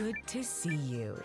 Good to see you.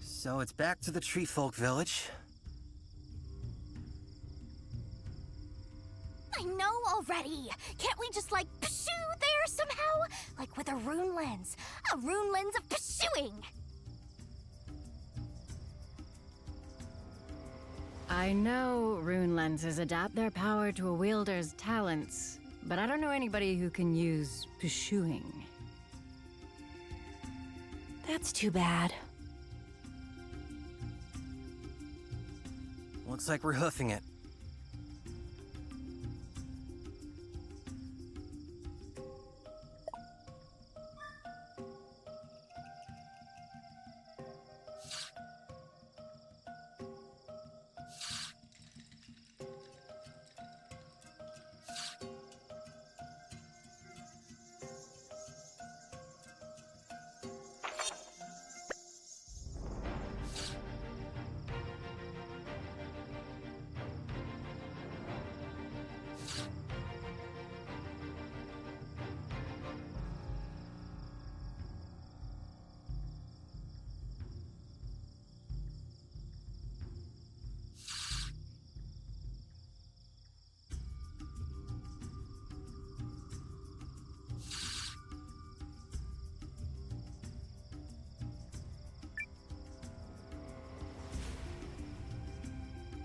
So it's back to the Tree Folk Village. I know already! Can't we just, like, pshoo there somehow? Like with a rune lens. A rune lens of pshooing! I know rune lenses adapt their power to a wielder's talents, but I don't know anybody who can use pursuing. That's too bad. Looks like we're hoofing it.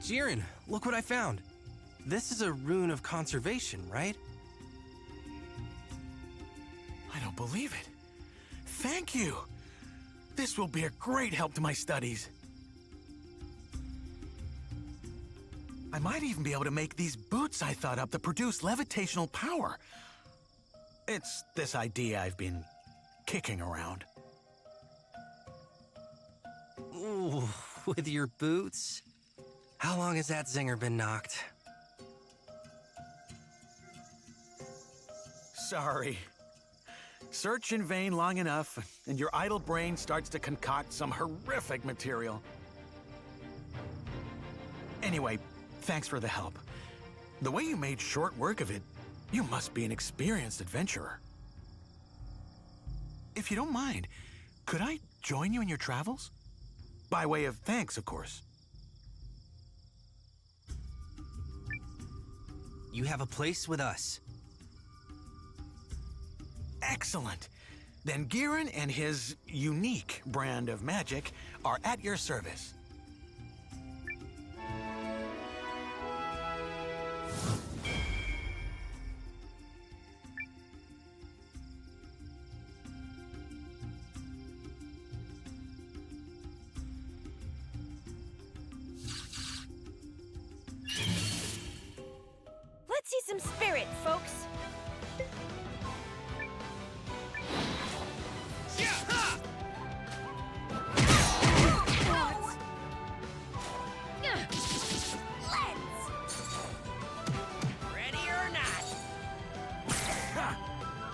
Jiren, look what I found. This is a rune of conservation, right? I don't believe it. Thank you. This will be a great help to my studies. I might even be able to make these boots I thought up that produce levitational power. It's this idea I've been kicking around. Ooh, with your boots? How long has that zinger been knocked? Sorry. Search in vain long enough, and your idle brain starts to concoct some horrific material. Anyway, thanks for the help. The way you made short work of it, you must be an experienced adventurer. If you don't mind, could I join you in your travels? By way of thanks, of course. You have a place with us. Excellent. Then Giran and his unique brand of magic are at your service. Let's see some spirit, folks. Ready or not?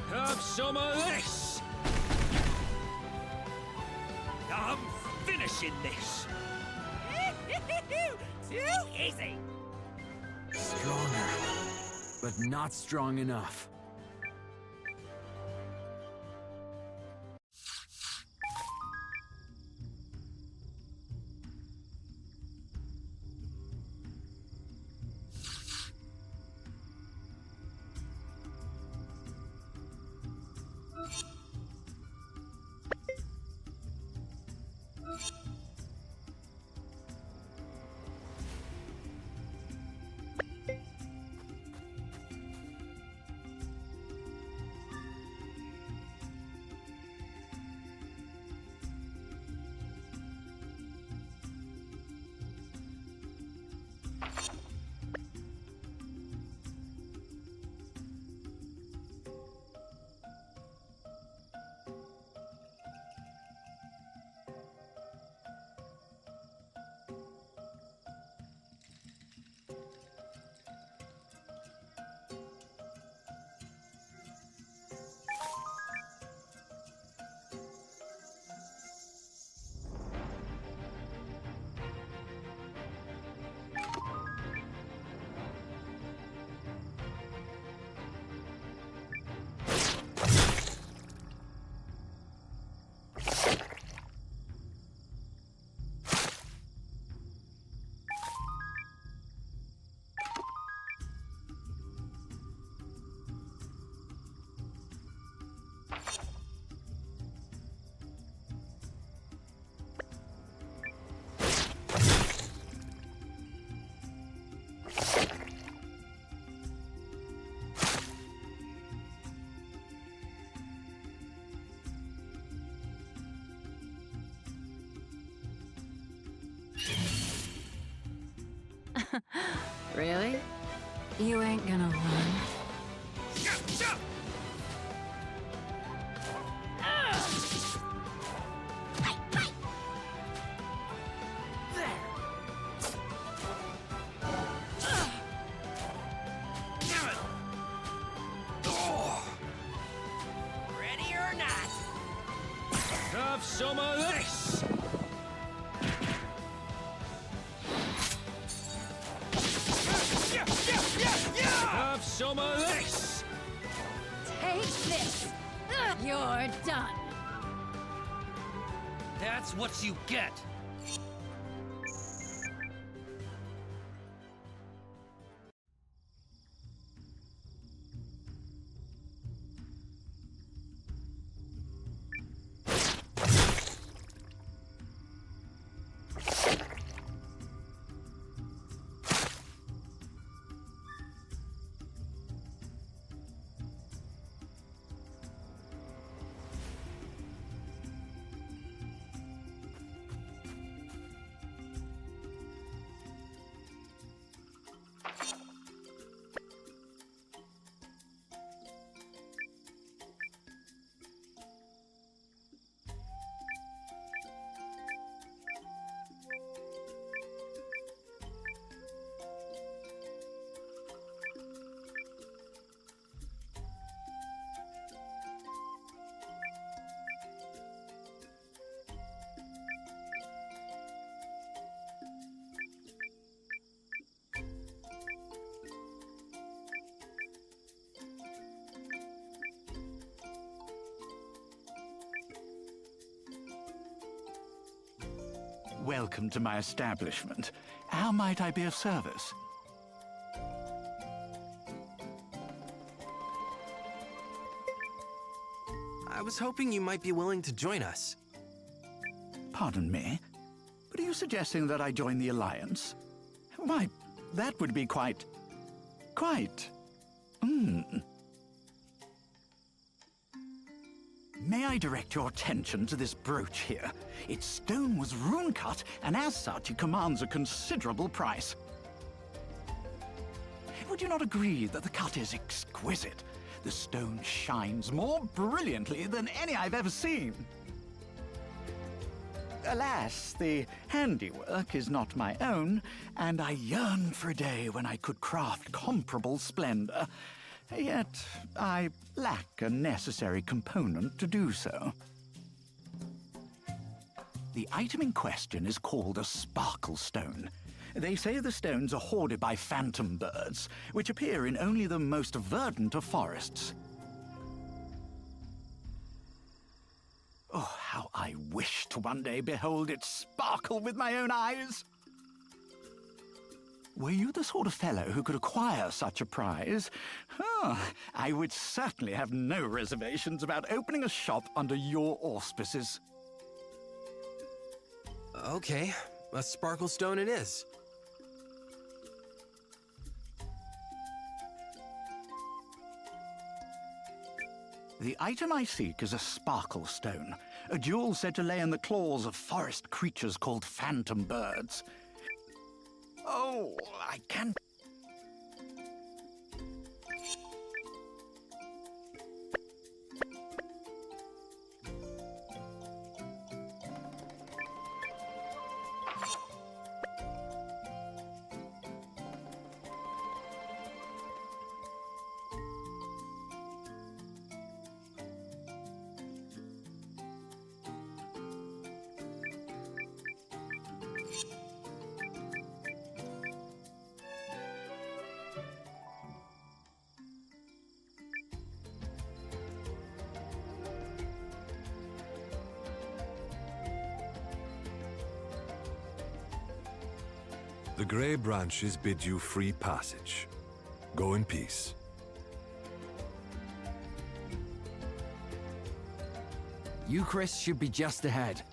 Have some of this! I'm finishing this! Too easy! Stronger, but not strong enough. Really? You ain't gonna run. Ready or not? Have some of this! Have some of this! Take this! You're done! That's what you get. Welcome to my establishment. How might I be of service? I was hoping you might be willing to join us. Pardon me, but are you suggesting that I join the Alliance? Why, that would be quite... May I direct your attention to this brooch here? Its stone was rune-cut, and as such, it commands a considerable price. Would you not agree that the cut is exquisite? The stone shines more brilliantly than any I've ever seen. Alas, the handiwork is not my own, and I yearn for a day when I could craft comparable splendor. Yet, I lack a necessary component to do so. The item in question is called a sparkle stone. They say the stones are hoarded by phantom birds, which appear in only the most verdant of forests. Oh, how I wish to one day behold it sparkle with my own eyes! Were you the sort of fellow who could acquire such a prize? Oh, I would certainly have no reservations about opening a shop under your auspices. Okay, a sparkle stone it is. The item I seek is a sparkle stone, a jewel said to lay in the claws of forest creatures called phantom birds. Oh, I can't... The Grey Branches bid you free passage. Go in peace. Eucharist should be just ahead.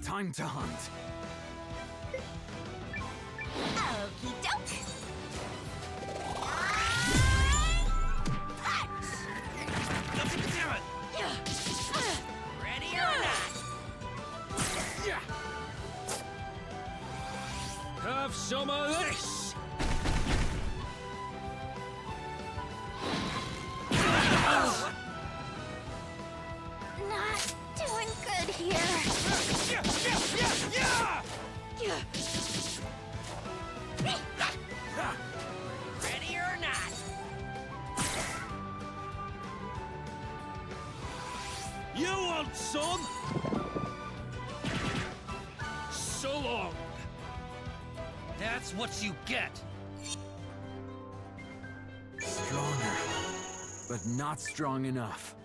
Time to hunt. Okie doke. Punch! Ready or not? Have some of this! Not doing good here. Ready or not? You want some? So long. That's what you get. Stronger, but not strong enough.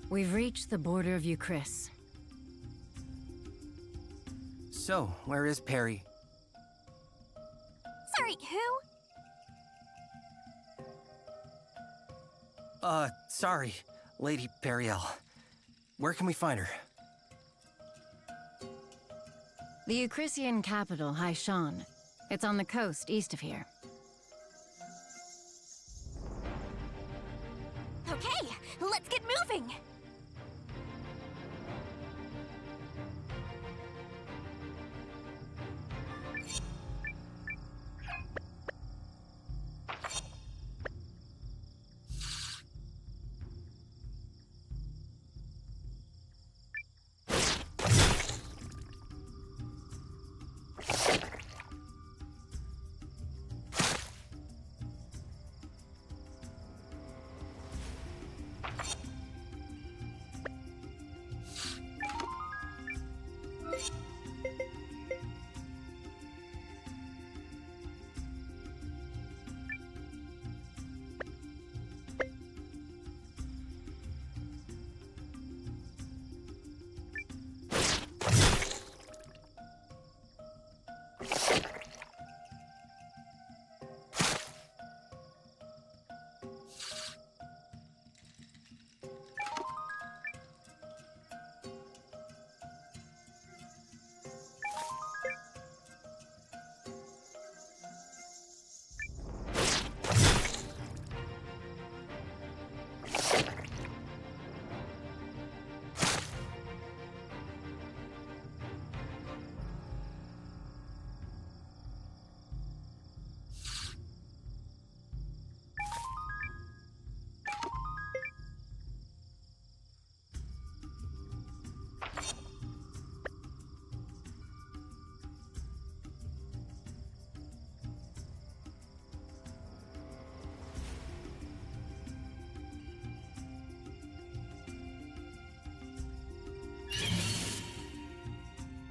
We've reached the border of Euchris. So, where is Perry? Sorry, who? Sorry, Lady Periel. Where can we find her? The Eucrisian capital, Hishahn. It's on the coast east of here. Okay, let's get moving.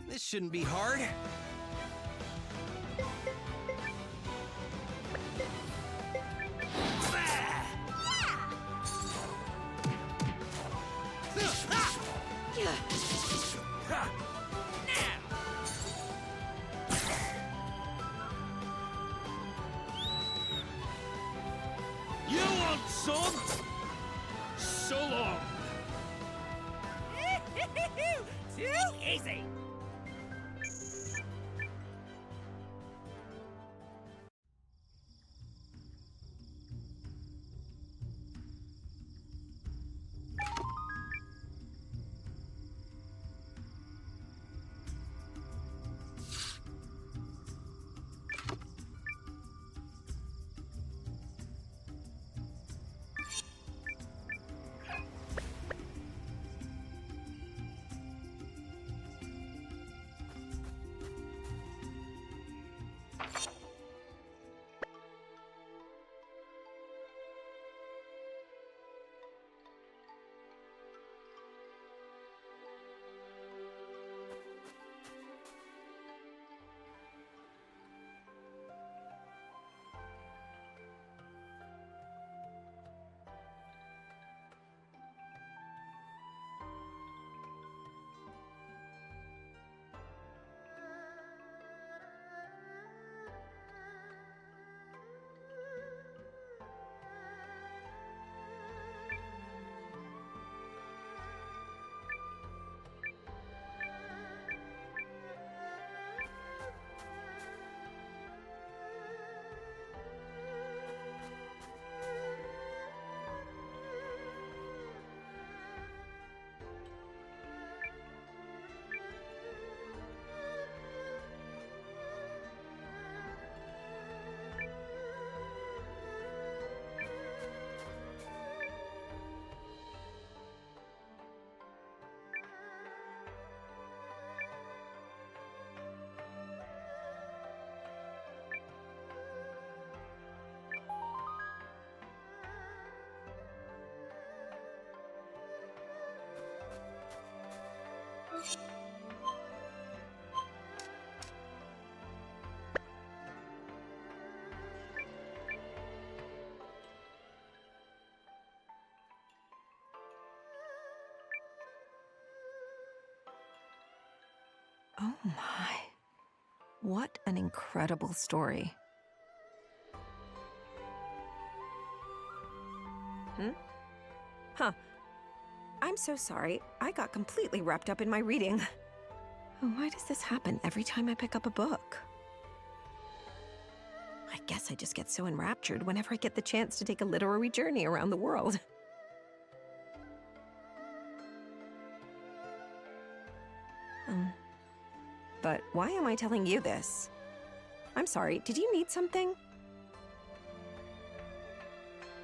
This shouldn't be hard. You want some? So long. Too easy. Oh my. What an incredible story. Huh. I'm so sorry. I got completely wrapped up in my reading. Why does this happen every time I pick up a book? I guess I just get so enraptured whenever I get the chance to take a literary journey around the world. But why am I telling you this? I'm sorry, did you need something?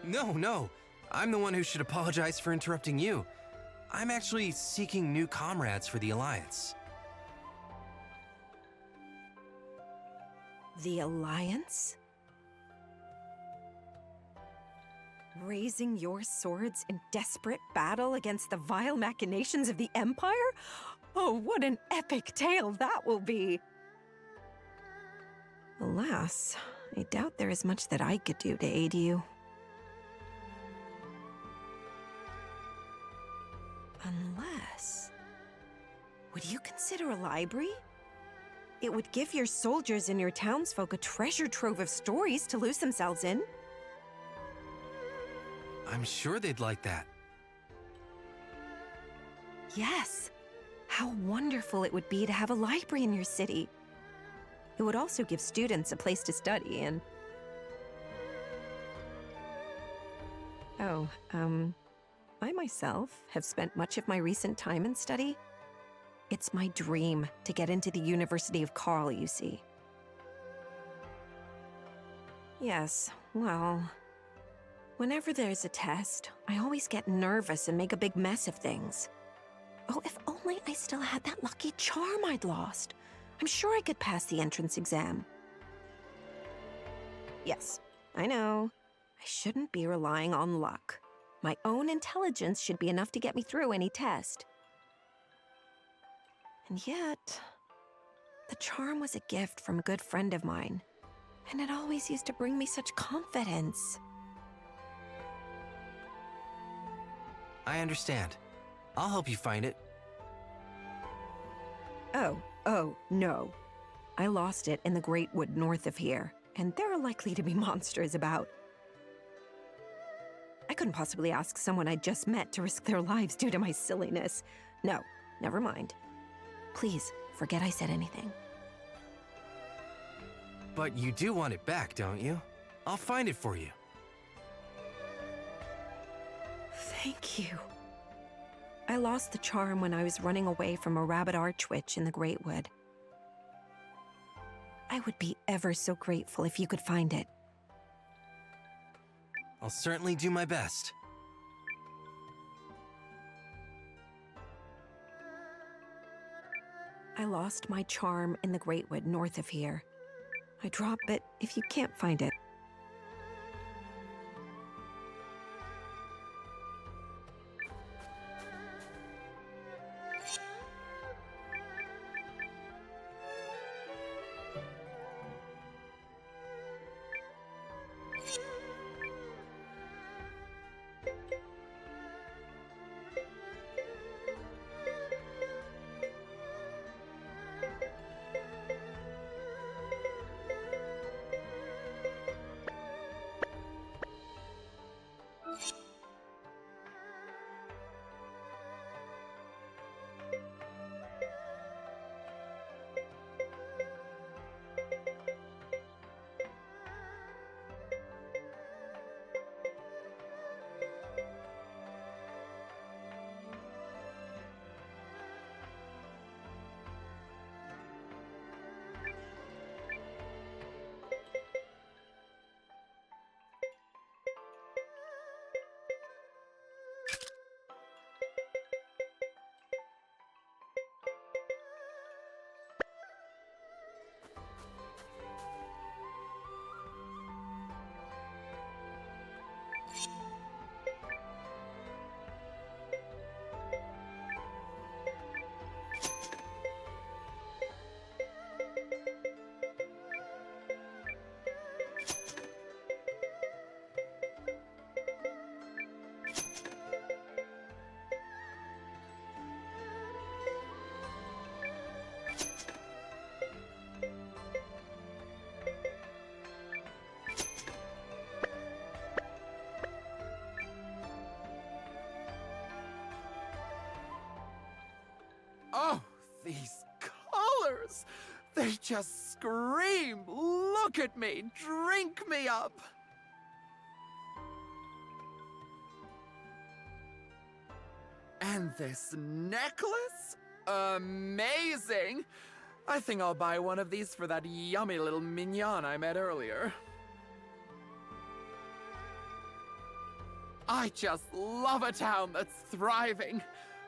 No. I'm the one who should apologize for interrupting you. I'm actually seeking new comrades for the Alliance. The Alliance? Raising your swords in desperate battle against the vile machinations of the Empire? Oh, what an epic tale that will be! Alas, I doubt there is much that I could do to aid you. Unless... Would you consider a library? It would give your soldiers and your townsfolk a treasure trove of stories to lose themselves in. I'm sure they'd like that. Yes. How wonderful it would be to have a library in your city. It would also give students a place to study and... Oh, I myself have spent much of my recent time in study. It's my dream to get into the University of Karl, you see. Yes, well... Whenever there's a test, I always get nervous and make a big mess of things. Oh, if only I still had that lucky charm I'd lost. I'm sure I could pass the entrance exam. Yes, I know. I shouldn't be relying on luck. My own intelligence should be enough to get me through any test. And yet, the charm was a gift from a good friend of mine, and it always used to bring me such confidence. I understand. I'll help you find it. Oh, no. I lost it in the Great Wood north of here, and there are likely to be monsters about. I couldn't possibly ask someone I'd just met to risk their lives due to my silliness. No, never mind. Please, forget I said anything. But you do want it back, don't you? I'll find it for you. Thank you. I lost the charm when I was running away from a rabid archwitch in the Great Wood. I would be ever so grateful if you could find it. I'll certainly do my best. I lost my charm in the Great Wood north of here. I drop it if you can't find it. They just scream, "Look at me, drink me up!" And this necklace? Amazing! I think I'll buy one of these for that yummy little mignon I met earlier. I just love a town that's thriving.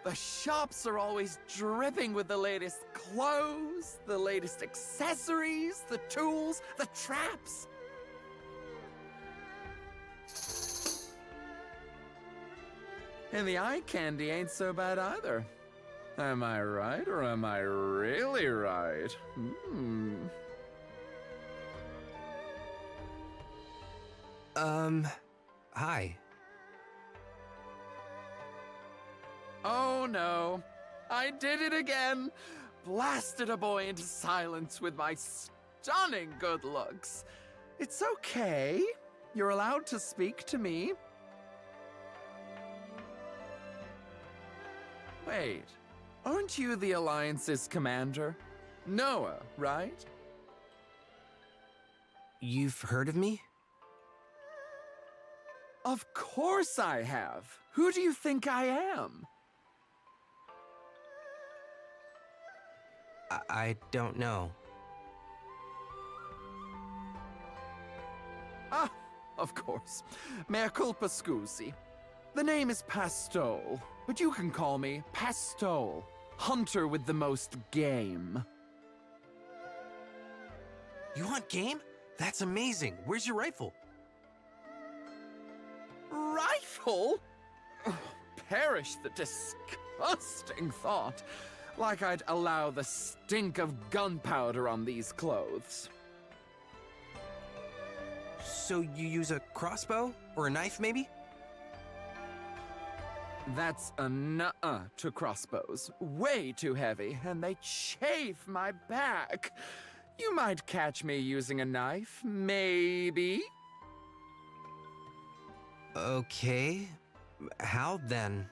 The shops are always dripping with the latest clothes, the latest accessories, the tools, the traps. And the eye candy ain't so bad either. Am I right, or am I really right? Hi. Oh no, I did it again. Blasted a boy into silence with my stunning good looks. It's okay. You're allowed to speak to me. Wait, aren't you the Alliance's commander? Noah, right? You've heard of me? Of course I have. Who do you think I am? I don't know. Ah, of course. Mea culpa scusi. The name is Pastole, but you can call me Pastole, hunter with the most game. You want game? That's amazing. Where's your rifle? Rifle? Ugh, perish the disgusting thought. Like I'd allow the stink of gunpowder on these clothes. So you use a crossbow? Or a knife, maybe? That's a nuh-uh to crossbows. Way too heavy, and they chafe my back. You might catch me using a knife, maybe? Okay. How then?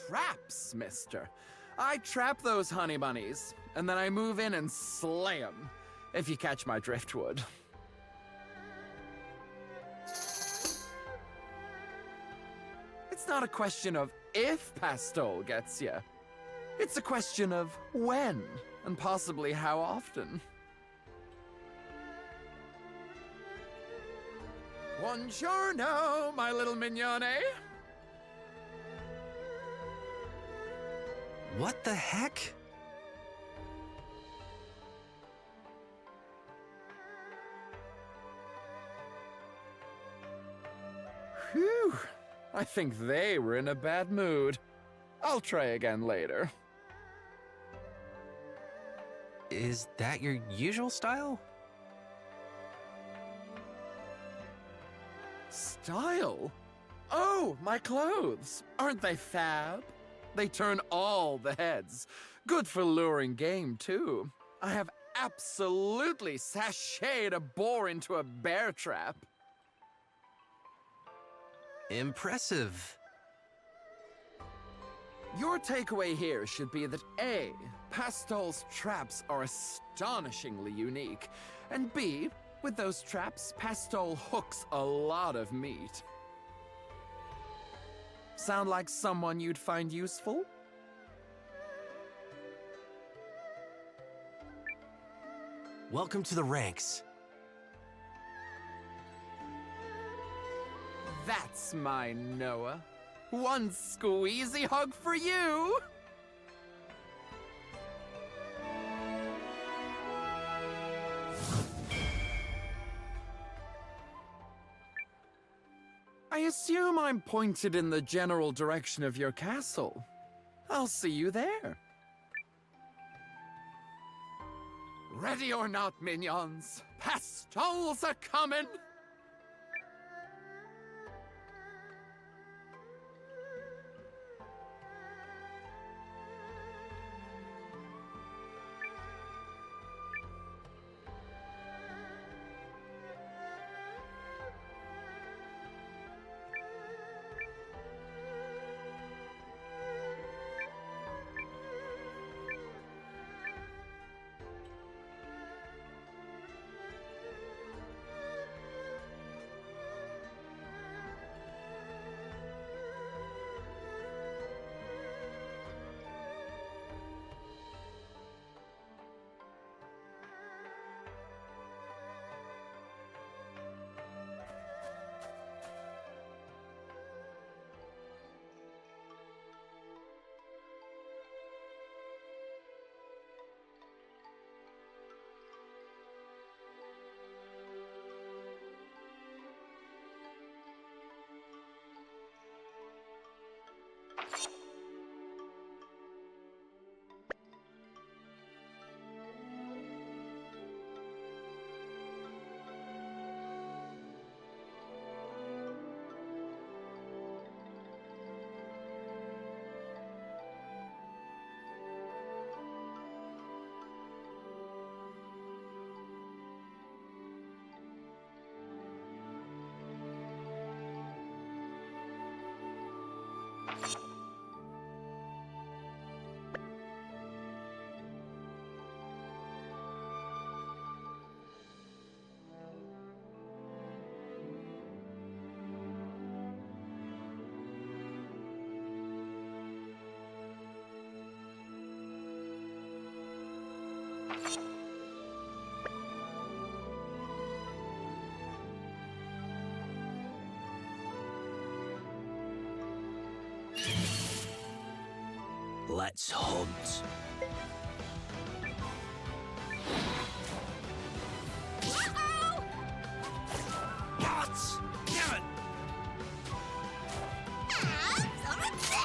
Traps, mister. I trap those honey bunnies, and then I move in and slay 'em, if you catch my driftwood. It's not a question of if Pastole gets you. It's a question of when, and possibly how often. Buongiorno, my little mignone. What the heck? Phew. I think they were in a bad mood. I'll try again later. Is that your usual style? Style? Oh, my clothes. Aren't they fab? They turn all the heads. Good for luring game, too. I have absolutely sashayed a boar into a bear trap. Impressive. Your takeaway here should be that A, Pastole's traps are astonishingly unique, and B, with those traps, Pastole hooks a lot of meat. Sound like someone you'd find useful? Welcome to the ranks. That's my Noah. One squeezy hug for you! I assume I'm pointed in the general direction of your castle. I'll see you there. Ready or not, minions, Pastoles are coming! Let's hunt. Uh-oh! What? Damn it! Have some of this!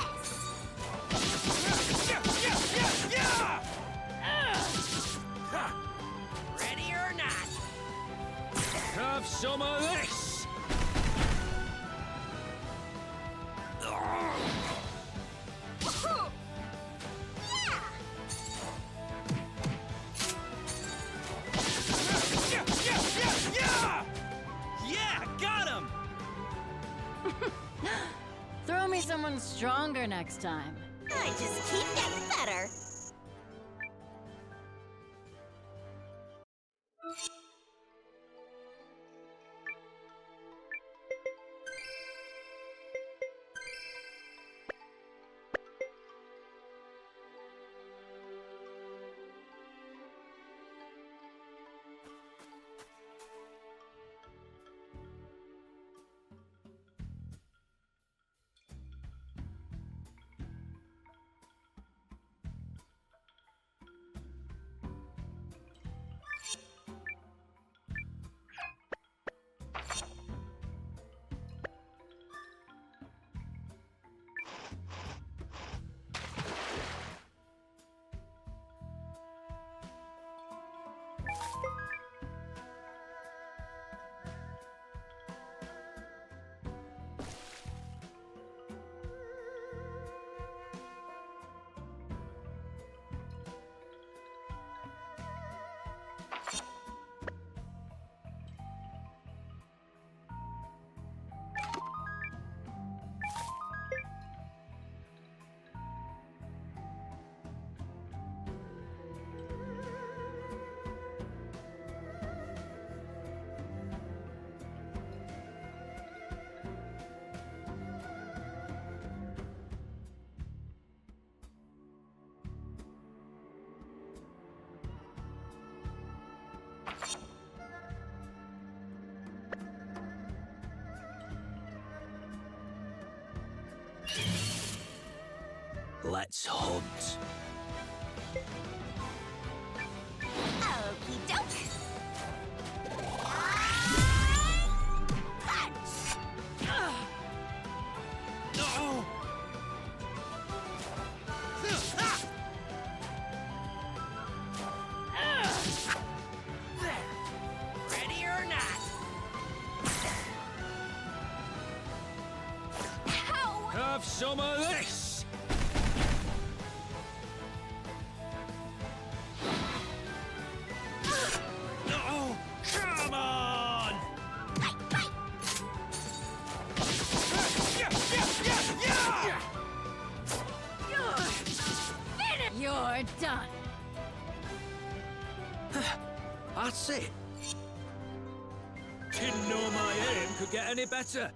Ready or not? Have some of this! Yeah, got him! Throw me someone stronger next time. I just keep getting better. Let's hunt. Okie doke. Punch! No! Ready or not? Ow! Have some of this! No! Come on! Bite, bite! You're done. That's it. Didn't know my aim could get any better.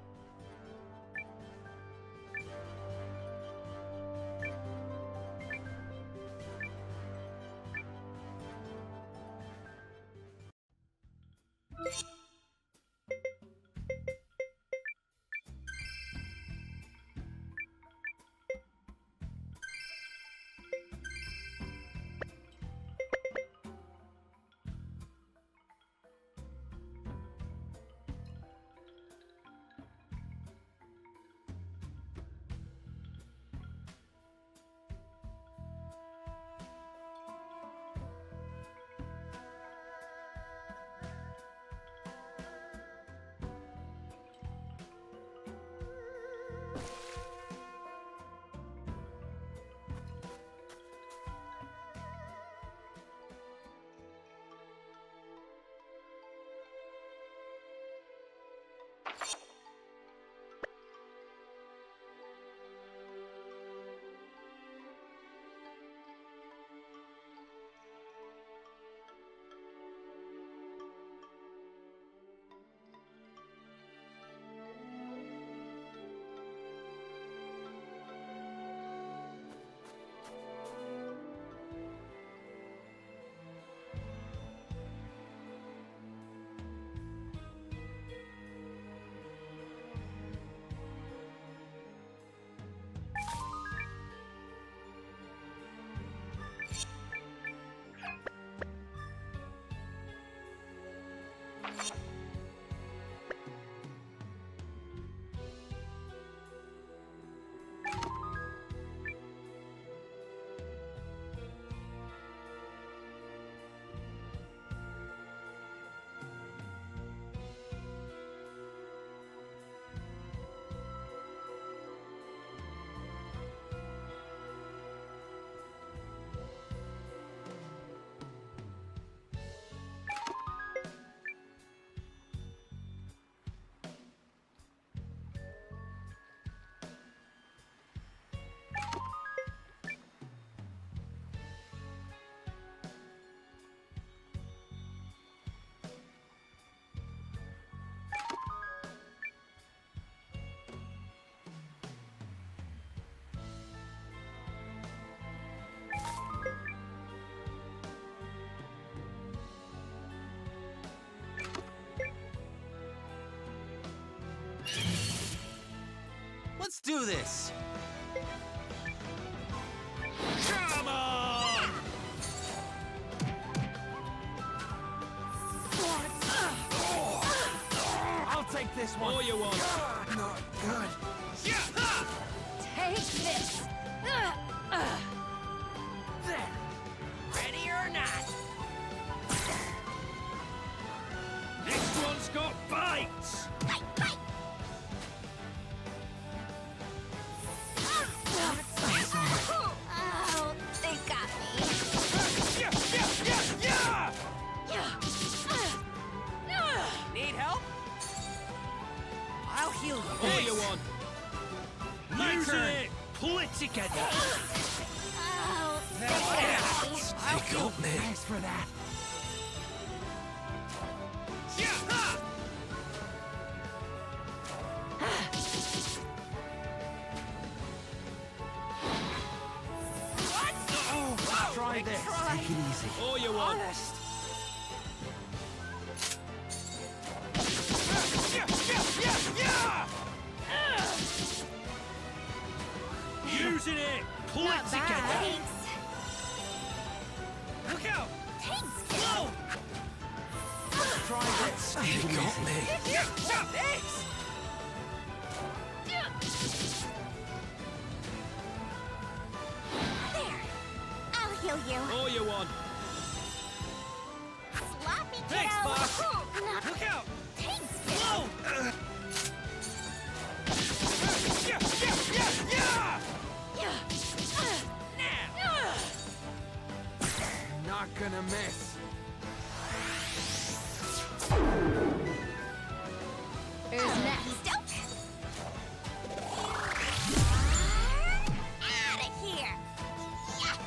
Let's do this! Come on! I'll take this one. All you want. Not good. Yeah! Ha! Take this! There. Ready or not. Next one's got bites! Fight, fight! Oh, they got me. Yeah, yeah, yeah, yeah! Need help? I'll heal you. All you want. My Use turn. it! Pull it together! Oh, they got me. They got me. Thanks for that. Yeah! Ha! Try this. Take it easy. All you want. Honest. Yeah, yeah, yeah, yeah! Using it! Pull it together! Thanks. Look out! Thanks, kid. Whoa! Try this. They got me. Yeah, yeah. Thanks. There. I'll heal you. All you want. Sloppy kiddo. Thanks, boss. No, Look out! thanks, kid. Whoa! Yeah, yeah, yeah, yeah! Not gonna miss. Who's next? Stoke. Out of here. Yeah.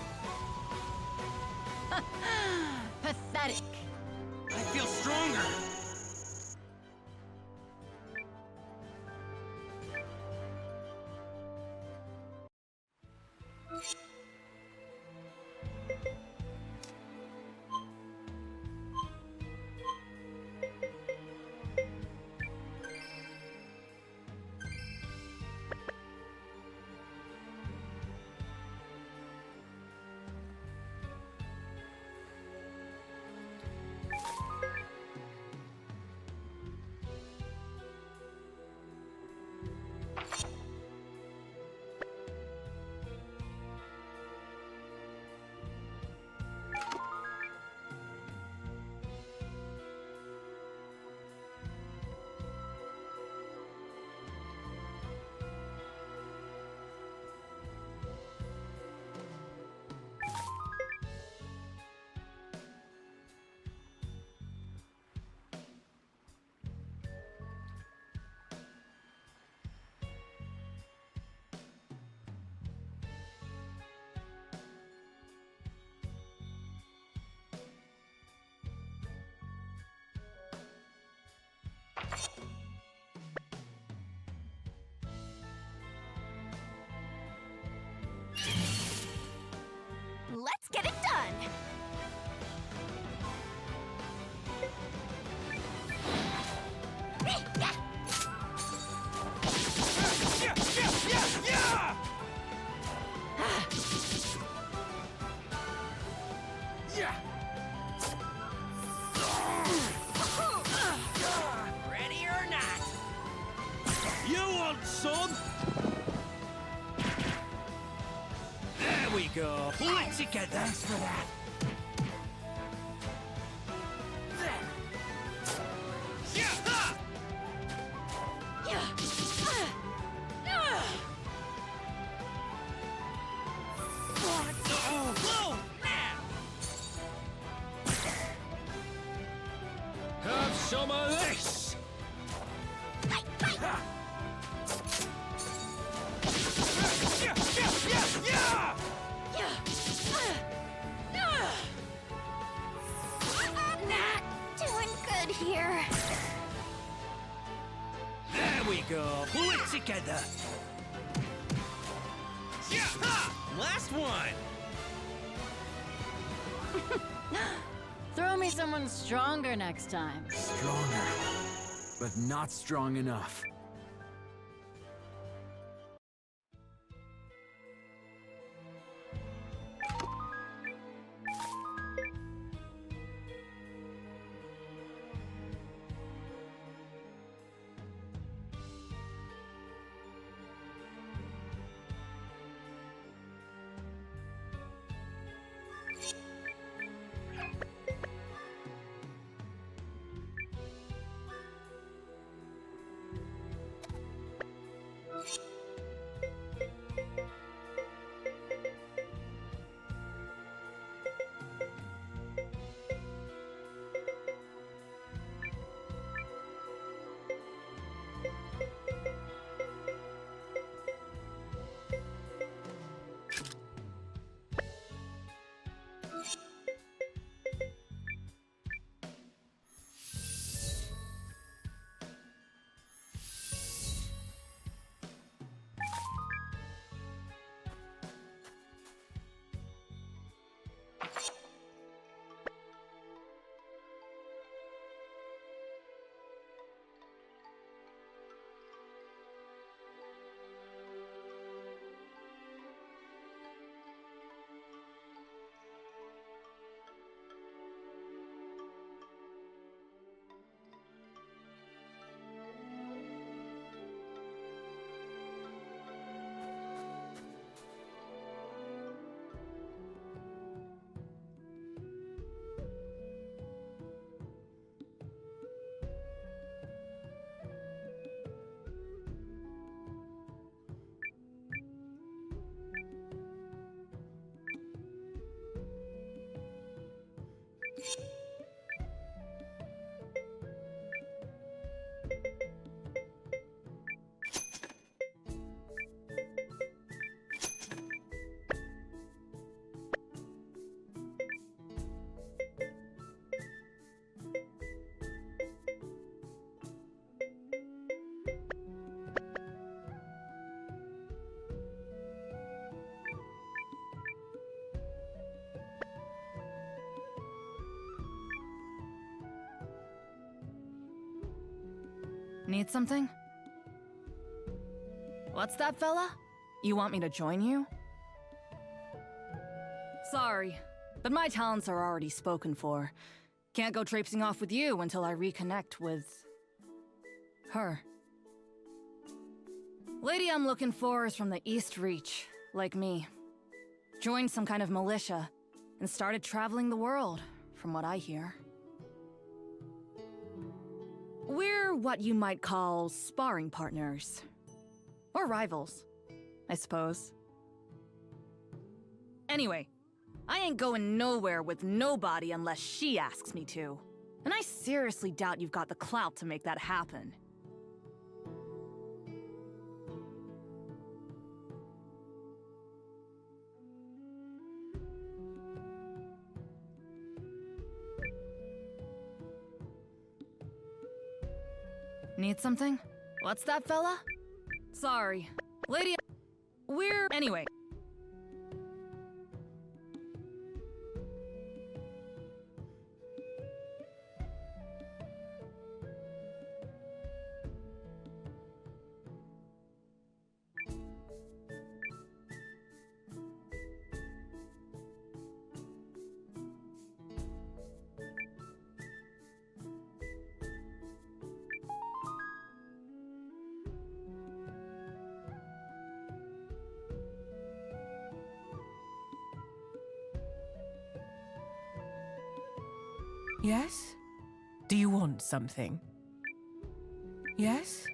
Pathetic. I feel stronger. Let's get it done. Yeah. Yeah, yeah, yeah, yeah! Yeah. Ready or not. You want some? There we go. Pull it together. Thanks for that. Yeah! Ha! Oh, whoa! Have some of this! Fight, fight. Yeah, yeah, yeah, yeah! Not doing good here. There we go. Pull it together. Yeah! Ha! Last one. Throw me someone stronger next time. Stronger, but not strong enough. Need something? What's that, fella? You want me to join you? Sorry, but my talents are already spoken for. Can't go traipsing off with you until I reconnect with... her. Lady I'm looking for is from the East Reach, like me. Joined some kind of militia, and started traveling the world, from what I hear. We're what you might call sparring partners. Or rivals, I suppose. Anyway, I ain't going nowhere with nobody unless she asks me to. And I seriously doubt you've got the clout to make that happen. Need something? What's that, fella? Sorry. Lady... we're... anyway. Yes? Do you want something? Yes?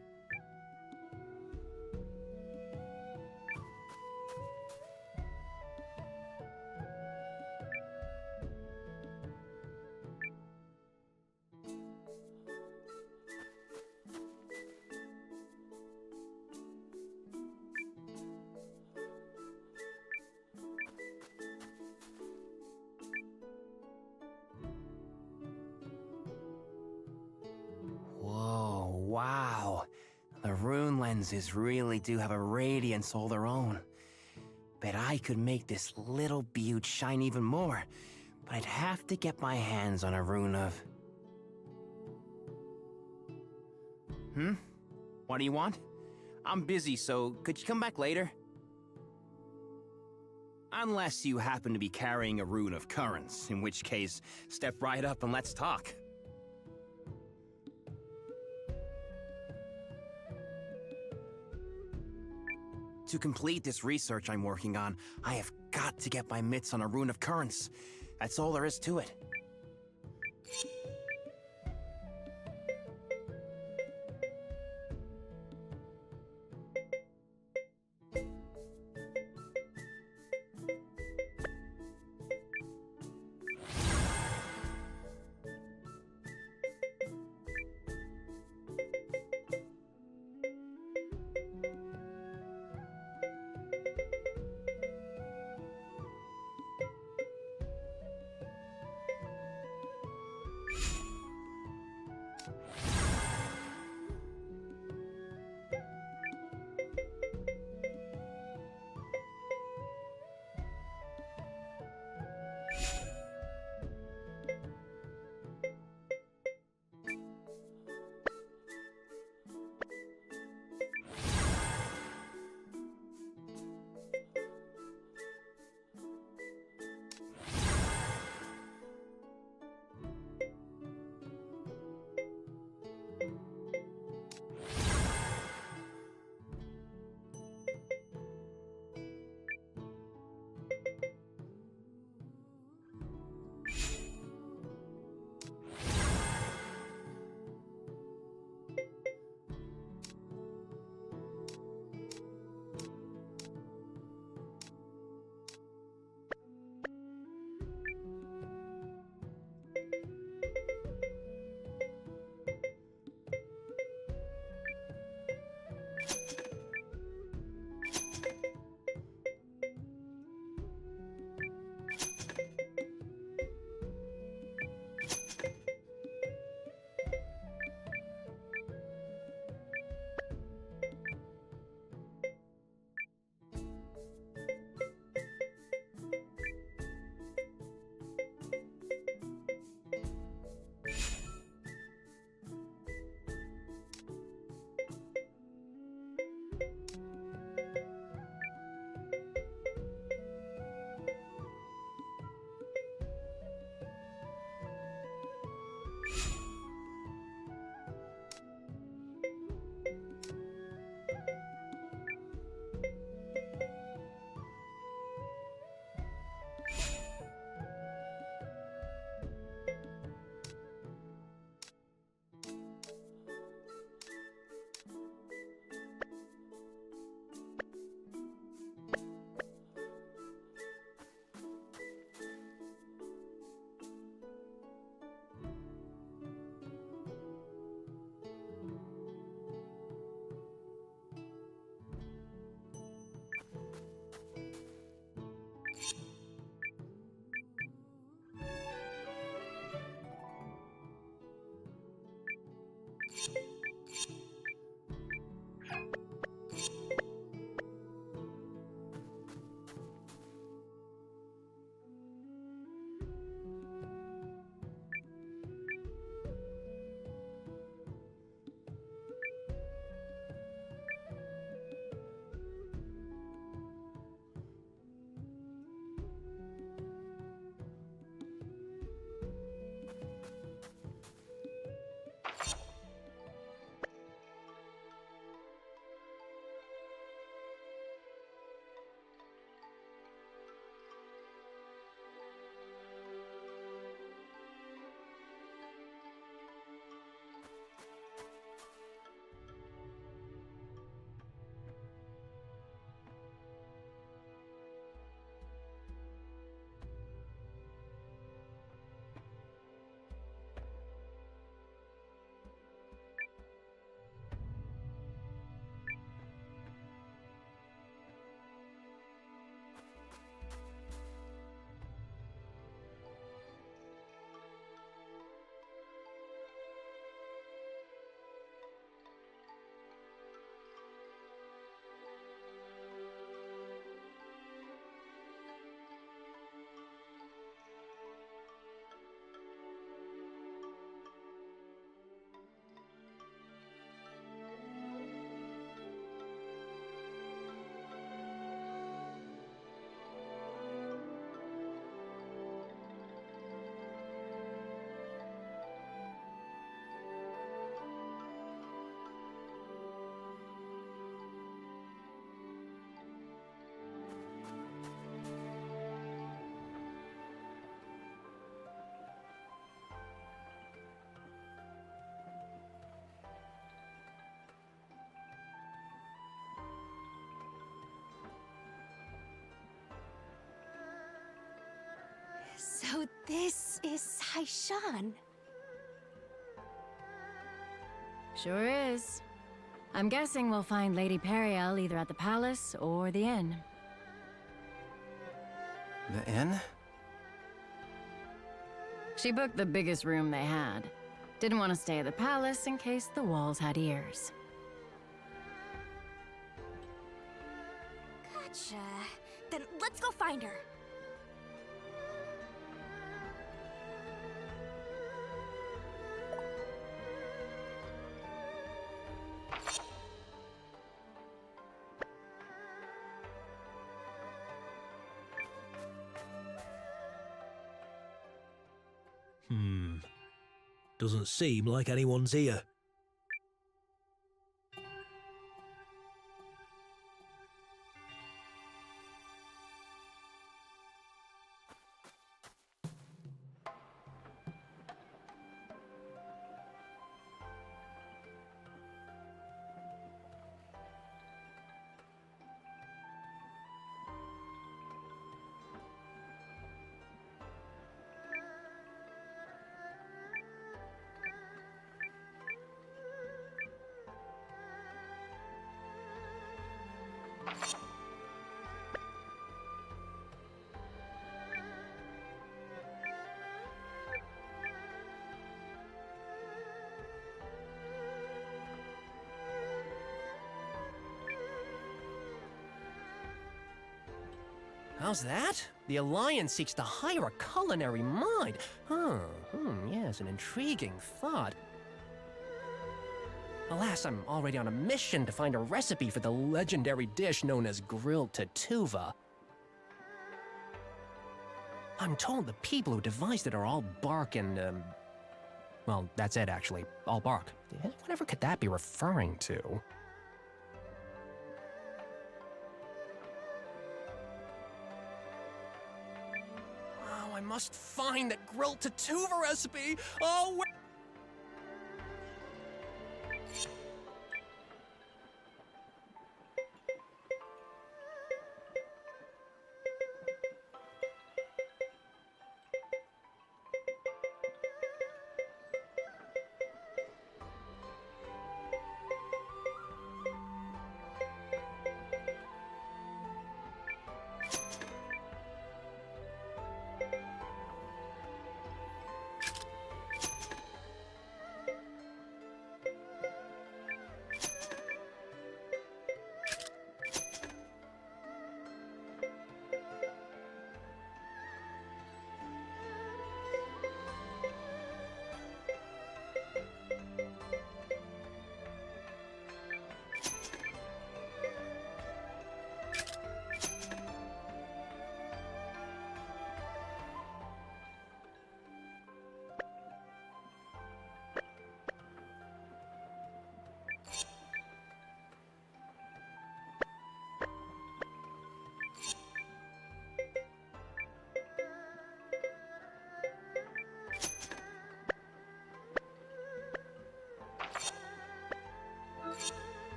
Whoa, wow. The rune lenses really do have a radiance all their own. Bet I could make this little beaut shine even more, but I'd have to get my hands on a rune of... What do you want? I'm busy, so could you come back later? Unless you happen to be carrying a rune of currents, in which case, step right up and let's talk. To complete this research I'm working on, I have got to get my mitts on a rune of currents. That's all there is to it. This is Hishahn. Sure is. I'm guessing we'll find Lady Periel either at the palace or the inn. The inn? She booked the biggest room they had. Didn't want to stay at the palace in case the walls had ears. Gotcha. Then let's go find her. Doesn't seem like anyone's here. How's that? The Alliance seeks to hire a culinary mind. Yes, an intriguing thought. Alas, I'm already on a mission to find a recipe for the legendary dish known as grilled tatuva. I'm told the people who devised it are all bark and, well, that's it actually, all bark. Whatever could that be referring to? I must find that grilled tatuva recipe! Oh, where—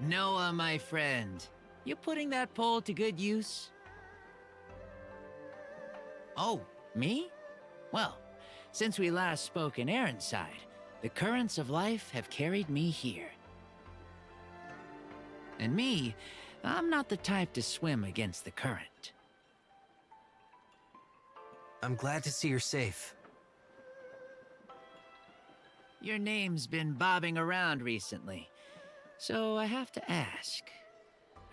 Noah, my friend, you putting that pole to good use? Oh, me? Well, since we last spoke in Aaronside, the currents of life have carried me here. And me, I'm not the type to swim against the current. I'm glad to see you're safe. Your name's been bobbing around recently, so I have to ask,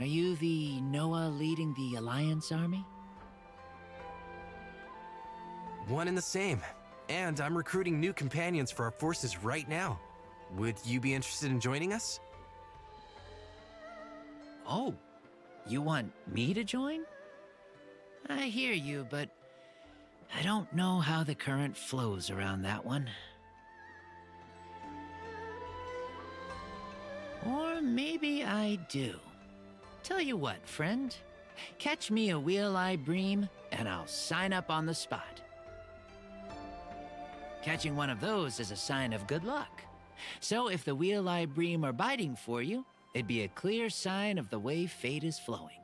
are you the Noah leading the Alliance army? One and the same. And I'm recruiting new companions for our forces right now. Would you be interested in joining us? Oh, you want me to join? I hear you, but I don't know how the current flows around that one. Or maybe I do. Tell you what, friend. Catch me a wheel-eye bream, and I'll sign up on the spot. Catching one of those is a sign of good luck. So if the wheel-eye bream are biting for you, it'd be a clear sign of the way fate is flowing.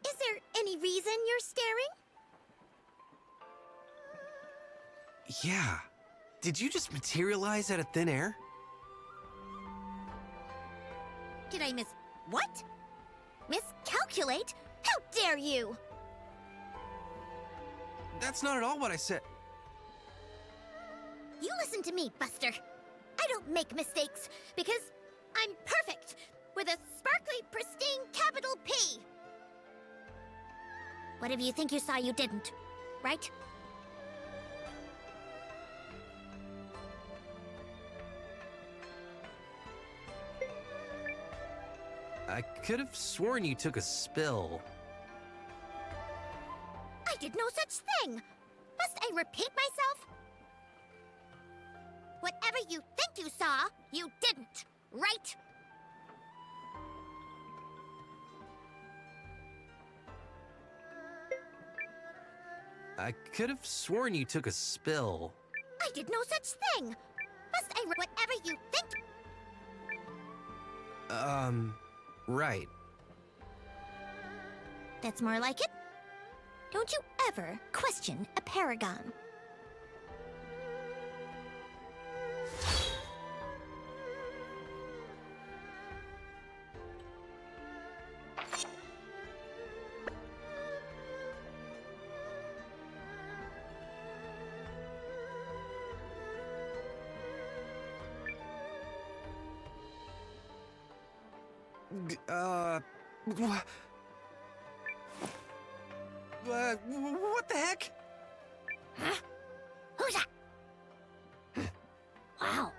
Is there any reason you're staring? Yeah. Did you just materialize out of thin air? Did I miss what? Miscalculate? How dare you! That's not at all what I said. You listen to me, Buster. I don't make mistakes because I'm perfect with a sparkly, pristine capital P. Whatever you think you saw, you didn't, right? I could have sworn you took a spill. I did no such thing. Must I repeat myself? Whatever you think you saw, you didn't, right? I could have sworn you took a spill. I did no such thing. Must I whatever you think? Right. That's more like it. Don't you ever question a paragon. What the heck? Huh? Who's that? Wow.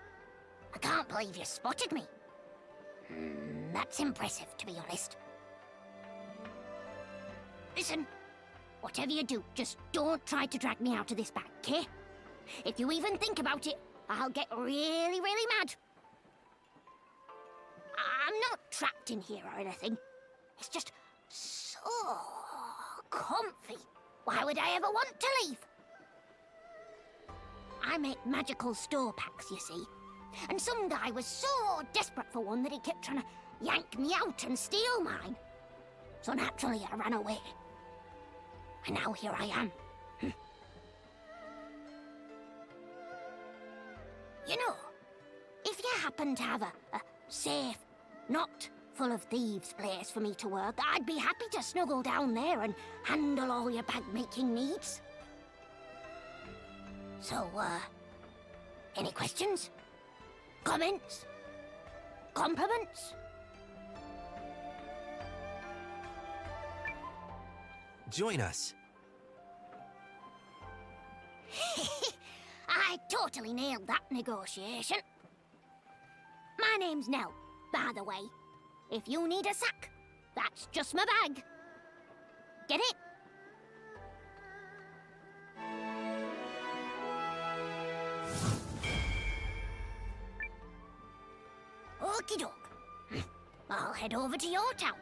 I can't believe you spotted me. That's impressive, to be honest. Listen, whatever you do, just don't try to drag me out of this bag, okay? If you even think about it, I'll get really, really mad. I'm not trapped in here or anything. It's just so comfy. Why would I ever want to leave? I make magical store packs, you see. And some guy was so desperate for one that he kept trying to yank me out and steal mine. So naturally, I ran away. And now here I am. You know, if you happen to have a safe, not full of thieves place for me to work, I'd be happy to snuggle down there and handle all your bag-making needs. So, any questions? Comments? Compliments? Join us. I totally nailed that negotiation. My name's Nell, by the way. If you need a sack, that's just my bag. Get it? Okie doke. I'll head over to your town.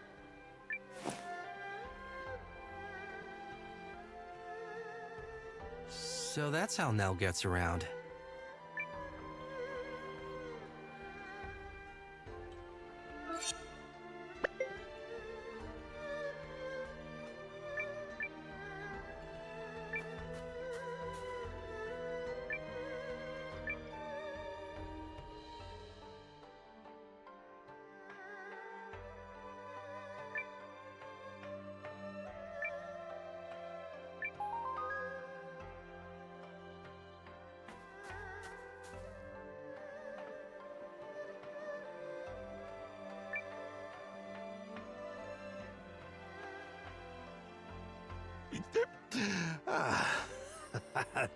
So that's how Nell gets around.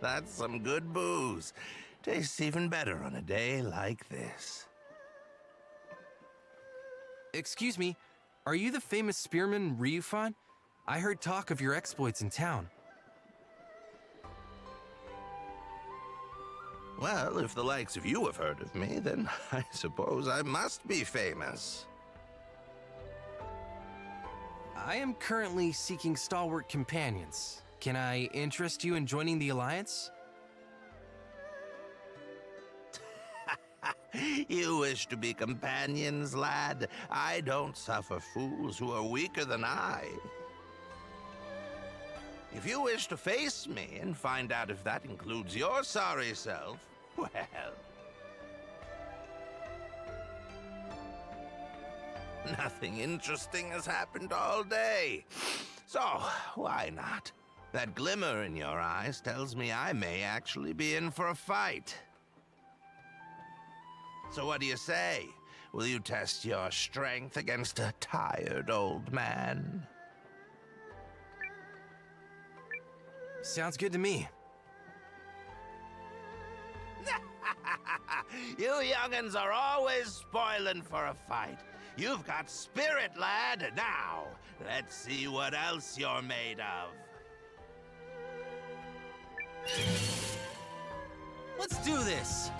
That's some good booze. Tastes even better on a day like this. Excuse me, are you the famous spearman Ryufan? I heard talk of your exploits in town. Well, if the likes of you have heard of me, then I suppose I must be famous. I am currently seeking stalwart companions. Can I interest you in joining the Alliance? You wish to be companions, lad? I don't suffer fools who are weaker than I. If you wish to face me and find out if that includes your sorry self, well... Nothing interesting has happened all day. So, why not? That glimmer in your eyes tells me I may actually be in for a fight. So what do you say? Will you test your strength against a tired old man? Sounds good to me. You young'uns are always spoiling for a fight. You've got spirit, lad. Now, let's see what else you're made of. Let's do this!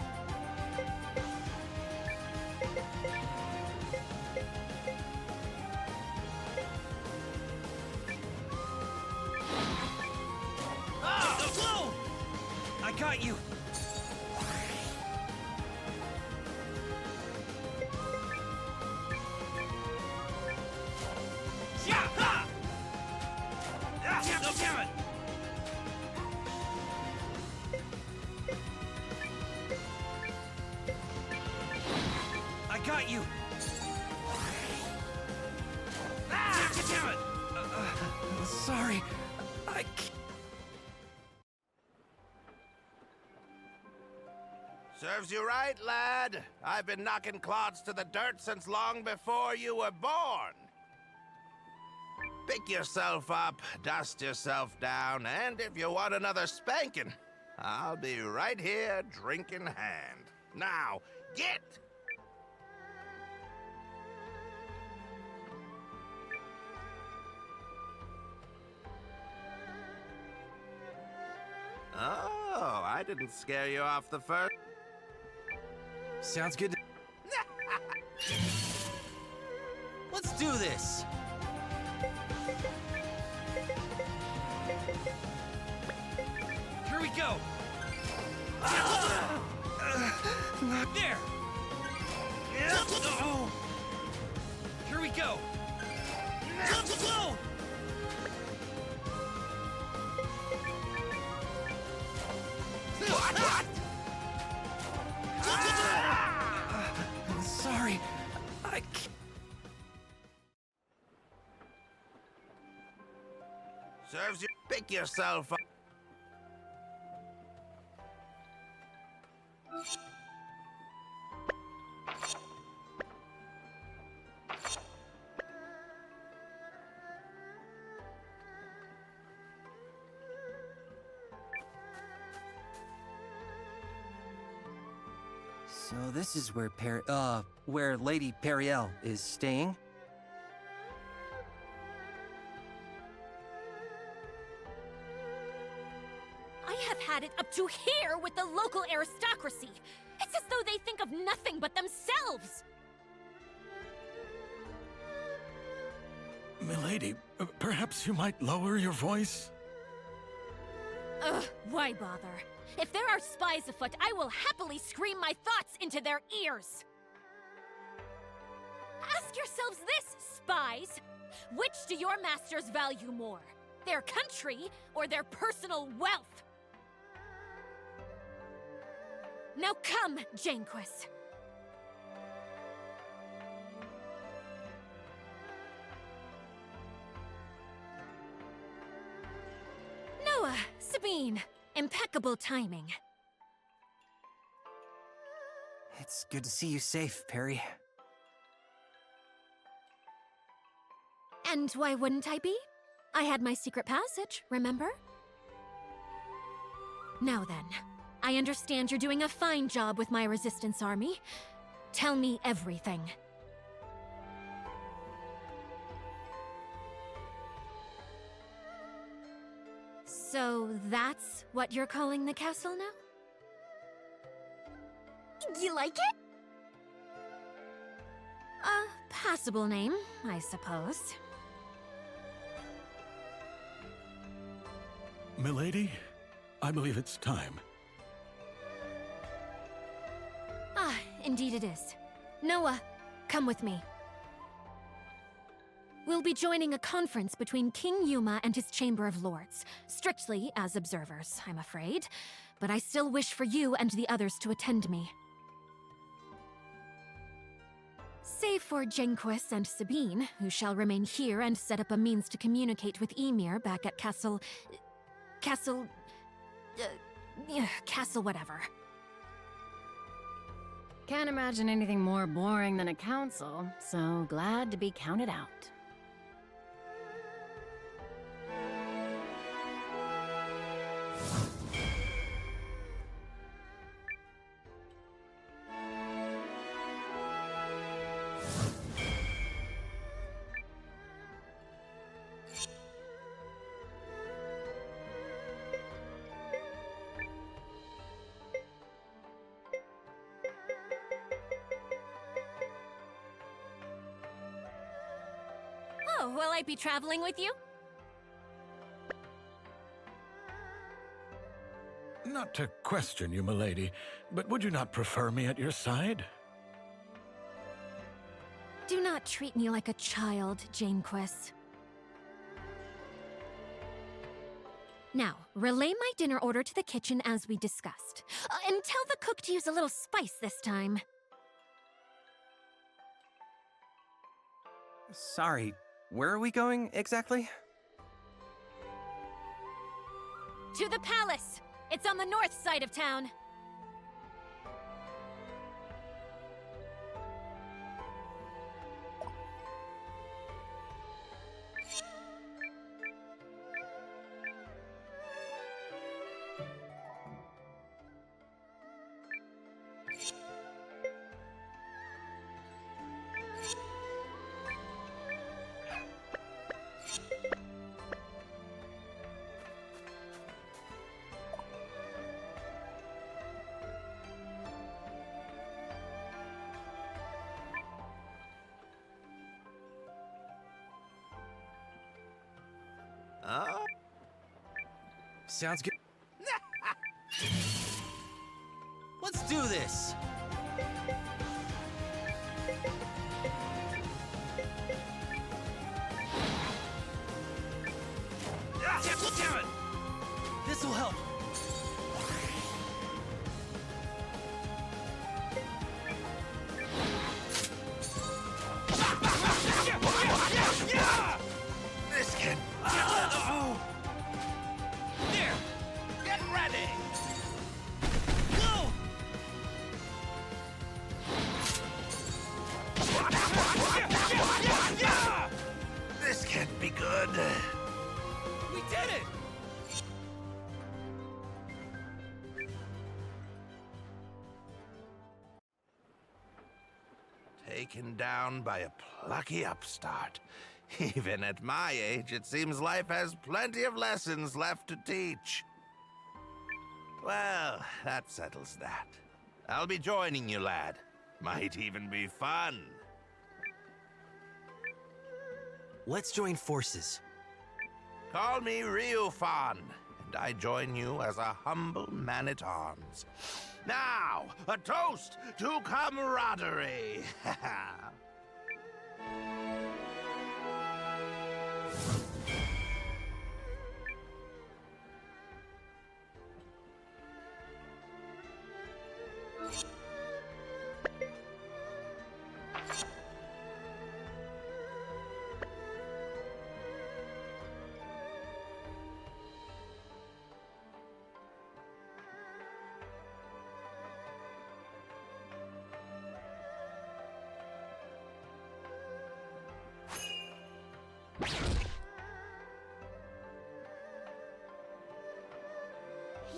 Ah! Whoa! I got you! I got you! Sorry, I can't. Serves you right, lad. I've been knocking clods to the dirt since long before you were born. Pick yourself up, dust yourself down, and if you want another spanking, I'll be right here, drink in hand. Now, get! Oh, I didn't scare you off the first. Sounds good. Let's do this! Here we go! There! Oh. Here we go. Go! What? Sorry. I can't. Serves you. Pick yourself up. So this is where where Lady Periel is staying? I have had it up to here with the local aristocracy. It's as though they think of nothing but themselves. Milady, perhaps you might lower your voice? Ugh, why bother? If there are spies afoot, I will happily scream my thoughts into their ears. Ask yourselves this, spies. Which do your masters value more? Their country or their personal wealth? Now come, Janquis. Noah, Sabine, impeccable timing. It's good to see you safe, Perry. And why wouldn't I be? I had my secret passage, remember? Now then, I understand you're doing a fine job with my resistance army. Tell me everything. So that's what you're calling the castle now? You like it? A passable name, I suppose. Milady, I believe it's time. Ah, indeed it is. Noah, come with me. We'll be joining a conference between King Yuma and his Chamber of Lords. Strictly as observers, I'm afraid. But I still wish for you and the others to attend me. Save for Janquis and Sabine, who shall remain here and set up a means to communicate with Ymir back at Castle whatever. Can't imagine anything more boring than a council, so glad to be counted out. Oh, will I be traveling with you? Not to question you, milady, but would you not prefer me at your side? Do not treat me like a child, Janquis. Now, relay my dinner order to the kitchen as we discussed. And tell the cook to use a little spice this time. Sorry, where are we going exactly? To the palace! It's on the north side of town. Oh? Sounds good. Let's do this! This'll help. This can... There! Get ready! Go! This can't be good. We did it! Taken down by a plucky upstart. Even at my age, it seems life has plenty of lessons left to teach. Well, that settles that. I'll be joining you, lad. Might even be fun. Let's join forces. Call me Ryufan, and I join you as a humble man-at-arms. Now, a toast to camaraderie!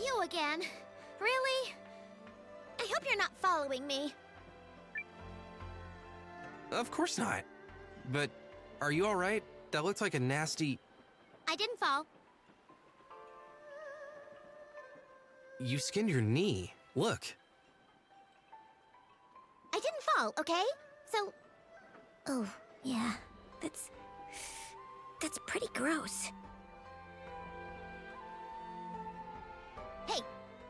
You again? Really? I hope you're not following me. Of course not. But are you all right? That looked like a nasty... I didn't fall. You skinned your knee. Look. I didn't fall, okay? So... Oh, yeah. That's pretty gross. Hey,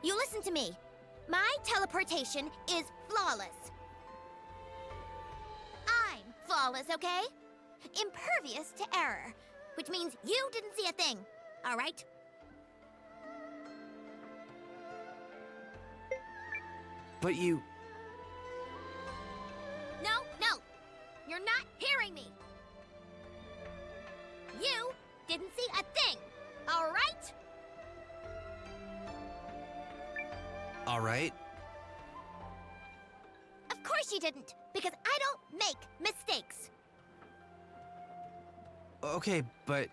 you listen to me. My teleportation is flawless. I'm flawless, okay? Impervious to error, which means you didn't see a thing, all right? But you... No, you're not hearing me. You didn't see a thing, all right? All right. Of course you didn't, because I don't make mistakes. Okay, but...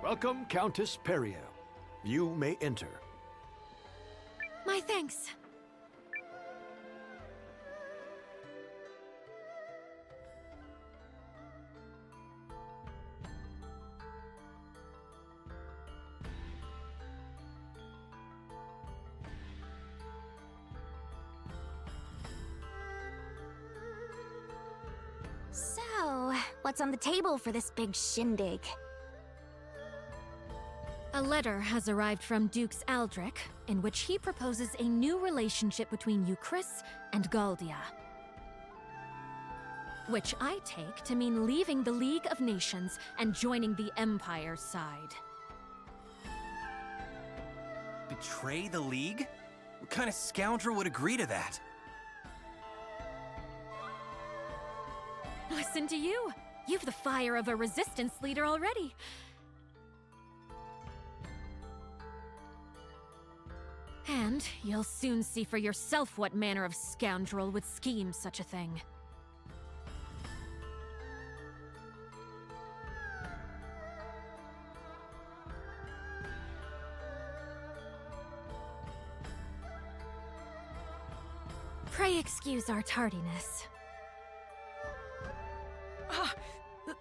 Welcome, Countess Peria. You may enter. My thanks. What's on the table for this big shindig? A letter has arrived from Dukes Aldrich, in which he proposes a new relationship between Euchris and Galdia. Which I take to mean leaving the League of Nations and joining the Empire's side. Betray the League? What kind of scoundrel would agree to that? Listen to you. You've the fire of a resistance leader already. And you'll soon see for yourself what manner of scoundrel would scheme such a thing. Pray excuse our tardiness.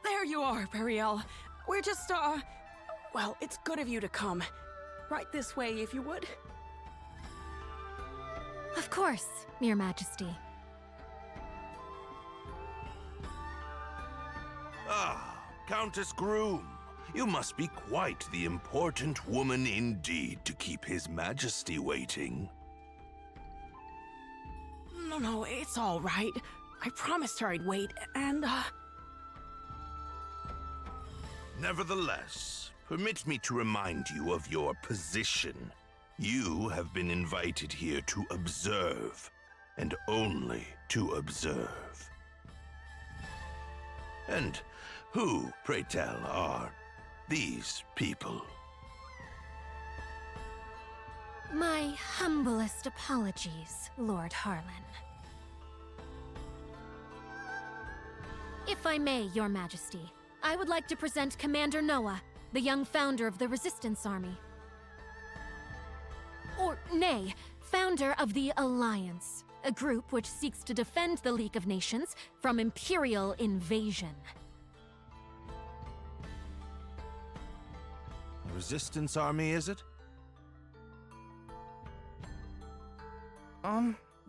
There you are, Periel. We're just, well, it's good of you to come. Right this way, if you would. Of course, Your Majesty. Ah, Countess Groom. You must be quite the important woman indeed to keep His Majesty waiting. No, it's all right. I promised her I'd wait, and, Nevertheless, permit me to remind you of your position. You have been invited here to observe, and only to observe. And who, pray tell, are these people? My humblest apologies, Lord Harlan. If I may, Your Majesty, I would like to present Commander Noah, the young founder of the Resistance Army. Or, nay, founder of the Alliance, a group which seeks to defend the League of Nations from Imperial invasion. A Resistance Army, is it?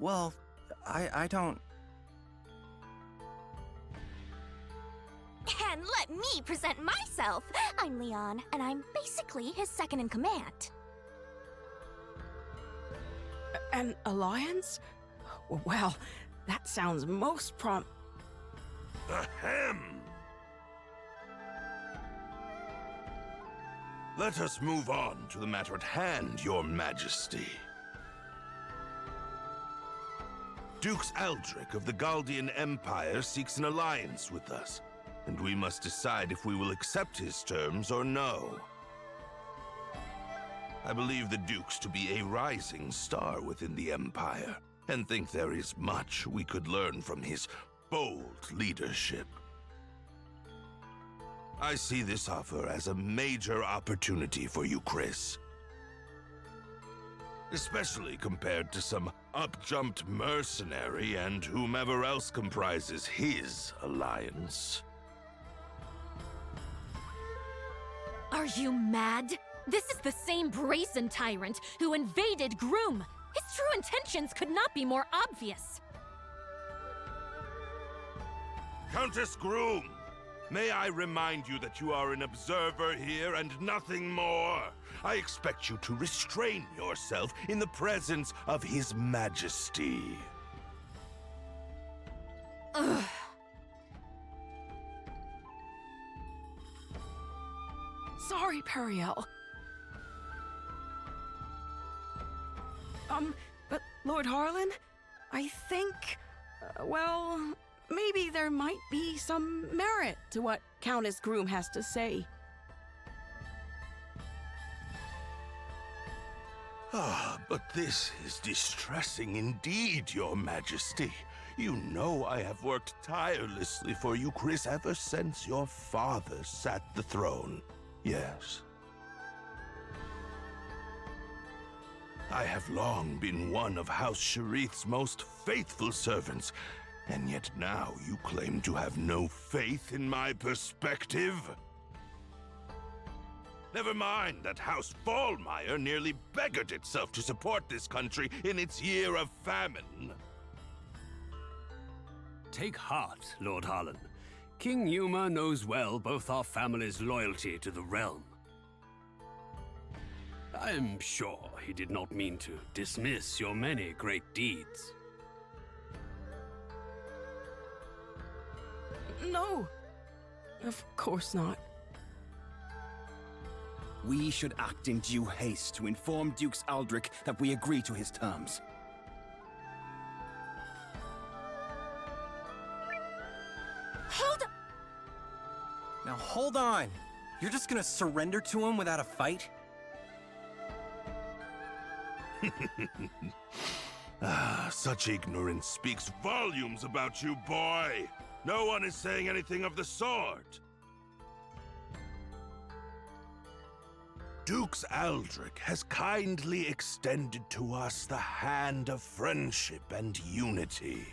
Well, I don't... And let me present myself. I'm Leon, and I'm basically his second in command. An alliance? Well, that sounds most Ahem! Let us move on to the matter at hand, Your Majesty. Dukes Aldrich of the Galdian Empire seeks an alliance with us, and we must decide if we will accept his terms or no. I believe the Dukes to be a rising star within the Empire, and think there is much we could learn from his bold leadership. I see this offer as a major opportunity for you, Chris. Especially compared to some up-jumped mercenary and whomever else comprises his alliance. Are you mad? This is the same brazen tyrant who invaded Groom. His true intentions could not be more obvious. Countess Groom, may I remind you that you are an observer here and nothing more? I expect you to restrain yourself in the presence of His Majesty. Ugh. Sorry, Periel. But Lord Harlan, I think, well, maybe there might be some merit to what Countess Groom has to say. Ah, but this is distressing indeed, Your Majesty. You know I have worked tirelessly for you, Chris, ever since your father sat the throne. Yes. I have long been one of House Sharith's most faithful servants, and yet now you claim to have no faith in my perspective? Never mind that House Fallmeyer nearly beggared itself to support this country in its year of famine. Take heart, Lord Harlan. King Yuma knows well both our family's loyalty to the realm. I am sure he did not mean to dismiss your many great deeds. No, of course not. We should act in due haste to inform Dukes Aldrich that we agree to his terms. Hold up! Now hold on. You're just gonna surrender to him without a fight? Such ignorance speaks volumes about you, boy. No one is saying anything of the sort. Dukes Aldrich has kindly extended to us the hand of friendship and unity.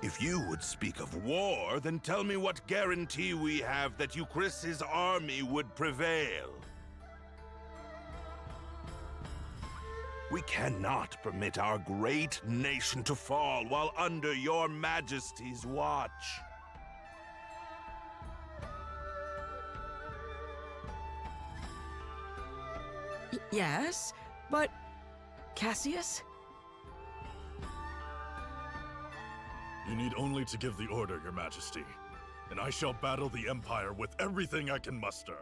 If you would speak of war, then tell me what guarantee we have that Euchris's army would prevail. We cannot permit our great nation to fall while under your majesty's watch. Yes, but Cassius? You need only to give the order, Your Majesty, and I shall battle the Empire with everything I can muster.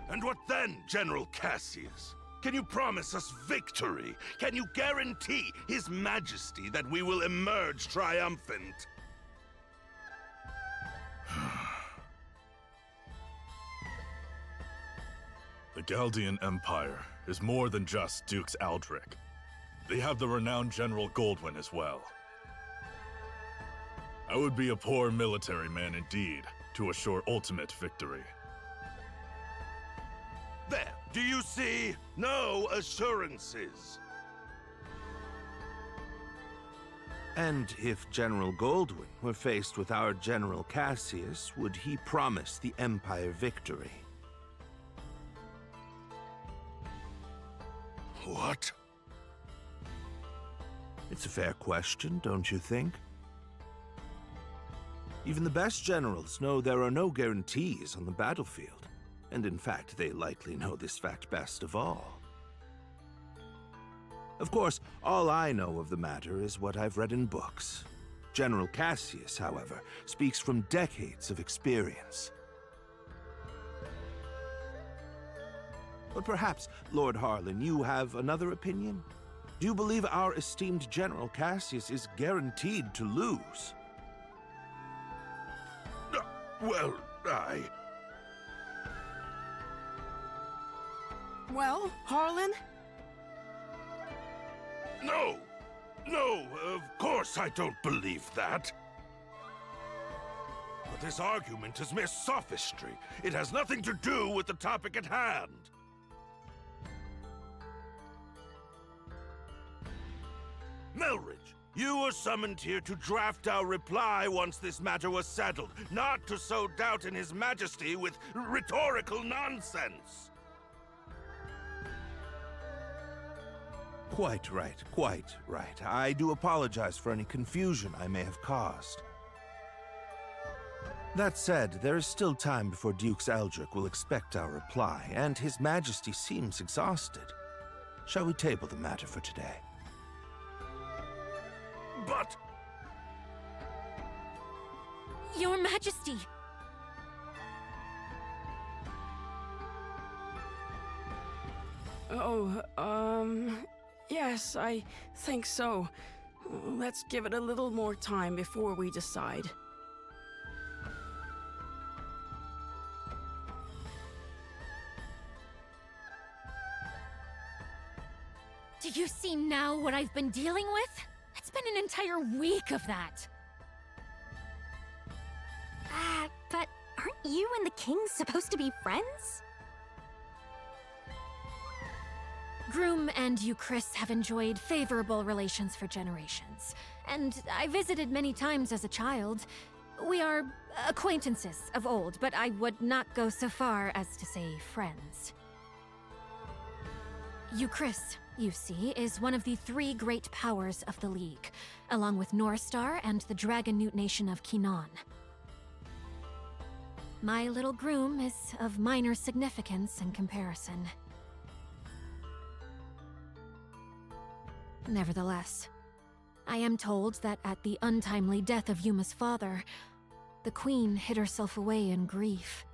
And what then, General Cassius? Can you promise us victory? Can you guarantee His Majesty that we will emerge triumphant? The Galdian Empire is more than just Dukes Aldrich. They have the renowned General Goldwyn as well. I would be a poor military man indeed to assure ultimate victory. There, do you see? No assurances. And if General Goldwyn were faced with our General Cassius, would he promise the Empire victory? What? It's a fair question, don't you think? Even the best generals know there are no guarantees on the battlefield, and in fact, they likely know this fact best of all. Of course, all I know of the matter is what I've read in books. General Cassius, however, speaks from decades of experience. But perhaps, Lord Harlan, you have another opinion? Do you believe our esteemed General Cassius is guaranteed to lose? Well, Well, Harlan? No! No, of course I don't believe that. But this argument is mere sophistry. It has nothing to do with the topic at hand. Melridge, you were summoned here to draft our reply once this matter was settled, not to sow doubt in His Majesty with rhetorical nonsense. Quite right, quite right. I do apologize for any confusion I may have caused. That said, there is still time before Dukes Aldrich will expect our reply, and His Majesty seems exhausted. Shall we table the matter for today? But... Your Majesty! Yes, I think so. Let's give it a little more time before we decide. Do you see now what I've been dealing with? It's been an entire week of that. But aren't you and the king supposed to be friends? Groom and Euchris have enjoyed favorable relations for generations, and I visited many times as a child. We are acquaintances of old, but I would not go so far as to say friends. Euchris, you see, is one of the 3 great powers of the League, along with Norstar and the Dragon Newt nation of Kinan. My little groom is of minor significance in comparison. Nevertheless, I am told that at the untimely death of Yuma's father, the Queen hid herself away in grief.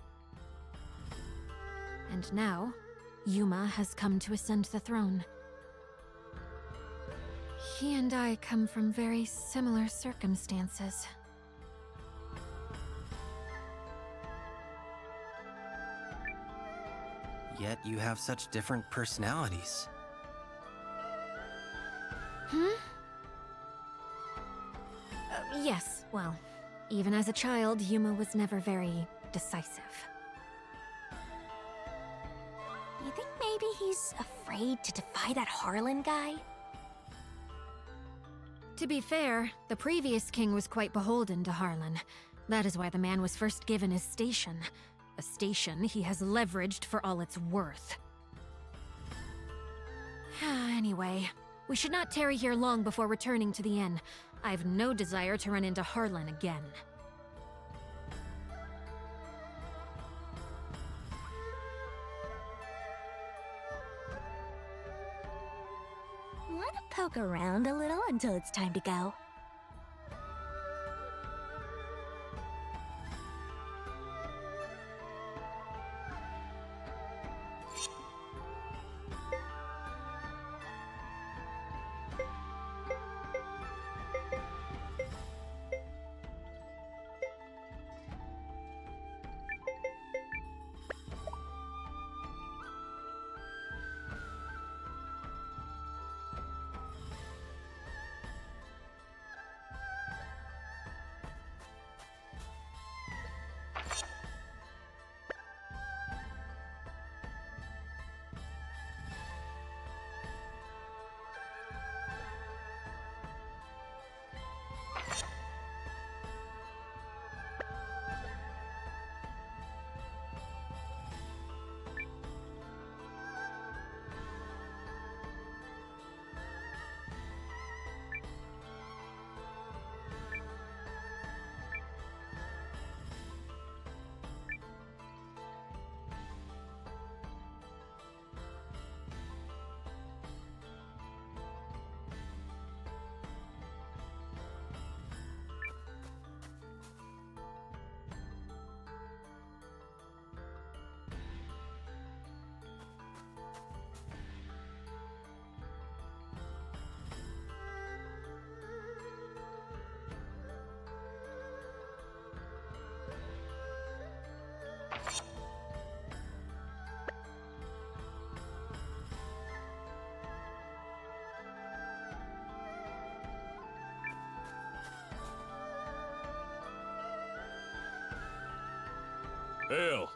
And now, Yuma has come to ascend the throne. He and I come from very similar circumstances. Yet you have such different personalities. Yes, well, even as a child, Yuma was never very decisive. You think maybe he's afraid to defy that Harlan guy? To be fair, the previous king was quite beholden to Harlan. That is why the man was first given his station. A station he has leveraged for all it's worth. Anyway, we should not tarry here long before returning to the inn. I've no desire to run into Harlan again. Want to poke around a little until it's time to go? Ale!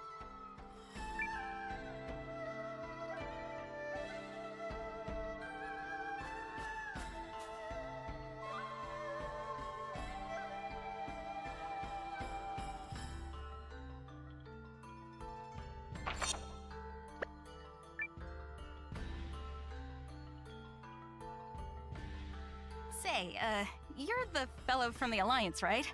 Say, you're the fellow from the Alliance, right?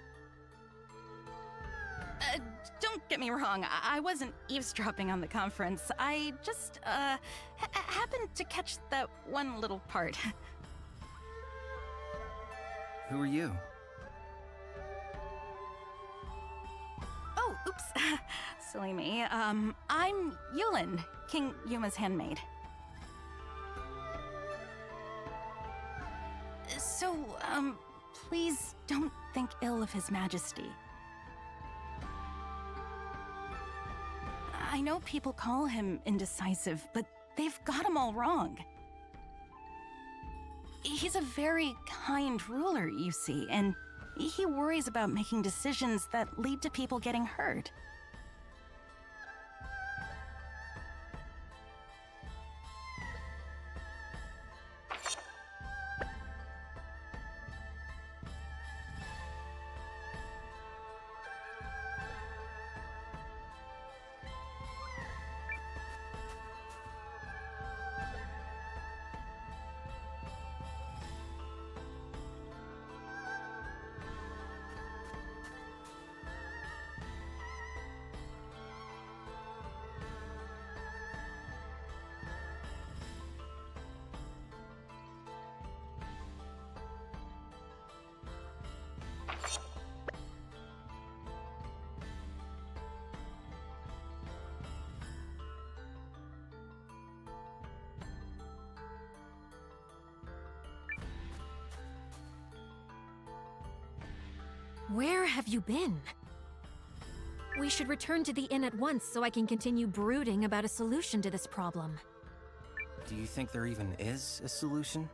Don't get me wrong, I wasn't eavesdropping on the conference. I just, happened to catch that one little part. Who are you? Oh, oops. Silly me. I'm Eiyuden, King Yuma's handmaid. So, please don't think ill of His Majesty. I know people call him indecisive, but they've got him all wrong. He's a very kind ruler, you see, and he worries about making decisions that lead to people getting hurt. Where have you been? We should return to the inn at once so I can continue brooding about a solution to this problem. Do you think there even is a solution?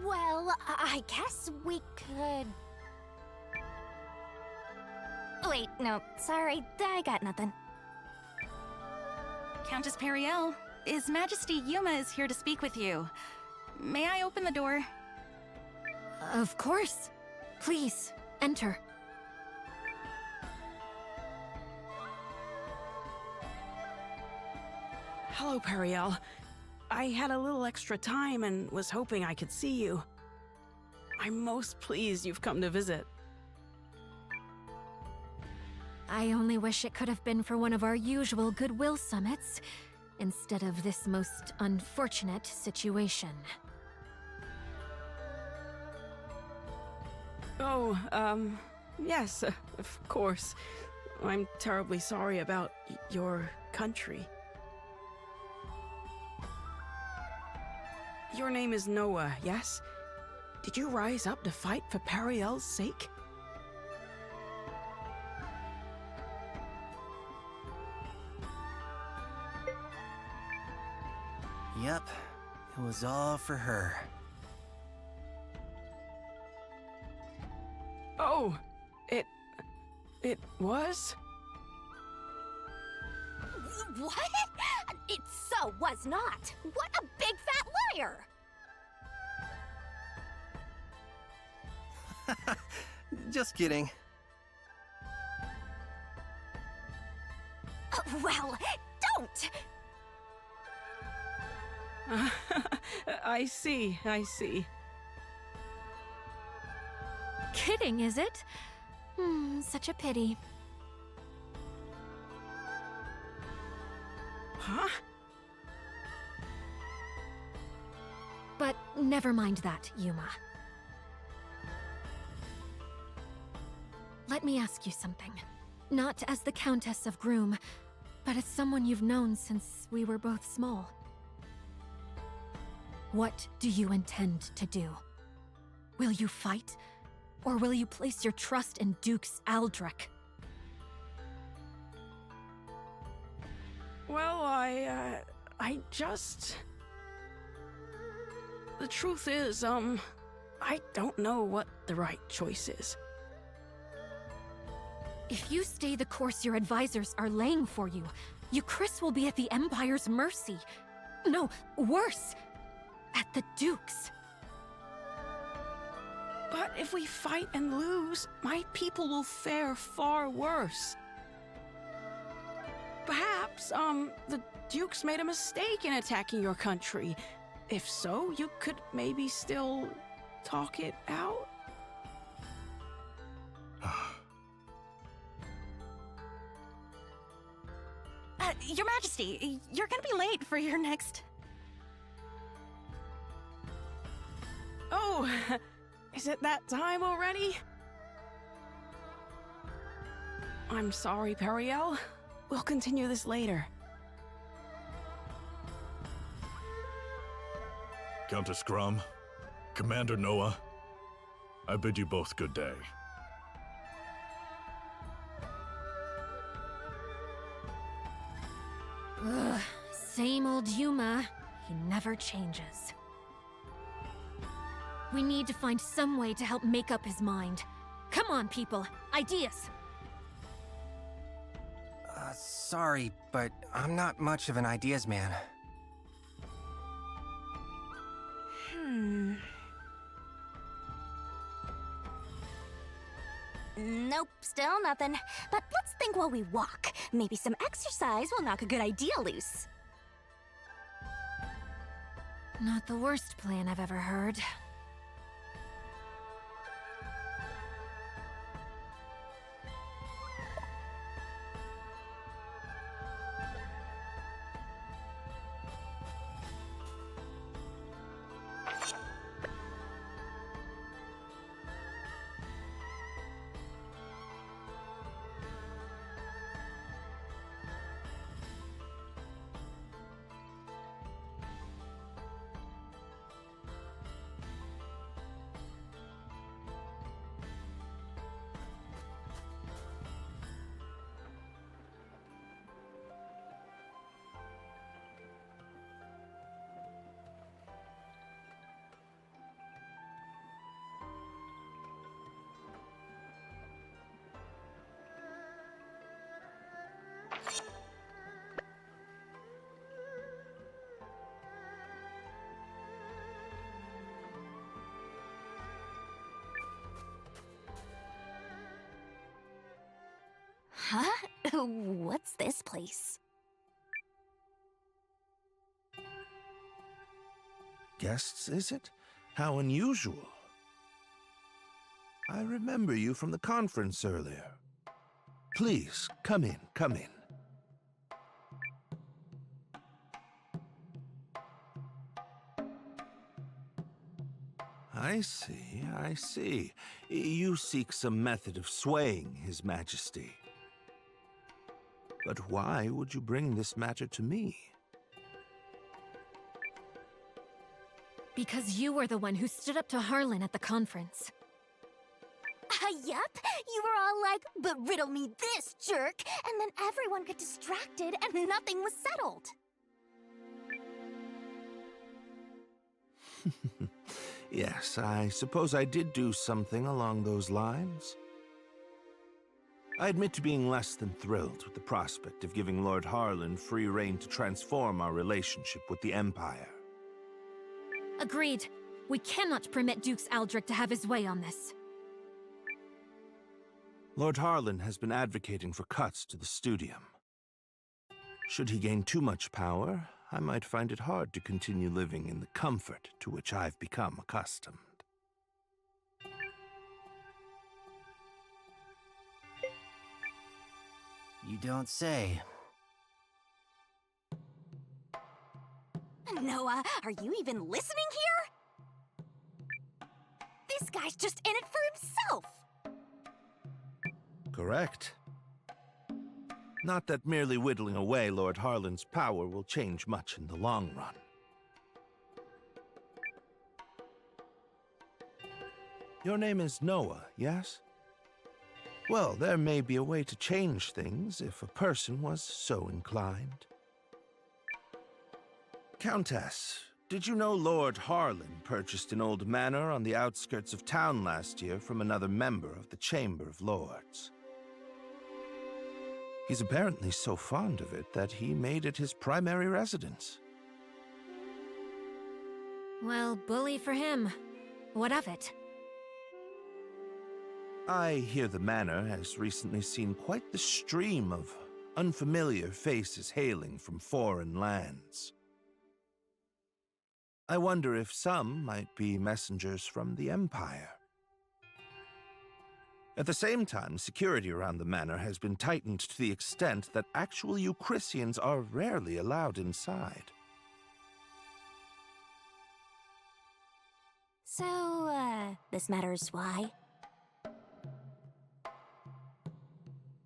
Well, I guess we could... Wait, no, sorry, I got nothing. Countess Periel, His Majesty Yuma is here to speak with you. May I open the door? Of course. Please, enter. Hello, Periel. I had a little extra time and was hoping I could see you. I'm most pleased you've come to visit. I only wish it could have been for one of our usual Goodwill summits, instead of this most unfortunate situation. Oh, yes, of course. I'm terribly sorry about your country. Your name is Noah, yes? Did you rise up to fight for Periel's sake? Yep, it was all for her. Oh, it was? What? It so was not. What a big fat liar! Just kidding. Well, don't! I see. Kidding, is it? Such a pity. Huh? But never mind that, Yuma. Let me ask you something. Not as the Countess of Groom, but as someone you've known since we were both small. What do you intend to do? Will you fight? Or will you place your trust in Dukes Aldrich? Well, I just... The truth is, I don't know what the right choice is. If you stay the course your advisors are laying for you, Chris will be at the Empire's mercy. No, worse, at the Duke's. But if we fight and lose, my people will fare far worse. Perhaps, the Dukes made a mistake in attacking your country. If so, you could maybe still talk it out? Your Majesty, you're gonna be late for your next... Oh, is it that time already? I'm sorry, Periel. We'll continue this later. Countess Grum, Commander Noah, I bid you both good day. Ugh, same old Yuma. He never changes. We need to find some way to help make up his mind. Come on, people. Ideas! Sorry, but I'm not much of an ideas man. Nope, still nothing. But let's think while we walk. Maybe some exercise will knock a good idea loose. Not the worst plan I've ever heard. What's this place? Guests, is it? How unusual. I remember you from the conference earlier. Please, come in, come in. I see, I see. You seek some method of swaying His Majesty. But why would you bring this matter to me? Because you were the one who stood up to Harlan at the conference. Yup, you were all like, but riddle me this, jerk! And then everyone got distracted and nothing was settled. Yes, I suppose I did do something along those lines. I admit to being less than thrilled with the prospect of giving Lord Harlan free rein to transform our relationship with the Empire. Agreed. We cannot permit Dukes Aldrich to have his way on this. Lord Harlan has been advocating for cuts to the studium. Should he gain too much power, I might find it hard to continue living in the comfort to which I've become accustomed. You don't say. Noah, are you even listening here? This guy's just in it for himself! Correct. Not that merely whittling away Lord Harlan's power will change much in the long run. Your name is Noah, yes? Well, there may be a way to change things if a person was so inclined. Countess, did you know Lord Harlan purchased an old manor on the outskirts of town last year from another member of the Chamber of Lords? He's apparently so fond of it that he made it his primary residence. Well, bully for him. What of it? I hear the manor has recently seen quite the stream of unfamiliar faces hailing from foreign lands. I wonder if some might be messengers from the Empire. At the same time, security around the manor has been tightened to the extent that actual Eucrisians are rarely allowed inside. So, this matters why?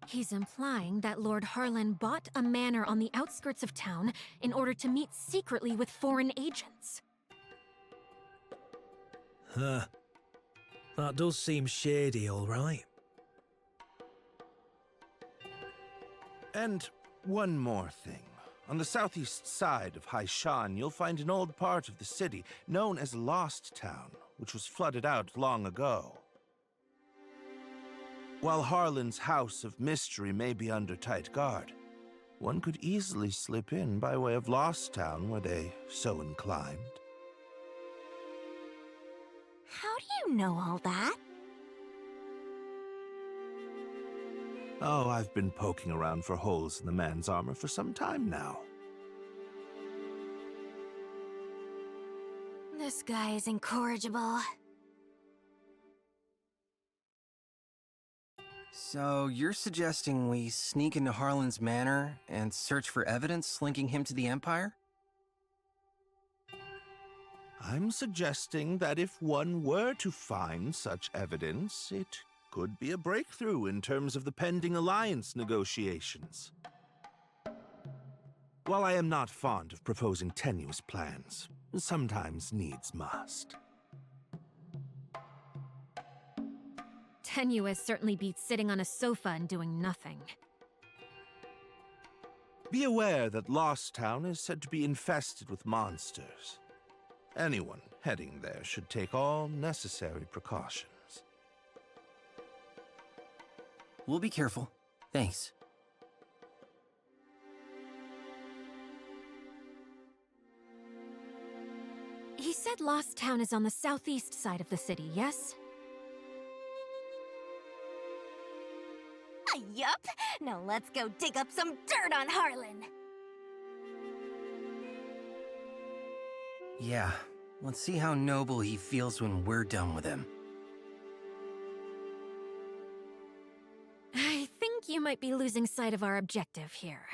He's implying that Lord Harlan bought a manor on the outskirts of town in order to meet secretly with foreign agents. Huh. That does seem shady, all right. And one more thing. On the southeast side of Hishahn, you'll find an old part of the city known as Lost Town, which was flooded out long ago. While Harlan's House of Mystery may be under tight guard, one could easily slip in by way of Lost Town were they so inclined. How do you know all that? Oh, I've been poking around for holes in the man's armor for some time now. This guy is incorrigible. So you're suggesting we sneak into Harlan's manor and search for evidence linking him to the Empire? I'm suggesting that if one were to find such evidence, it could be a breakthrough in terms of the pending alliance negotiations. While I am not fond of proposing tenuous plans, sometimes needs must. Tenuous certainly beats sitting on a sofa and doing nothing. Be aware that Lost Town is said to be infested with monsters. Anyone heading there should take all necessary precautions. We'll be careful. Thanks. He said Lost Town is on the southeast side of the city, yes? Yup. Now let's go dig up some dirt on Harlan. Yeah, let's see how noble he feels when we're done with him. I think you might be losing sight of our objective here.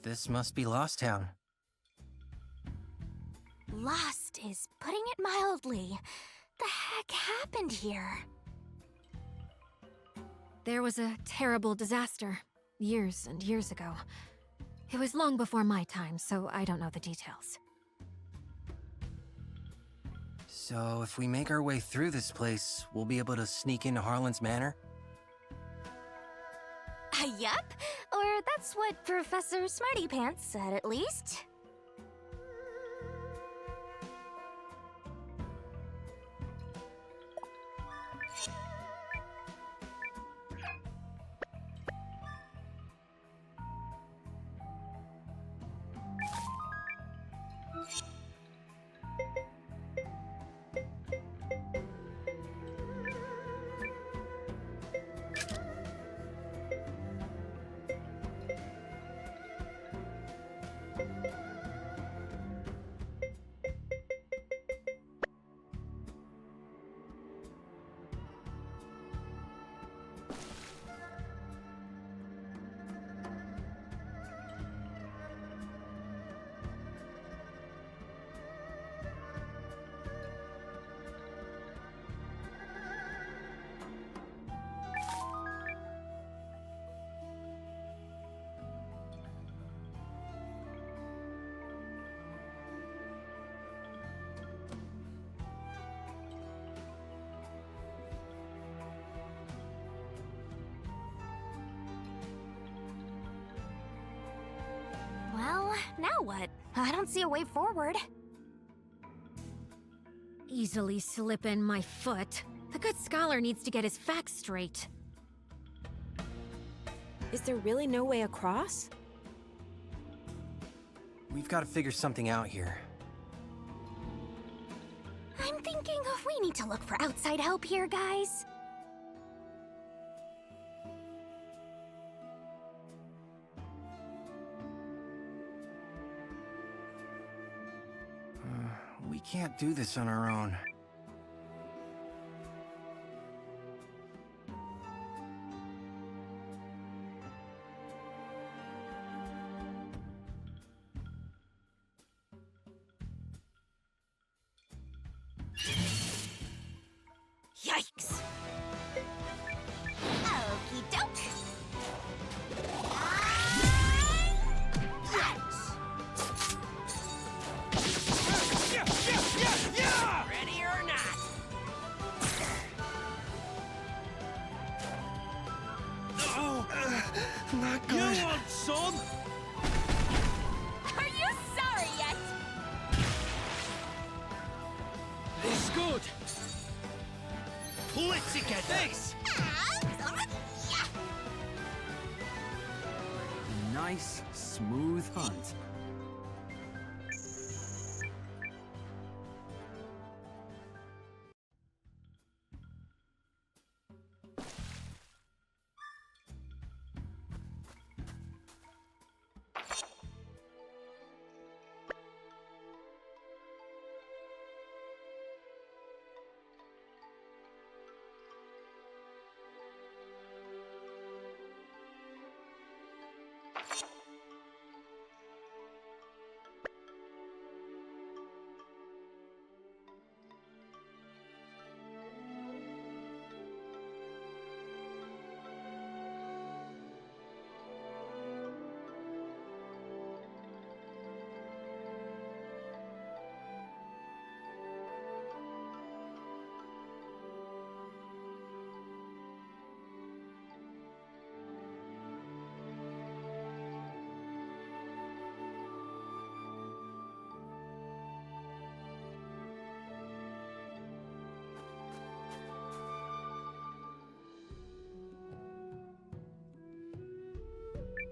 This must be Lost Town. Lost is putting it mildly. The heck happened here? There was a terrible disaster, years and years ago. It was long before my time, so I don't know the details. So if we make our way through this place, we'll be able to sneak into Harlan's manor? Yup. Or that's what Professor Smarty Pants said, at least. Well, now what? I don't see a way forward. Easily slip in my foot. The good scholar needs to get his facts straight. Is there really no way across? We've got to figure something out here. I'm thinking we need to look for outside help here, guys. We can't do this on our own. Yikes! Okie doke! Ready or not? Not good. You want some? Are you sorry yet? It's good. Pull it together. Thanks. Nice, smooth hunt.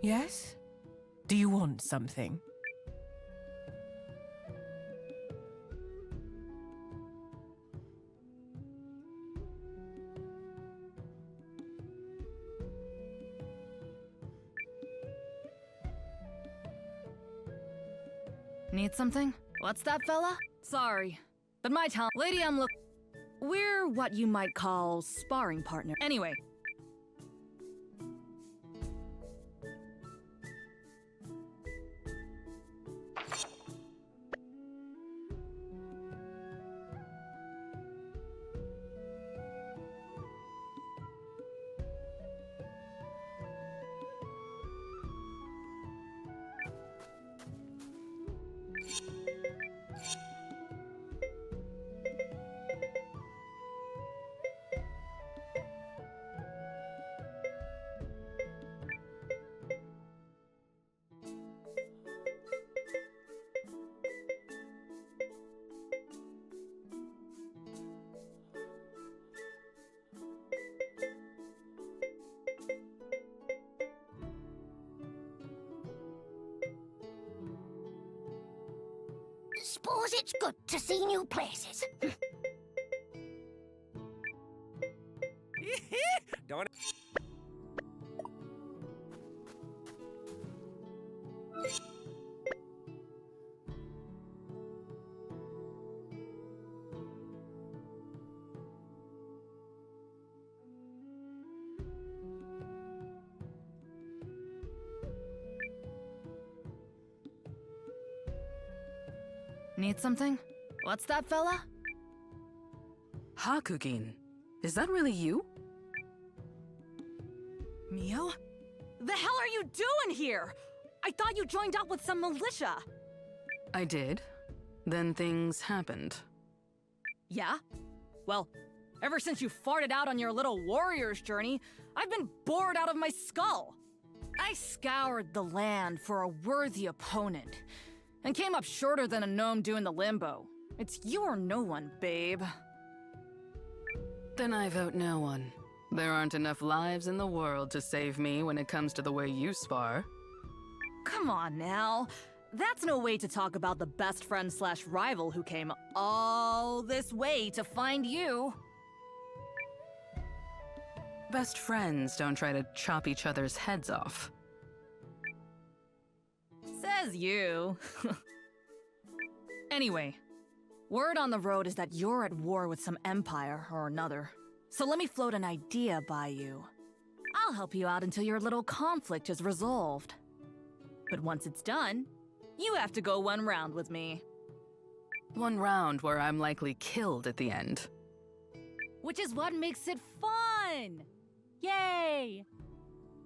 Yes? Do you want something? Need something? What's that, fella? Sorry, but my talent. Lady, we're what you might call sparring partner. Anyway. Suppose it's good to see new places. Don't. Need something? What's that, fella? Hakugin, is that really you? Mio? The hell are you doing here? I thought you joined up with some militia. I did. Then things happened. Yeah? Well, ever since you farted out on your little warrior's journey, I've been bored out of my skull. I scoured the land for a worthy opponent, and came up shorter than a gnome doing the limbo. It's you or no one, babe. Then I vote no one. There aren't enough lives in the world to save me when it comes to the way you spar. Come on now. That's no way to talk about the best friend slash rival who came all this way to find you. Best friends don't try to chop each other's heads off. Says you. Anyway, word on the road is that you're at war with some empire or another. So let me float an idea by you. I'll help you out until your little conflict is resolved. But once it's done, you have to go one round with me. One round where I'm likely killed at the end. Which is what makes it fun! Yay!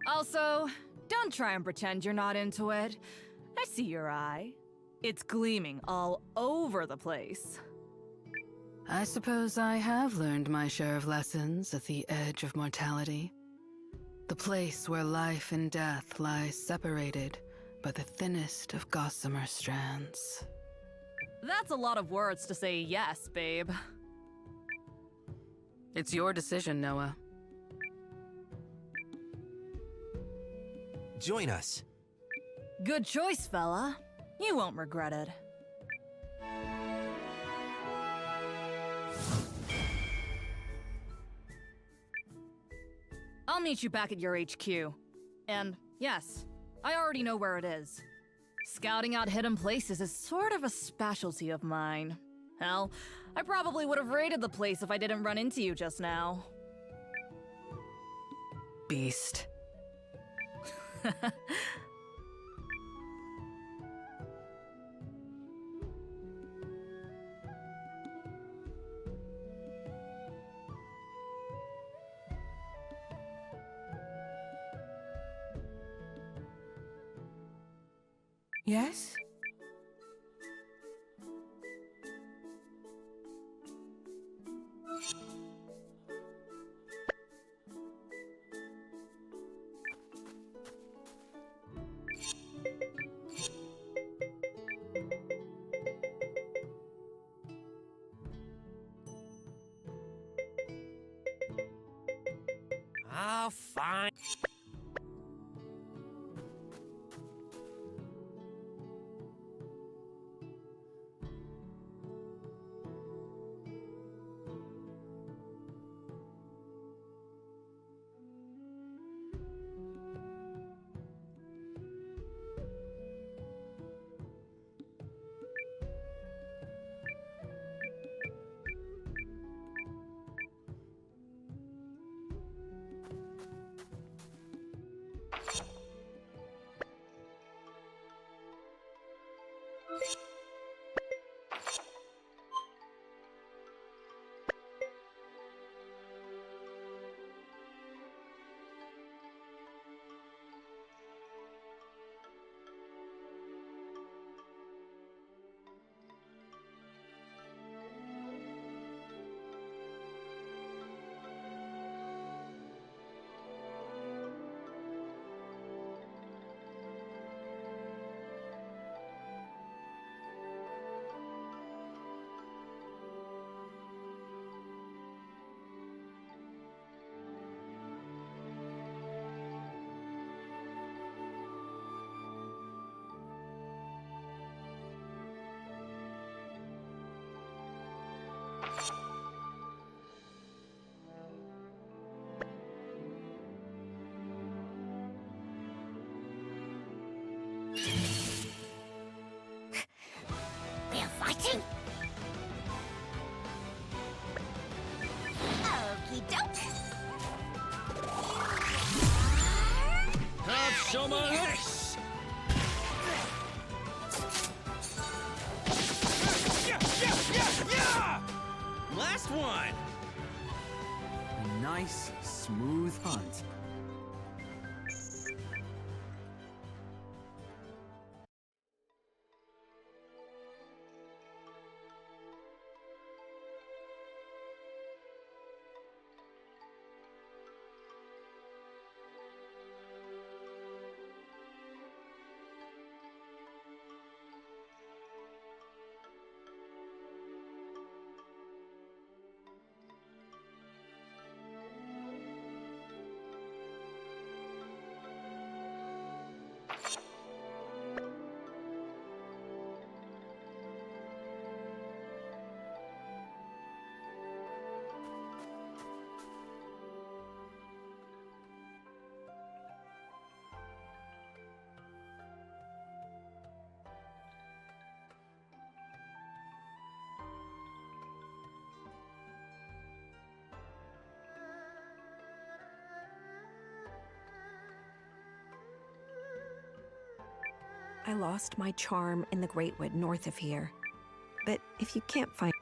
Also, don't try and pretend you're not into it. I see your eye. It's gleaming all over the place. I suppose I have learned my share of lessons at the edge of mortality. The place where life and death lie separated by the thinnest of gossamer strands. That's a lot of words to say yes, babe. It's your decision, Noah. Join us. Good choice, fella. You won't regret it. I'll meet you back at your HQ. And yes, I already know where it is. Scouting out hidden places is sort of a specialty of mine. Hell, I probably would have raided the place if I didn't run into you just now. Beast. Yes? Oh, fine. We're fighting? Okie doke. Have some of this! Last one! A nice, smooth hunt. I lost my charm in the Greatwood north of here. But if you can't find...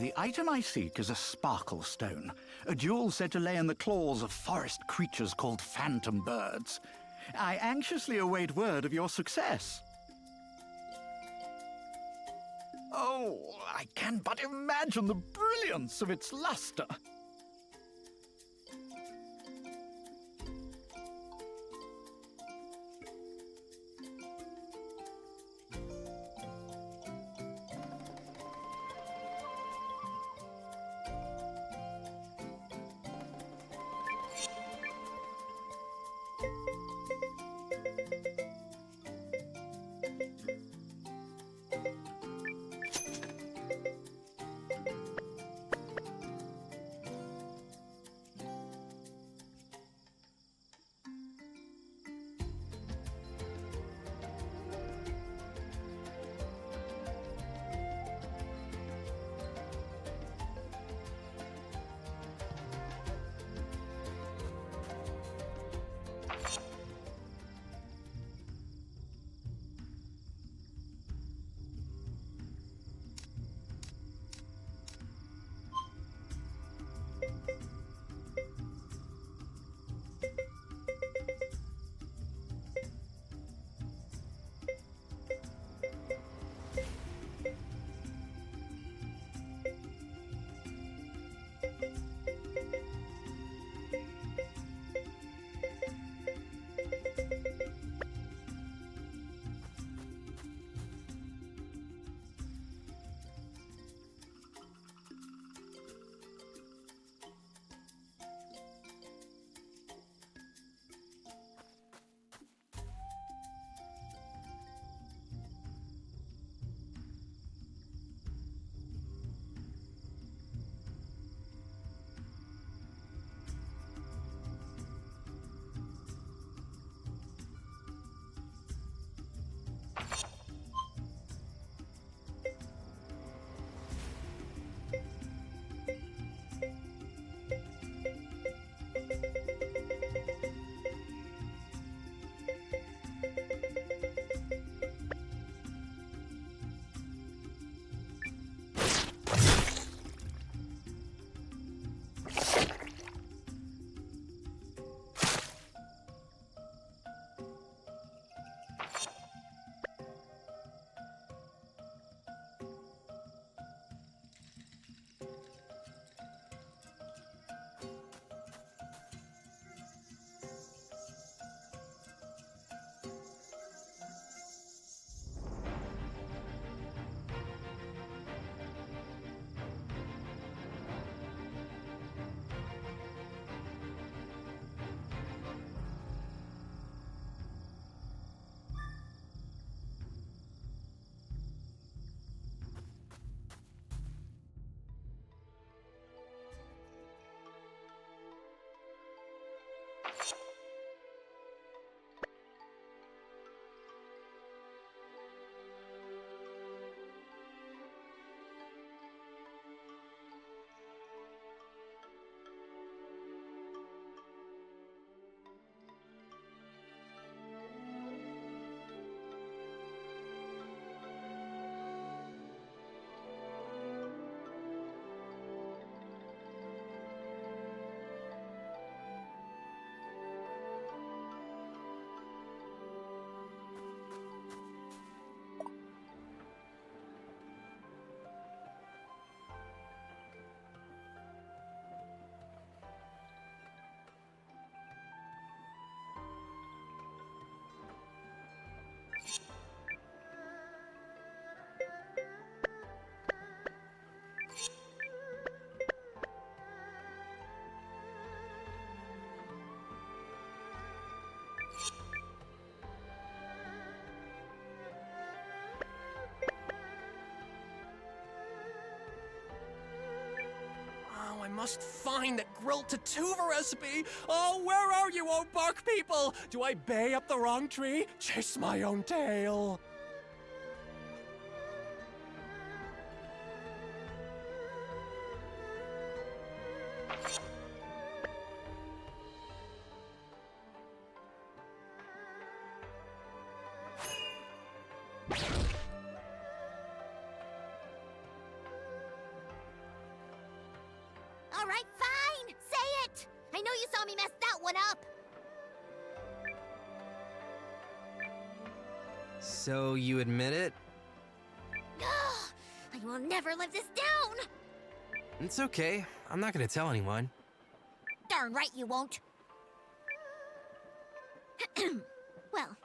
The item I seek is a sparkle stone, a jewel said to lay in the claws of forest creatures called phantom birds. I anxiously await word of your success. Oh, I can but imagine the brilliance of its luster. I must find that grilled Tatuva recipe! Oh, where are you, oh bark people? Do I bay up the wrong tree? Chase my own tail! right, fine! Say it! I know you saw me mess that one up! So you admit it? I will never live this down! It's okay. I'm not gonna tell anyone. Darn right you won't. Well,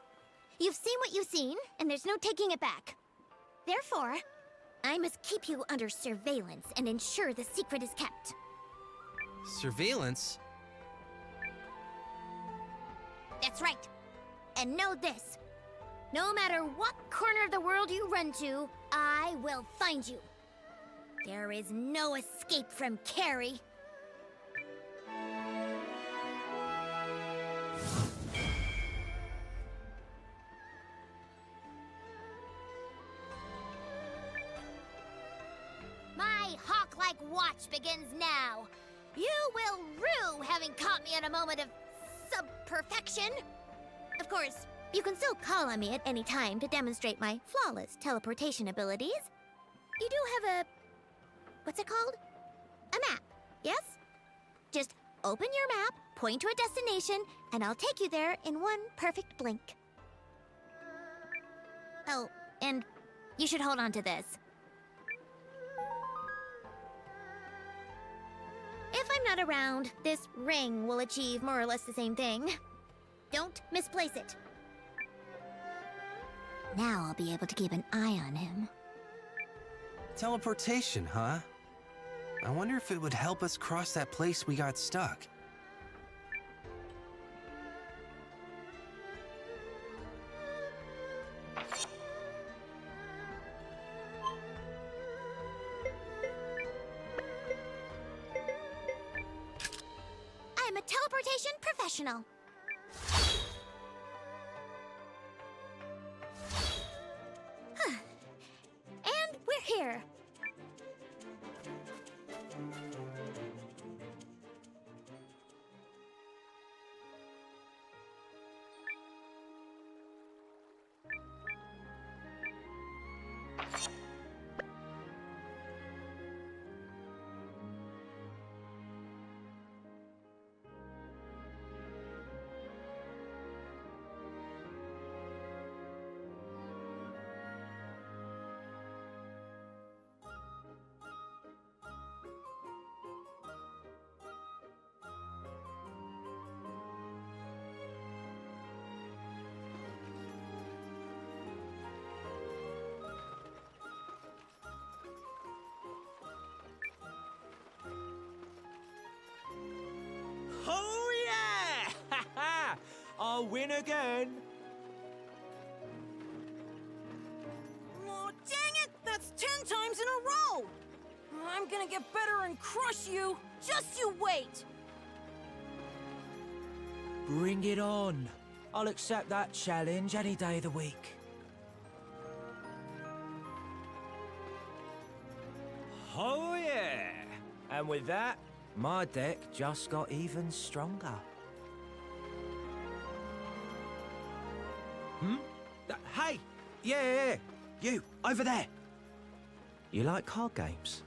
you've seen what you've seen, and there's no taking it back. Therefore, I must keep you under surveillance and ensure the secret is kept. Surveillance? That's right. And know this. No matter what corner of the world you run to, I will find you. There is no escape from Carrie. My hawk-like watch begins now. You will rue having caught me at a moment of sub-perfection. Of course, you can still call on me at any time to demonstrate my flawless teleportation abilities. You do have a... what's it called? A map, yes? Just open your map, point to a destination, and I'll take you there in one perfect blink. Oh, and you should hold on to this. If I'm not around, this ring will achieve more or less the same thing. Don't misplace it. Now I'll be able to keep an eye on him. Teleportation, huh? I wonder if it would help us cross that place we got stuck. I'm a teleportation professional. And we're here. Oh yeah! Ha ha! I'll win again. Oh, dang it! That's 10 times in a row! I'm gonna get better and crush you! Just you wait! Bring it on. I'll accept that challenge any day of the week. Oh yeah! And with that, my deck just got even stronger. Hey! Yeah! You, over there! You like card games?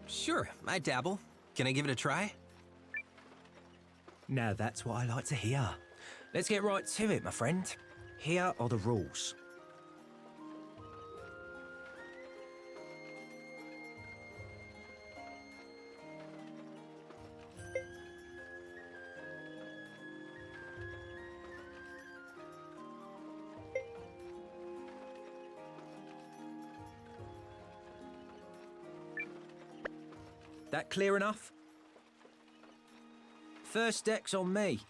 Sure, I dabble. Can I give it a try? Now that's what I like to hear. Let's get right to it, my friend. Here are the rules. That clear enough? First deck's on me.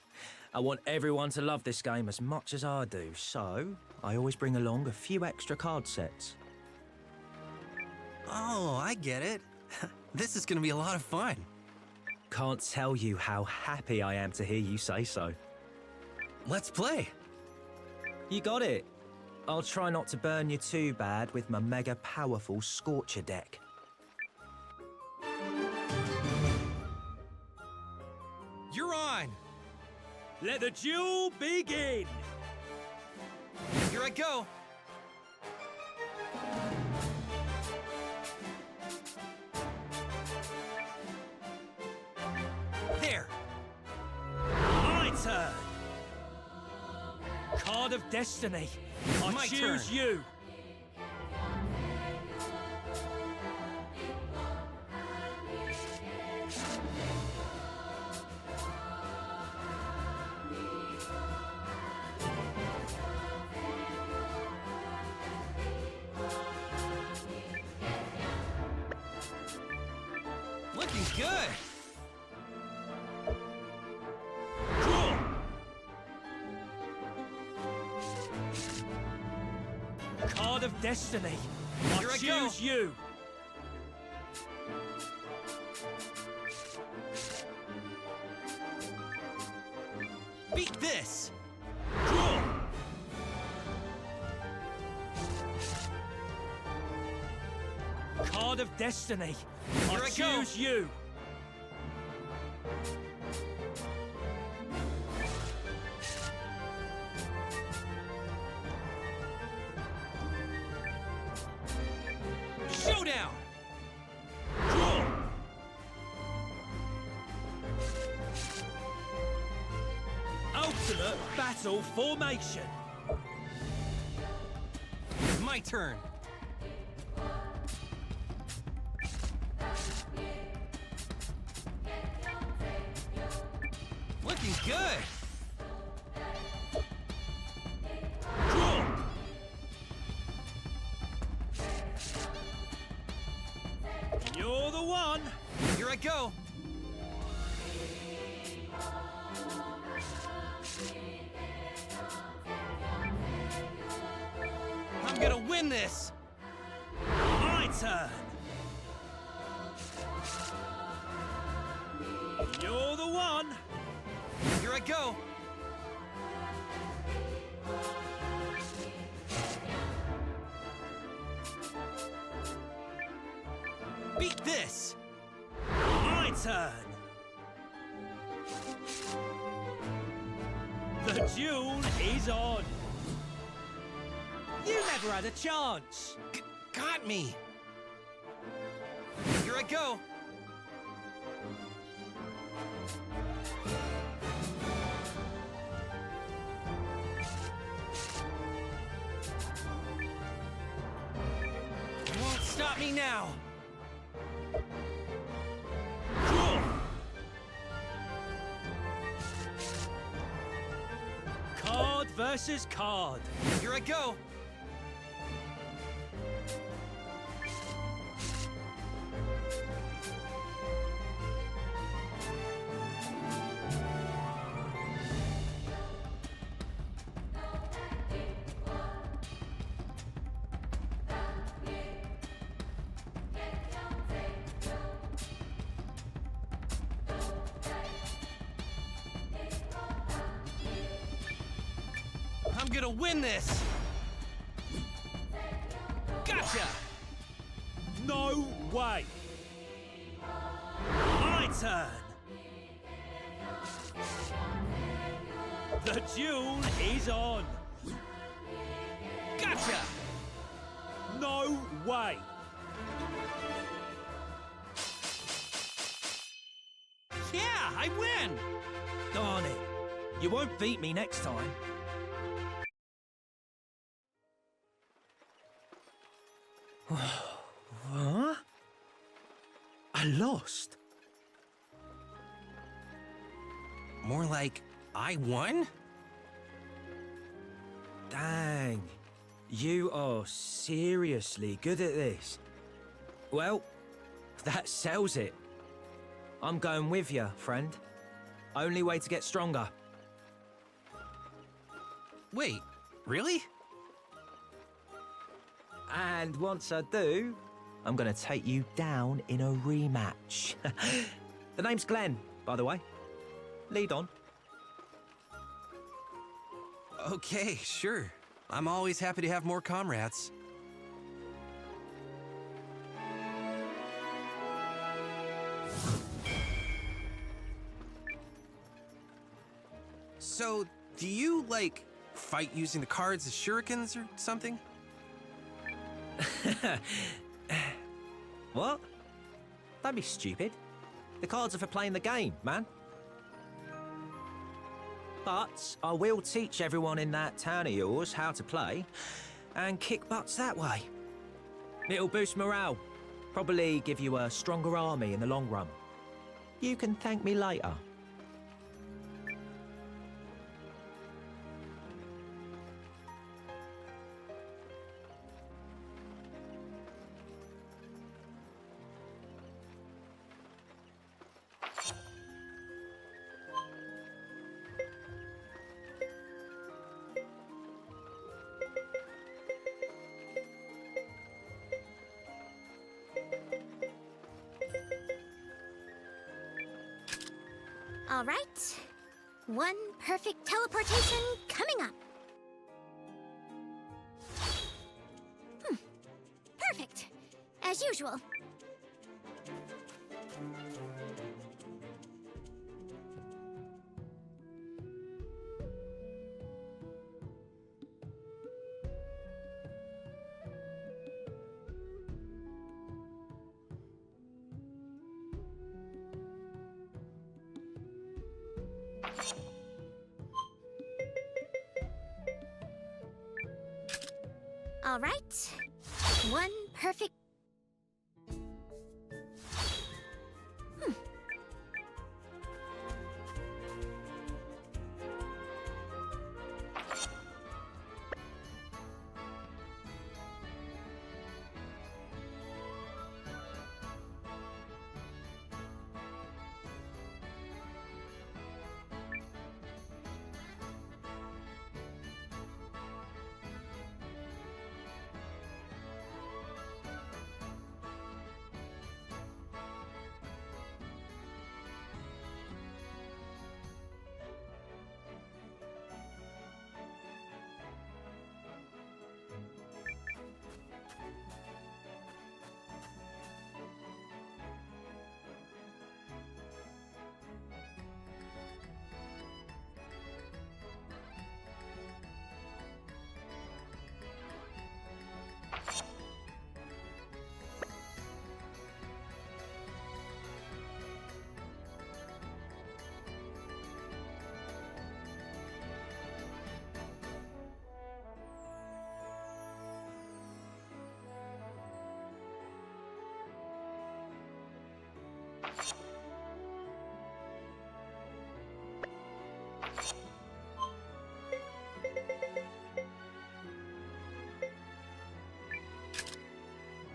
I want everyone to love this game as much as I do, so I always bring along a few extra card sets. Oh, I get it. This is gonna be a lot of fun. Can't tell you how happy I am to hear you say so. Let's play. You got it. I'll try not to burn you too bad with my mega powerful Scorcher deck. You're on. Let the duel begin! Here I go. There! My turn! Card of Destiny. I My choose turn. you! Looking good! Draw! Card of Destiny. Here I I go. choose you! Beat this! Draw! Card of Destiny. Here I go. choose you! Showdown! Draw! Ultimate Battle Formation. My turn. Looking good! Draw! You're the one! Here I go! I'm gonna win this! My turn! You're the one! Here I go! Beat this! My turn! The duel is on! You never had a chance! Got me! Here I go! You won't stop me now! Draw! Card versus card. Here I go! I'm gonna win this! Gotcha! No way! My turn! The duel is on! Gotcha! No way! Yeah, I win! Darn it! You won't beat me next time. Huh? I lost. More like, I won? Dang. You are seriously good at this. Well, that sells it. I'm going with you, friend. Only way to get stronger. Wait, really? And once I do, I'm gonna take you down in a rematch. The name's Glenn, by the way. Lead on. Okay, sure. I'm always happy to have more comrades. So, do you, like, fight using the cards as shurikens or something? What? Don't be stupid. The cards are for playing the game, man. But I will teach everyone in that town of yours how to play and kick butts that way. It'll boost morale. Probably give you a stronger army in the long run. You can thank me later. All right. One perfect teleportation coming up. Perfect. As usual. All right. One perfect...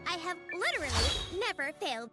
I have literally never failed.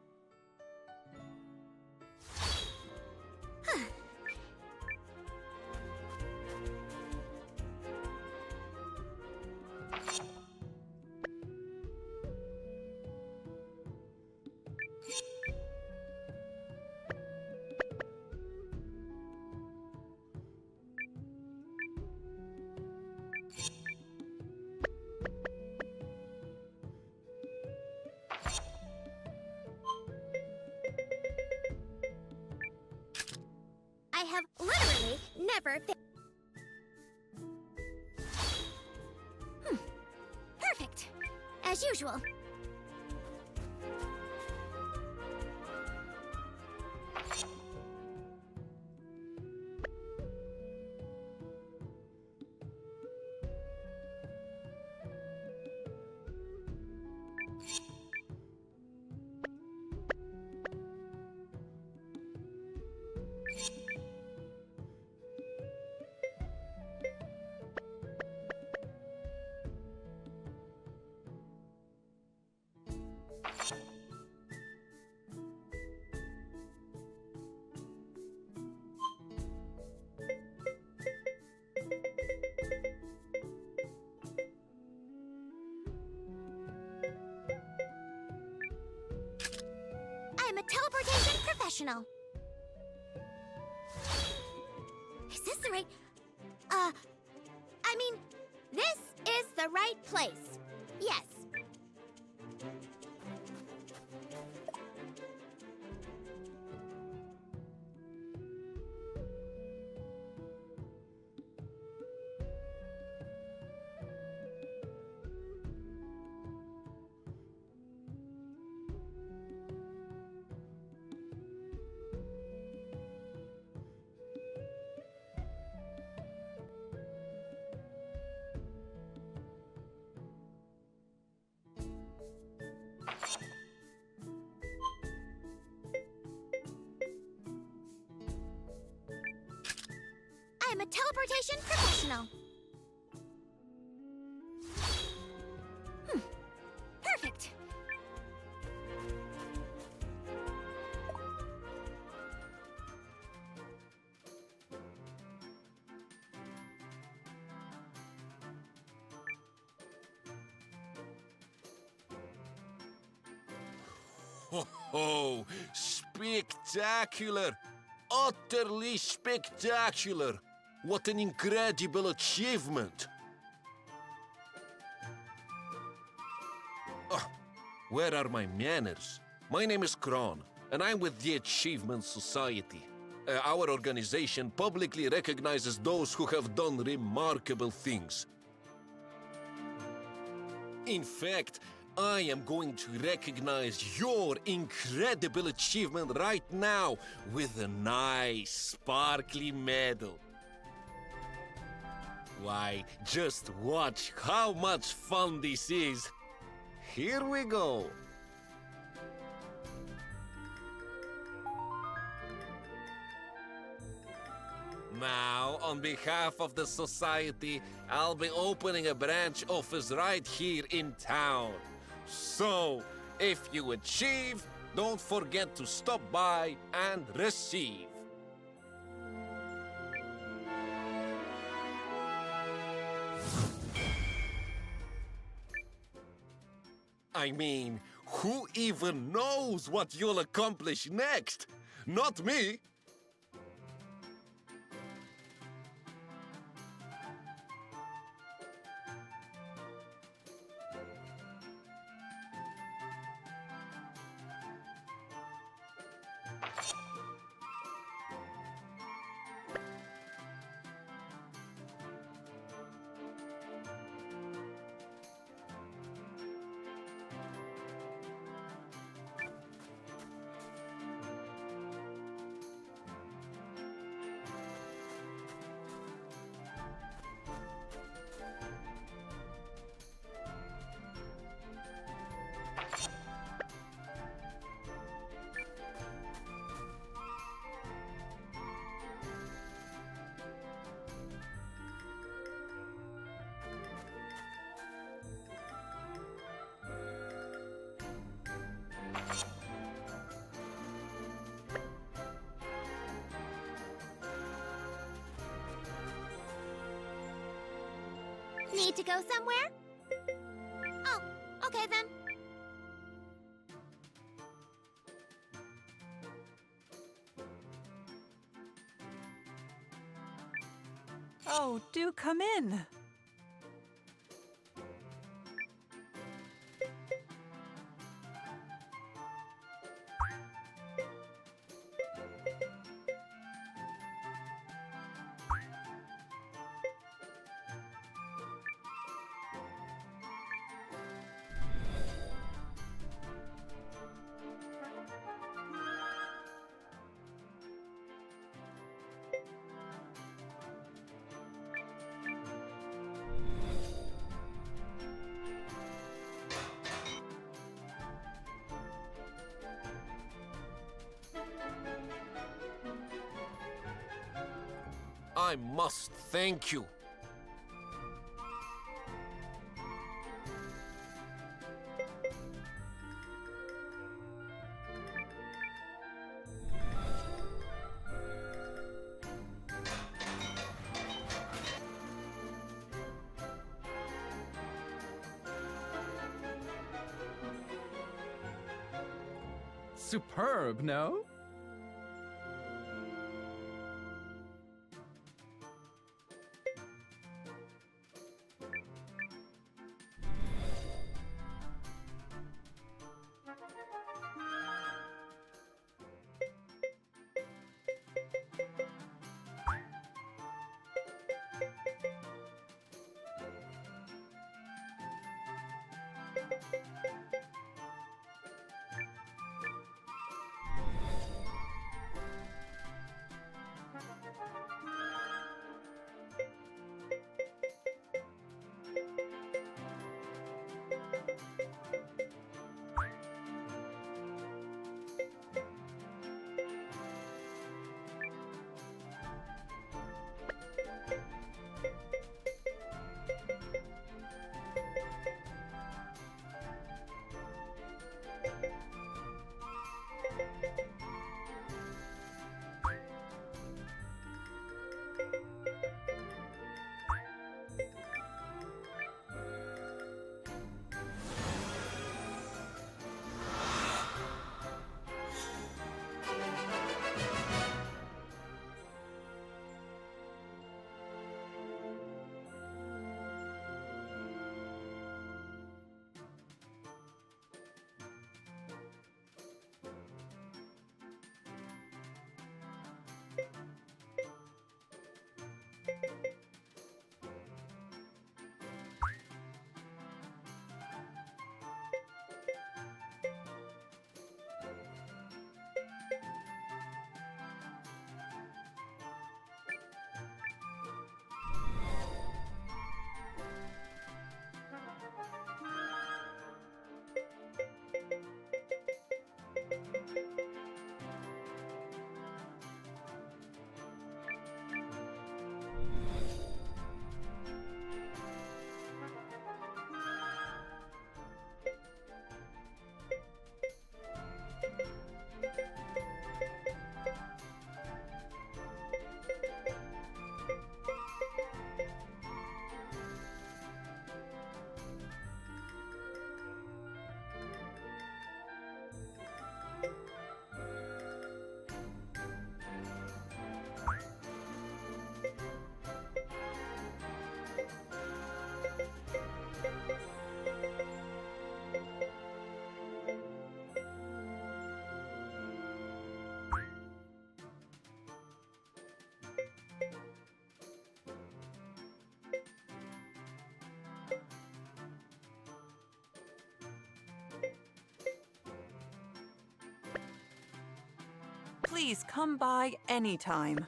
I have literally never failed. Perfect. As usual. I'm a teleportation professional. Is this the right... I mean, this is the right place. Yes. teleportation professional. Perfect. Ho ho! Spectacular! Utterly spectacular! What an incredible achievement! Where are my manners? My name is Kron, and I'm with the Achievement Society. Our organization publicly recognizes those who have done remarkable things. In fact, I am going to recognize your incredible achievement right now with a nice, sparkly medal. Why, just watch how much fun this is. Here we go. Now, on behalf of the society, I'll be opening a branch office right here in town. So, if you achieve, don't forget to stop by and receive. I mean, who even knows what you'll accomplish next? Not me! Need to go somewhere? Oh, okay then. Oh, do come in. I must thank you. Superb, no? Please come by anytime.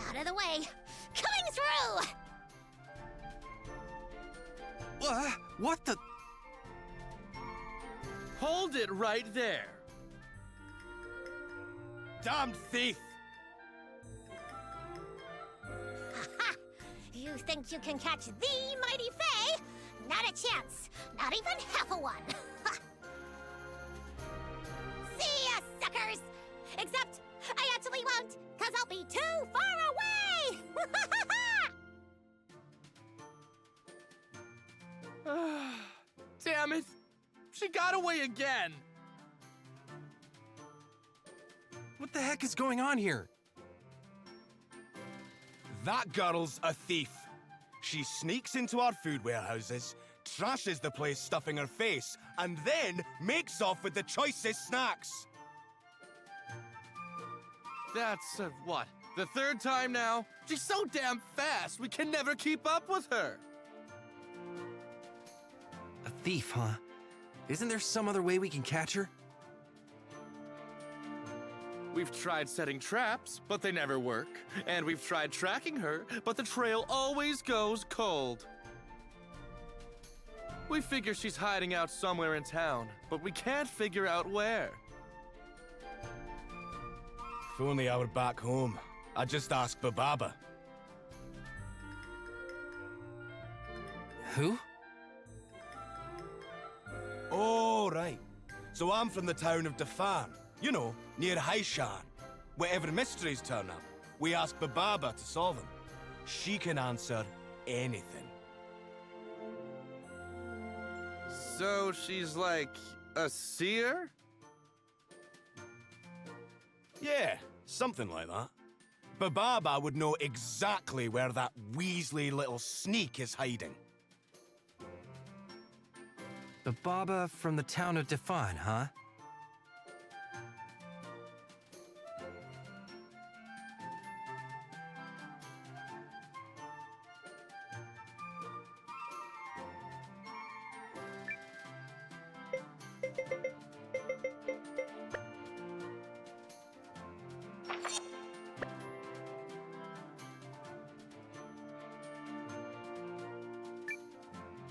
Out of the way! Coming through! What the? Hold it right there! Damned thief! Ha! You think you can catch the mighty Fae? Not a chance! Not even half a one! See ya, suckers! Except, I actually won't, cause I'll be too far away! Damn it! She got away again! What the heck is going on here? That girl's a thief. She sneaks into our food warehouses, trashes the place stuffing her face, and then makes off with the choicest snacks. That's, what? The third time now? She's so damn fast, we can never keep up with her. A thief, huh? Isn't there some other way we can catch her? We've tried setting traps, but they never work. And we've tried tracking her, but the trail always goes cold. We figure she's hiding out somewhere in town, but we can't figure out where. If only I were back home. I'd just ask Bababa. Who? Oh, right. So I'm from the town of Defan. You know, near Hishahn. Wherever mysteries turn up, we ask Bababa to solve them. She can answer anything. So she's like a seer? Yeah, something like that. Bababa would know exactly where that Weasley little sneak is hiding. Bababa from the town of Defan, huh?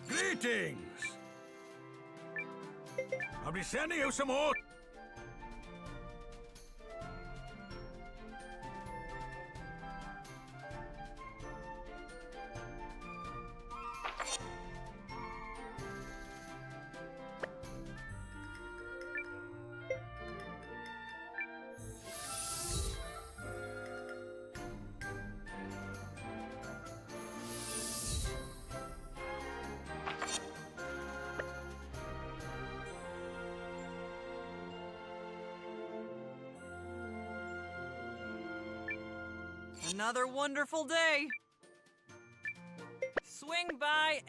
Greetings! I'll be sending you some more. Another wonderful day. Swing by.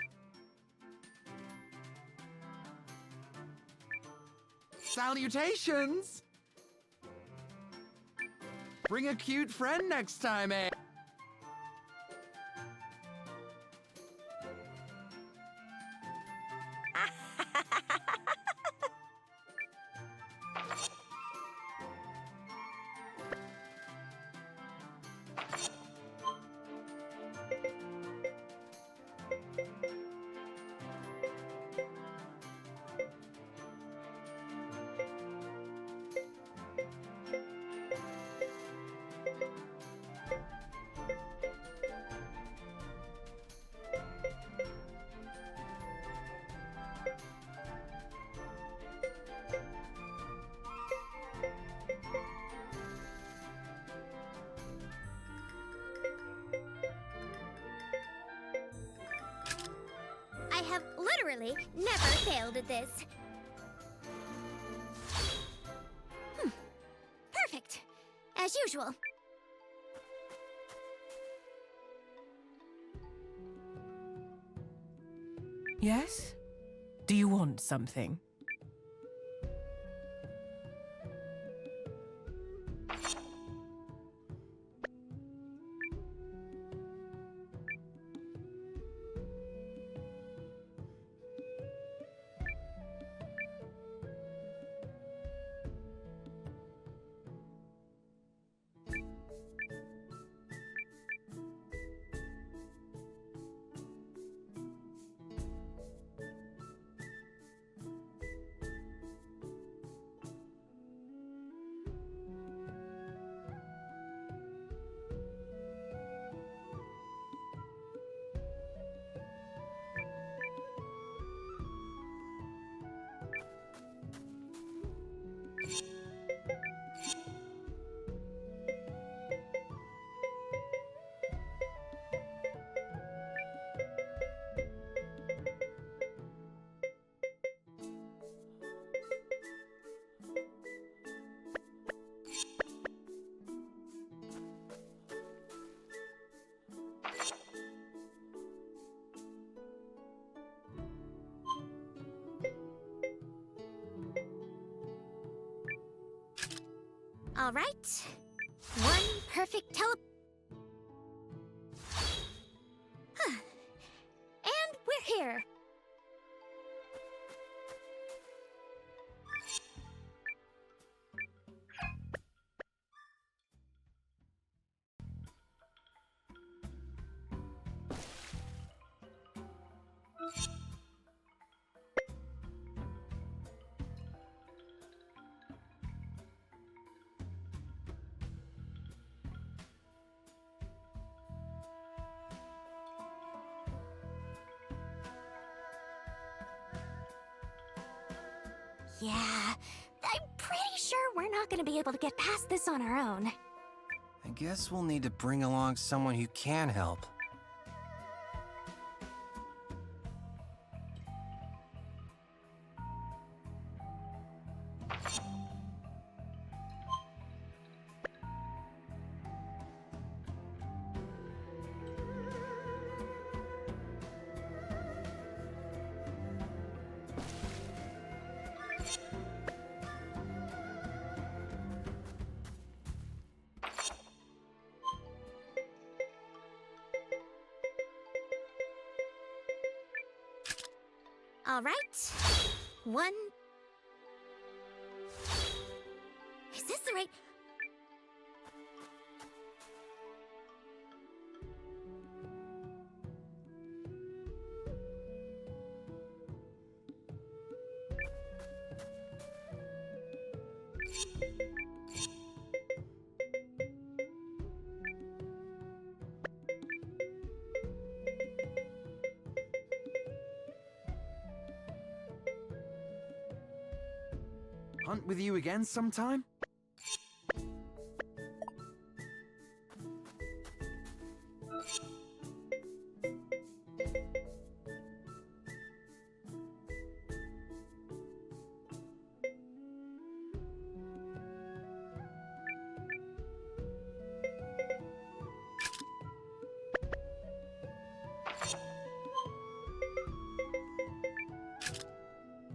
Salutations! Bring a cute friend next time, eh? I have literally never failed at this. As usual. Yes? Do you want something? All right. One perfect Huh. And we're here. Yeah, I'm pretty sure we're not gonna be able to get past this on our own. I guess we'll need to bring along someone who can help. All right. One. Is this the right? Hunt with you again sometime?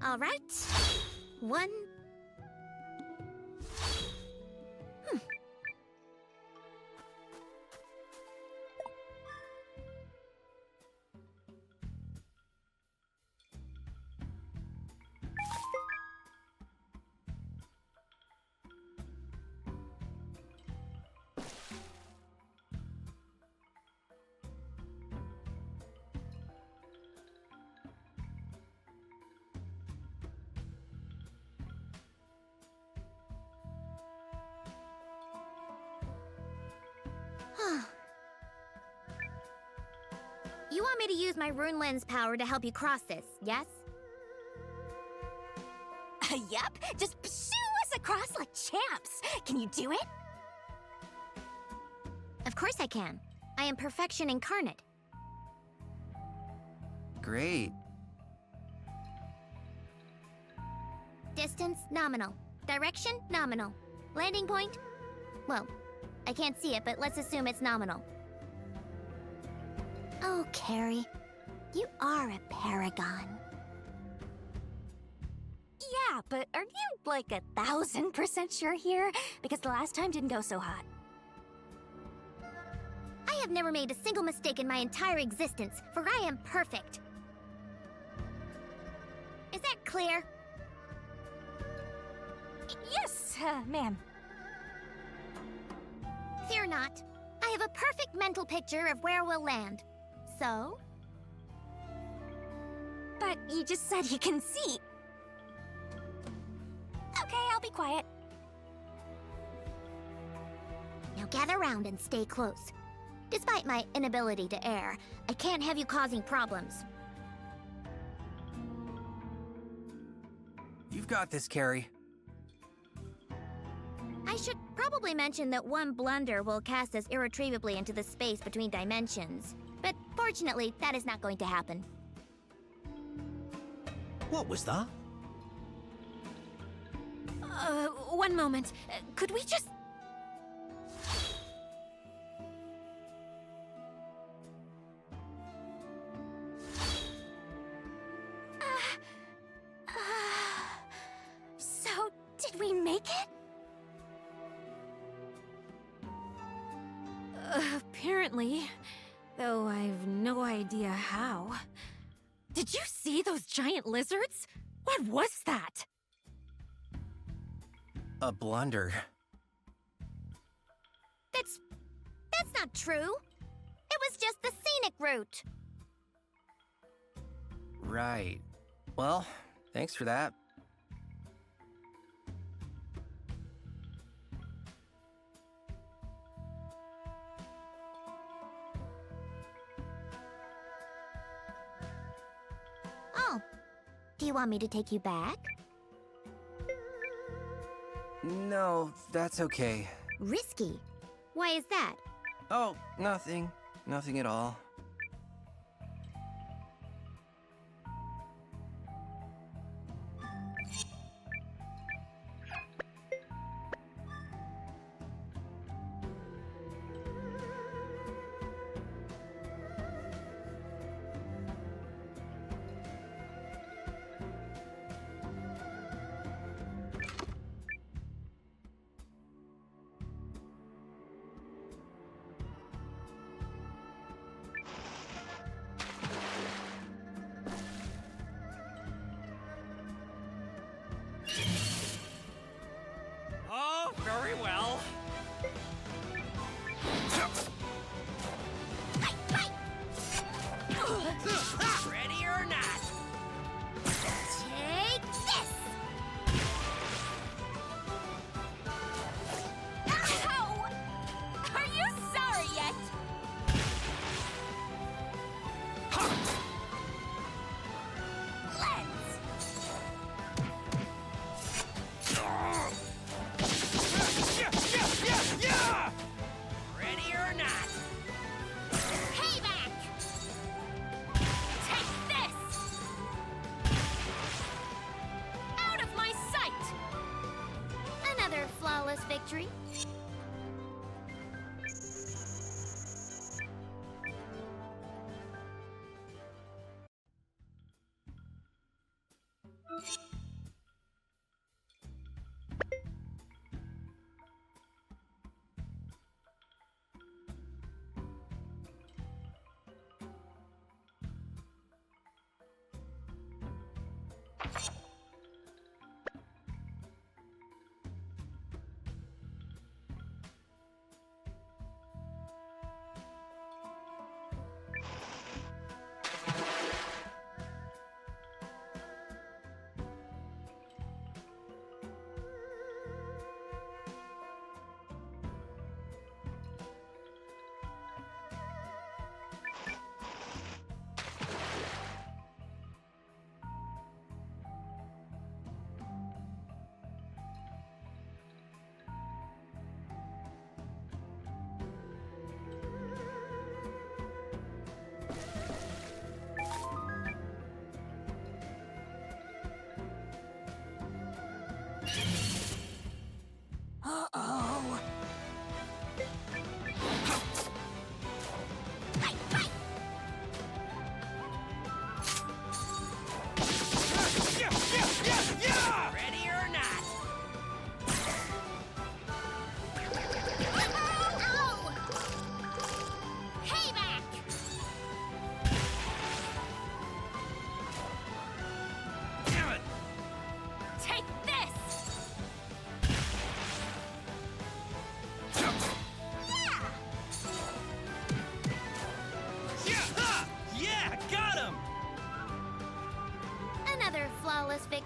All right. One. You want me to use my rune lens power to help you cross this, yes? Yep, just pursue us across like champs. Can you do it? Of course I can. I am perfection incarnate. Great. Distance, nominal. Direction, nominal. Landing point, Well, I can't see it, but let's assume it's nominal. Oh, Carrie, you are a paragon. Yeah, but are you like 1,000% sure here? Because the last time didn't go so hot. I have never made a single mistake in my entire existence, for I am perfect. Is that clear? Yes, ma'am. Fear not. I have a perfect mental picture of where we'll land. So? But you just said you can see. Okay, I'll be quiet. Now gather round and stay close. Despite my inability to err, I can't have you causing problems. You've got this, Carrie. I should probably mention that one blunder will cast us irretrievably into the space between dimensions. But fortunately, that is not going to happen. What was that? One moment. Could we just... So, did we make it? Apparently. Though I've no idea how. Did you see those giant lizards? What was that? A blunder. That's not true. It was just the scenic route. Right. Well, thanks for that. Oh. Do you want me to take you back? No, that's okay. Risky? Why is that? Oh, nothing. Nothing at all.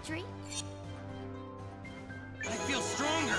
victory? I feel stronger!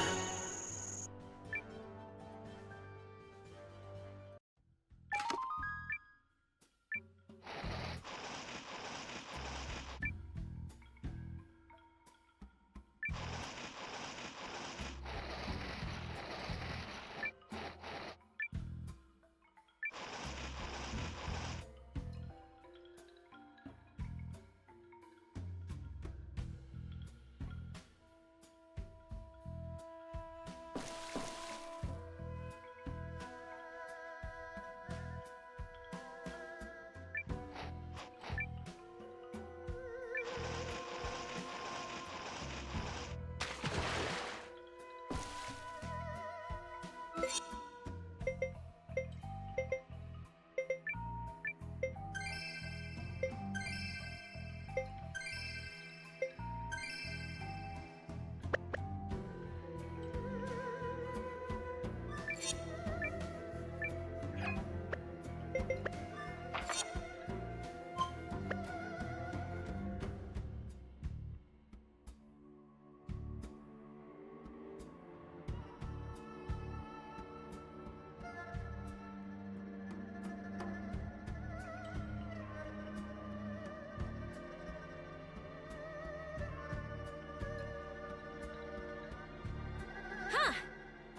Huh.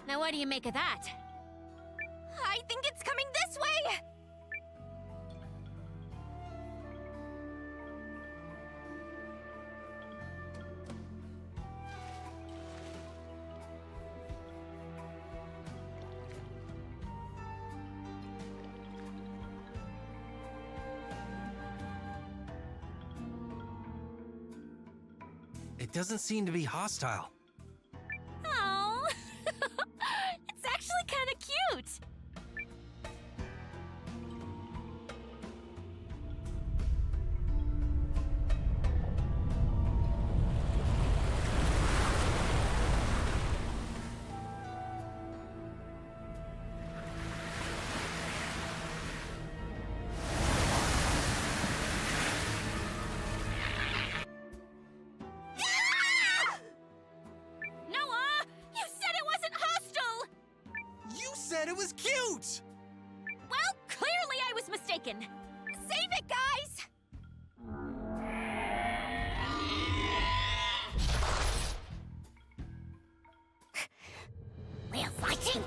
Now what do you make of that? I think it's coming this way! It doesn't seem to be hostile. Oh, it's actually kind of cute. Noah, you said it wasn't hostile. You said it was cute! Well, clearly I was mistaken. Save it, guys! We're fighting!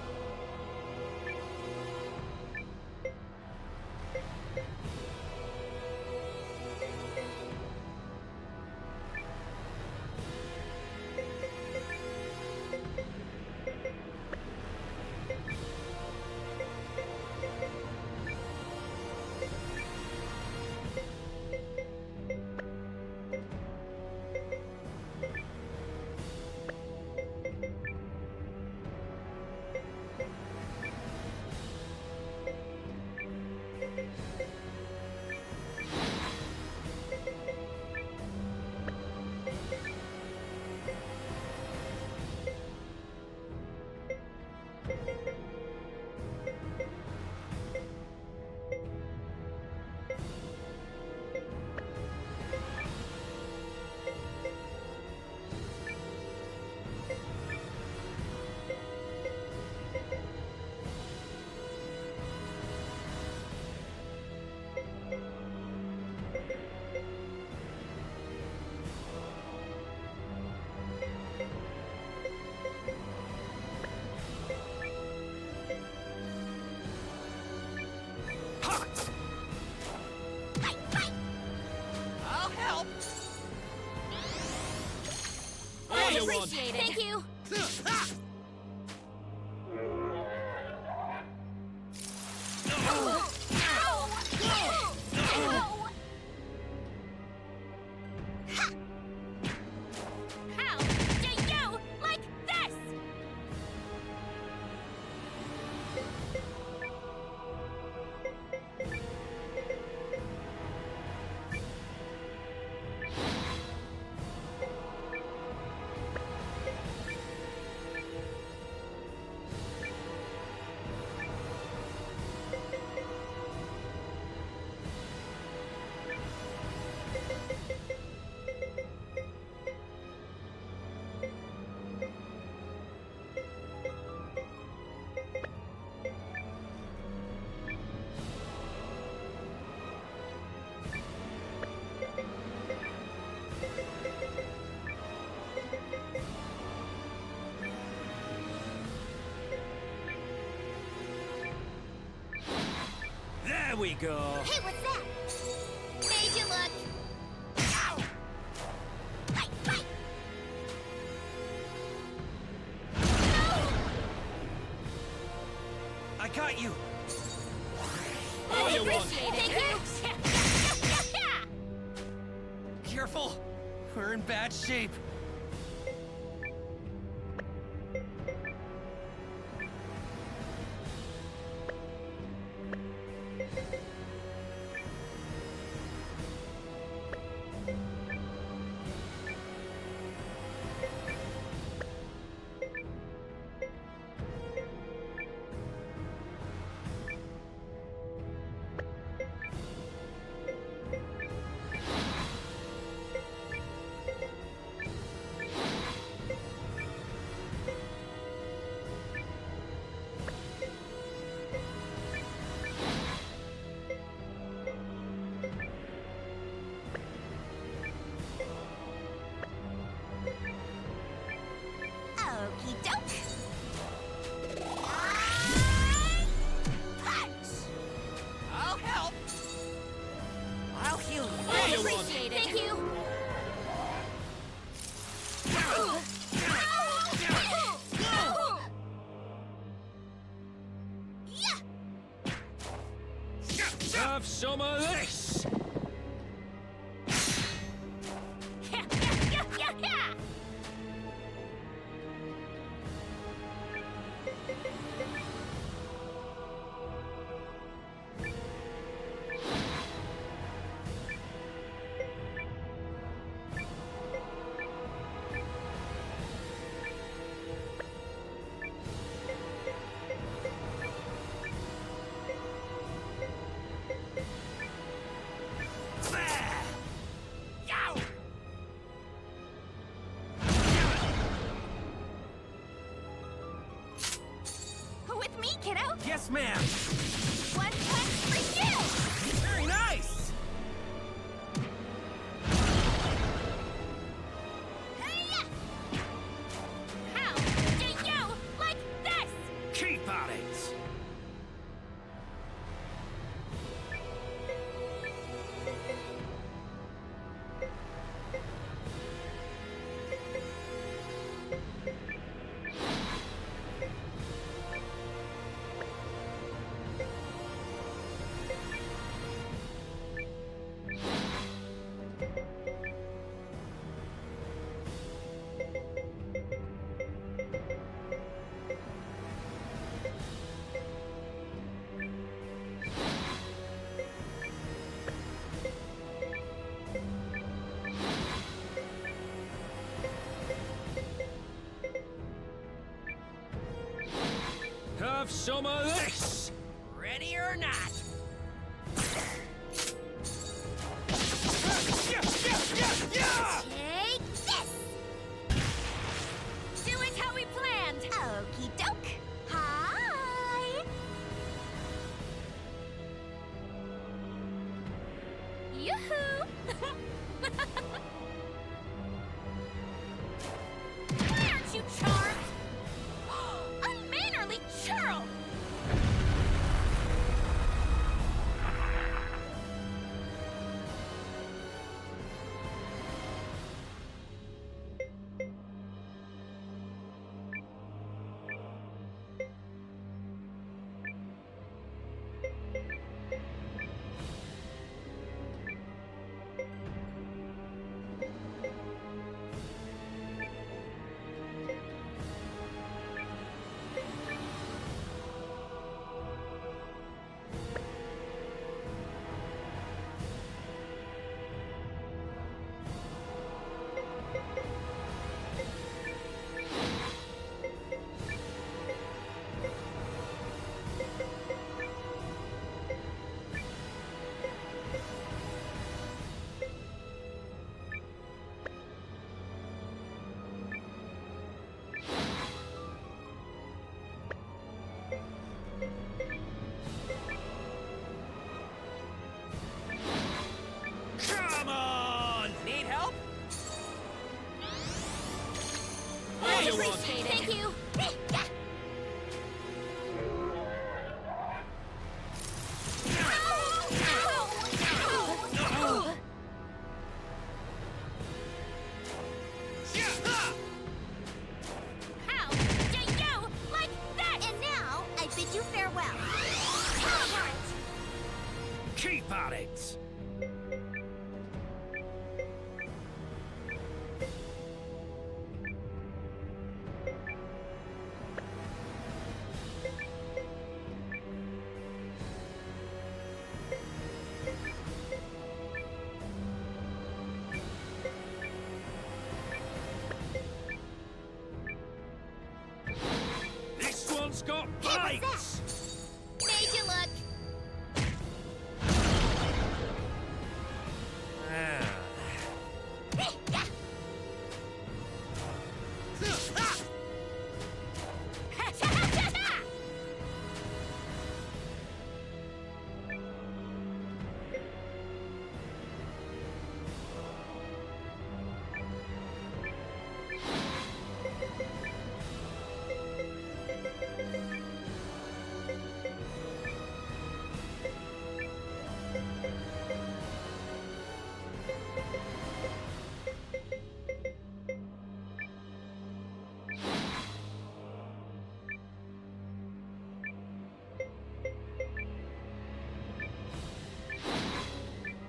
I'll help. Appreciate it. Thank you. How do you like this? we go. Hey, what's that? Made you look. Ow! Fight, fight! I got you. Oh, you appreciate it. Thank you. Careful! We're in bad shape. Okie doke. Punch! I'll help. I'll heal you. I appreciate it. Thank you. Have some of this. With me, kiddo. Yes, ma'am. One punch for you. Very nice. Hey-ya! How do you like this? Keep at it. Have some of this. Ready or not. Take this. Do it how we planned! Okie doke. Hi. Yoo-hoo! Aren't you charmed? Unmannerly churl. Keep at it! This one's got bites! Made you look.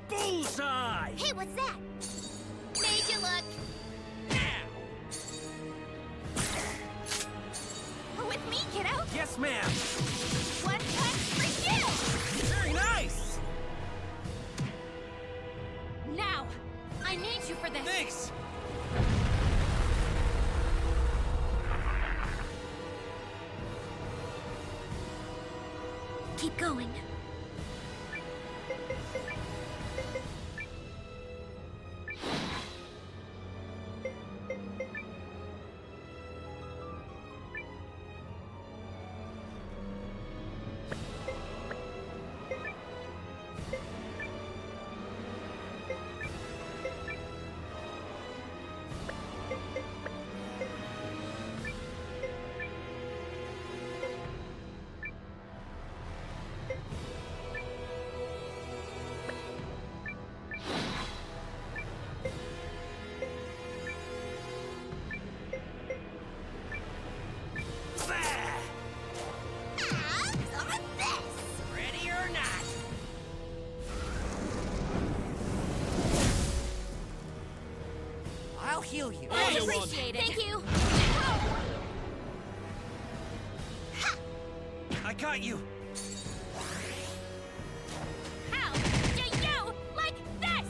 Bullseye! Hey, what's that? Made you look. With me, kiddo. Yes, ma'am! One punch for you. Very nice! Now! I need you for this! Thanks! Keep going. Ready or not? I'll heal you. Appreciate it. Thank you. I got you! How do you like this?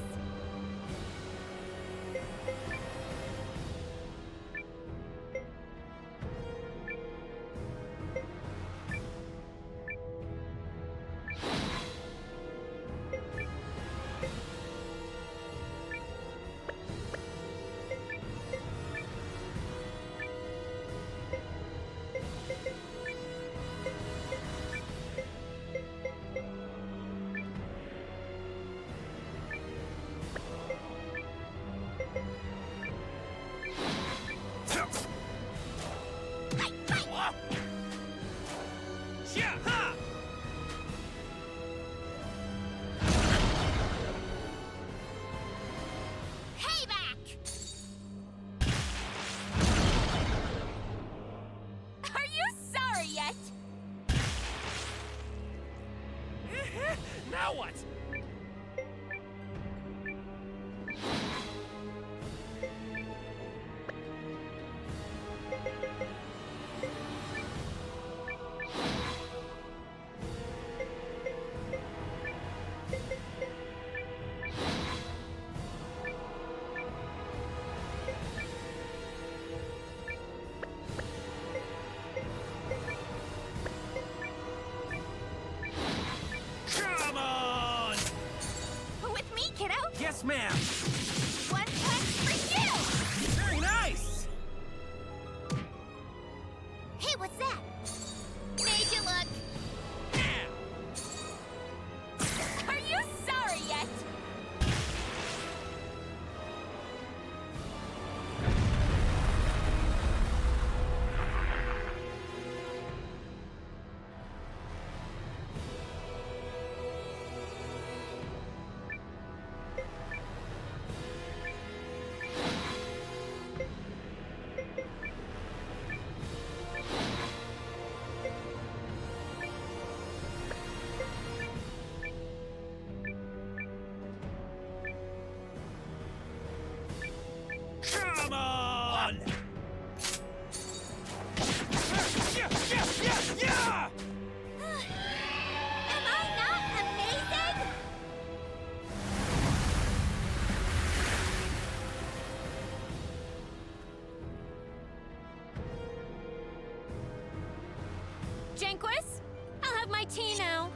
Payback! Are you sorry yet? Now what? Come on! With me, kiddo. Yes, ma'am! One punch for you. Very nice! Hey, what's that? Made you look. Are you sorry yet? Vanquis. I'll have my tea now.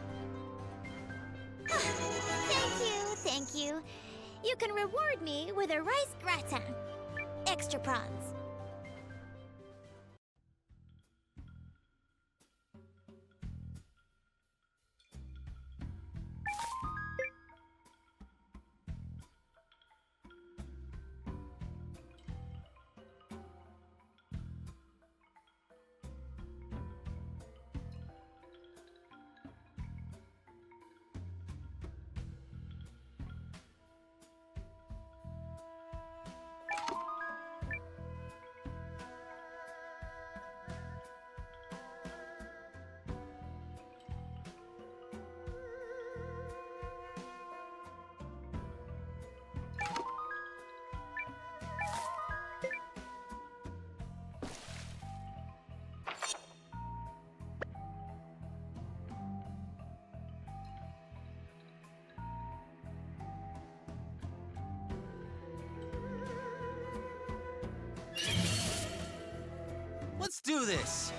Thank you. You can reward me with a rice gratin. Extra prawns. Let's do this!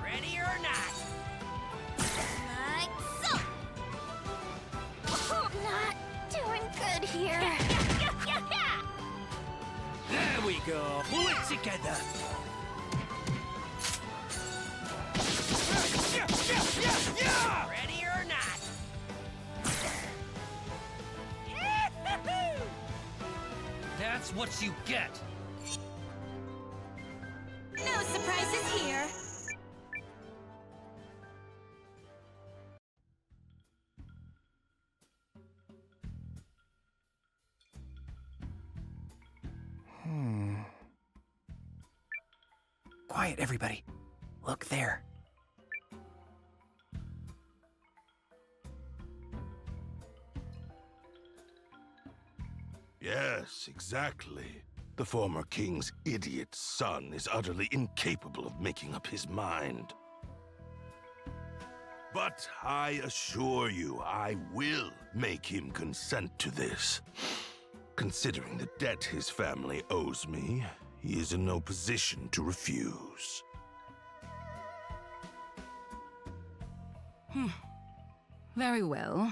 Ready or not? Like so. Not doing good here. There we go! Pull it together! Ready or not? That's what you get! No surprises here. Quiet, everybody. Look there. Yes, exactly. The former king's idiot son is utterly incapable of making up his mind. But I assure you, I will make him consent to this. Considering the debt his family owes me, he is in no position to refuse. Very well.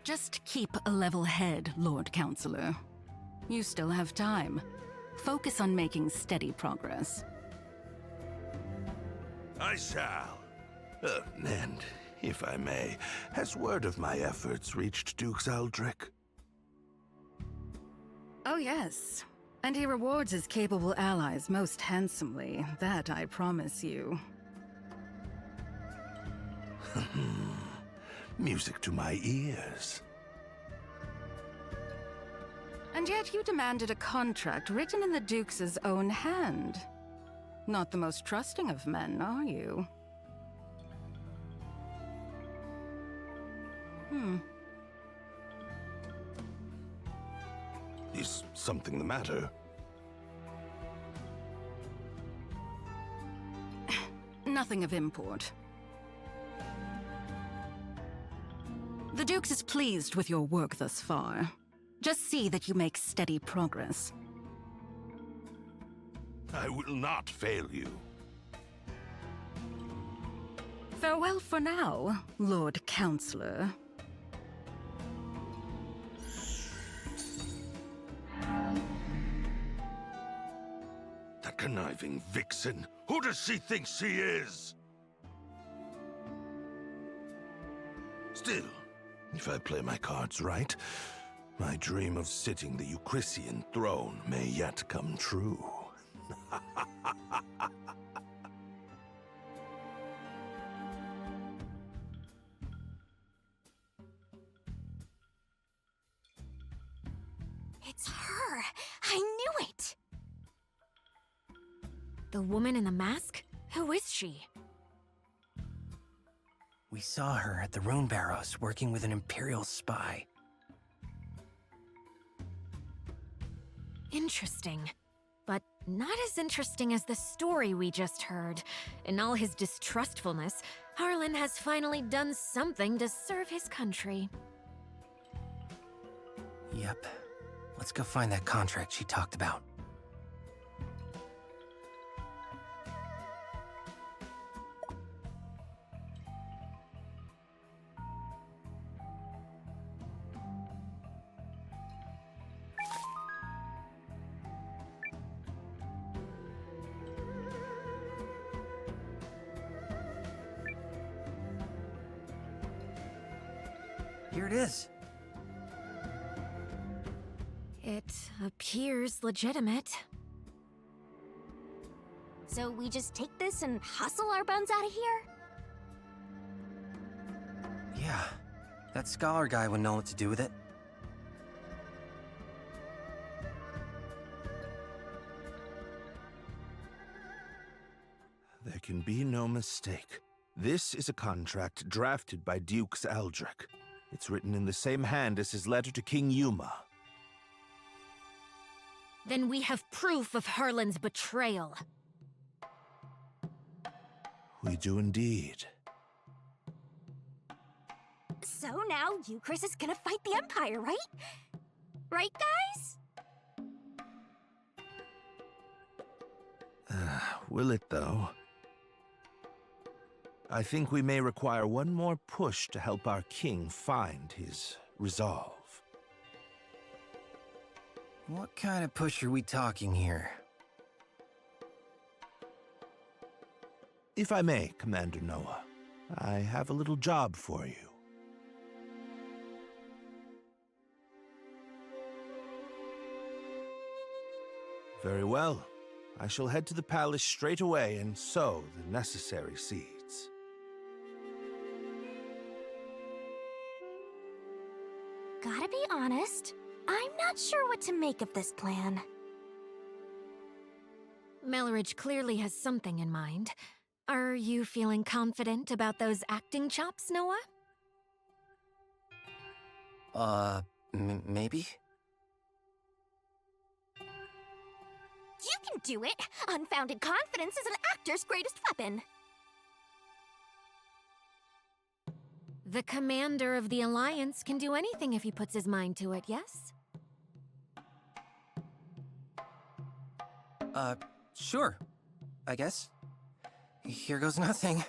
Just keep a level head, Lord Counselor. You still have time. Focus on making steady progress. I shall. And, if I may, has word of my efforts reached Duke Aldrich? Oh, yes. And he rewards his capable allies most handsomely. That I promise you. Music to my ears. And yet you demanded a contract written in the Duke's own hand. Not the most trusting of men, are you? Is something the matter? Nothing of import. The Duke's is pleased with your work thus far. Just see that you make steady progress. I will not fail you. Farewell for now, Lord Counselor. That conniving vixen! Who does she think she is? Still, if I play my cards right, my dream of sitting the Eucrisian throne may yet come true. It's her. I knew it. The woman in the mask? Who is she? We saw her at the Rune Barrows working with an Imperial spy. Interesting. But not as interesting as the story we just heard. In all his distrustfulness, Harlan has finally done something to serve his country. Yep. Let's go find that contract she talked about. Here it is. It appears legitimate. So we just take this and hustle our buns out of here? Yeah. That scholar guy would know what to do with it. There can be no mistake. This is a contract drafted by Dukes Aldrich. It's written in the same hand as his letter to King Yuma. Then we have proof of Harlan's betrayal. We do indeed. So now Euchris is gonna fight the Empire, right? Right, guys? Will it, though? I think we may require one more push to help our king find his resolve. What kind of push are we talking here? If I may, Commander Noah, I have a little job for you. Very well. I shall head to the palace straight away and sow the necessary seeds. Gotta be honest, I'm not sure what to make of this plan. Melridge clearly has something in mind. Are you feeling confident about those acting chops, Noah? Maybe? You can do it! Unfounded confidence is an actor's greatest weapon! The commander of the Alliance can do anything if he puts his mind to it, yes? Sure. I guess. Here goes nothing.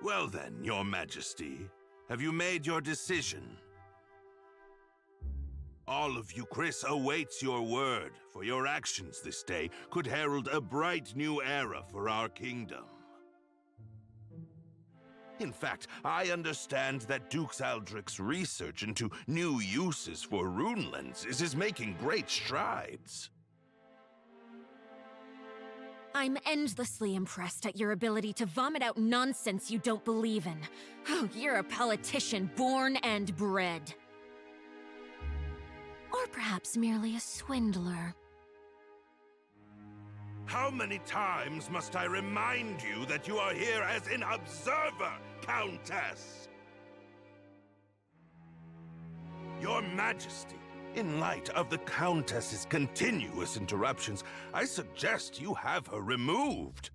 Well then, Your Majesty, have you made your decision? All of Euchris awaits your word, for your actions this day could herald a bright new era for our kingdom. In fact, I understand that Dukes Aldrich's research into new uses for rune lenses is making great strides. I'm endlessly impressed at your ability to vomit out nonsense you don't believe in. Oh, you're a politician born and bred. Or perhaps merely a swindler. How many times must I remind you that you are here as an observer, Countess? Your Majesty, in light of the Countess's continuous interruptions, I suggest you have her removed.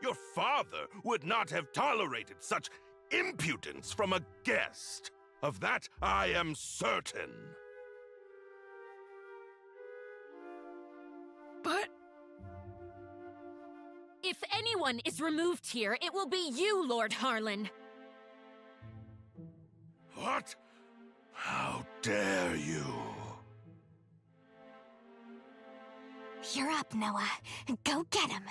Your father would not have tolerated such impudence from a guest. Of that, I am certain. But... If anyone is removed here, it will be you, Lord Harlan. What? How dare you? You're up, Noah. Go get him.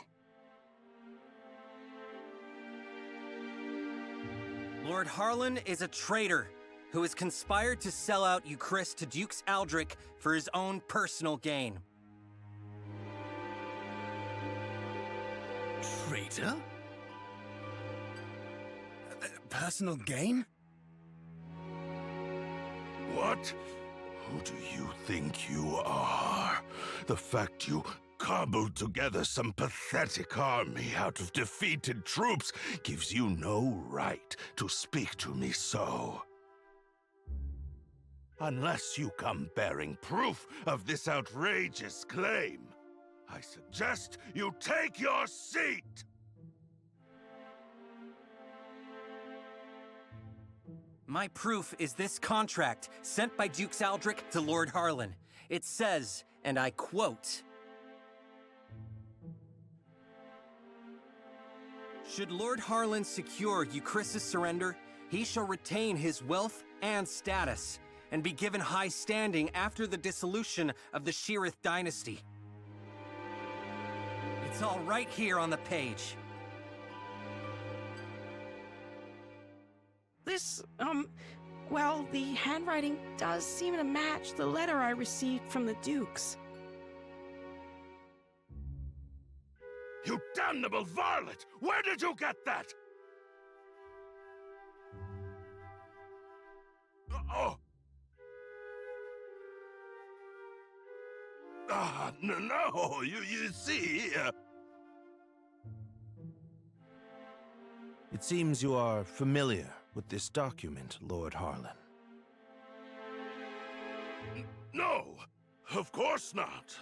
Lord Harlan is a traitor who has conspired to sell out Euchris to Dukes Aldrich for his own personal gain. Traitor? Personal gain? What? Who do you think you are? The fact you cobbled together some pathetic army out of defeated troops gives you no right to speak to me so. Unless you come bearing proof of this outrageous claim, I suggest you take your seat! My proof is this contract sent by Dukes Aldrich to Lord Harlan. It says, and I quote, "Should Lord Harlan secure Euchris' surrender, he shall retain his wealth and status, and be given high standing after the dissolution of the Sheerith dynasty." It's all right here on the page. This, well, the handwriting does seem to match the letter I received from the Dukes. You damnable varlet! Where did you get that? Oh! No, you see... It seems you are familiar with this document, Lord Harlan. No, of course not.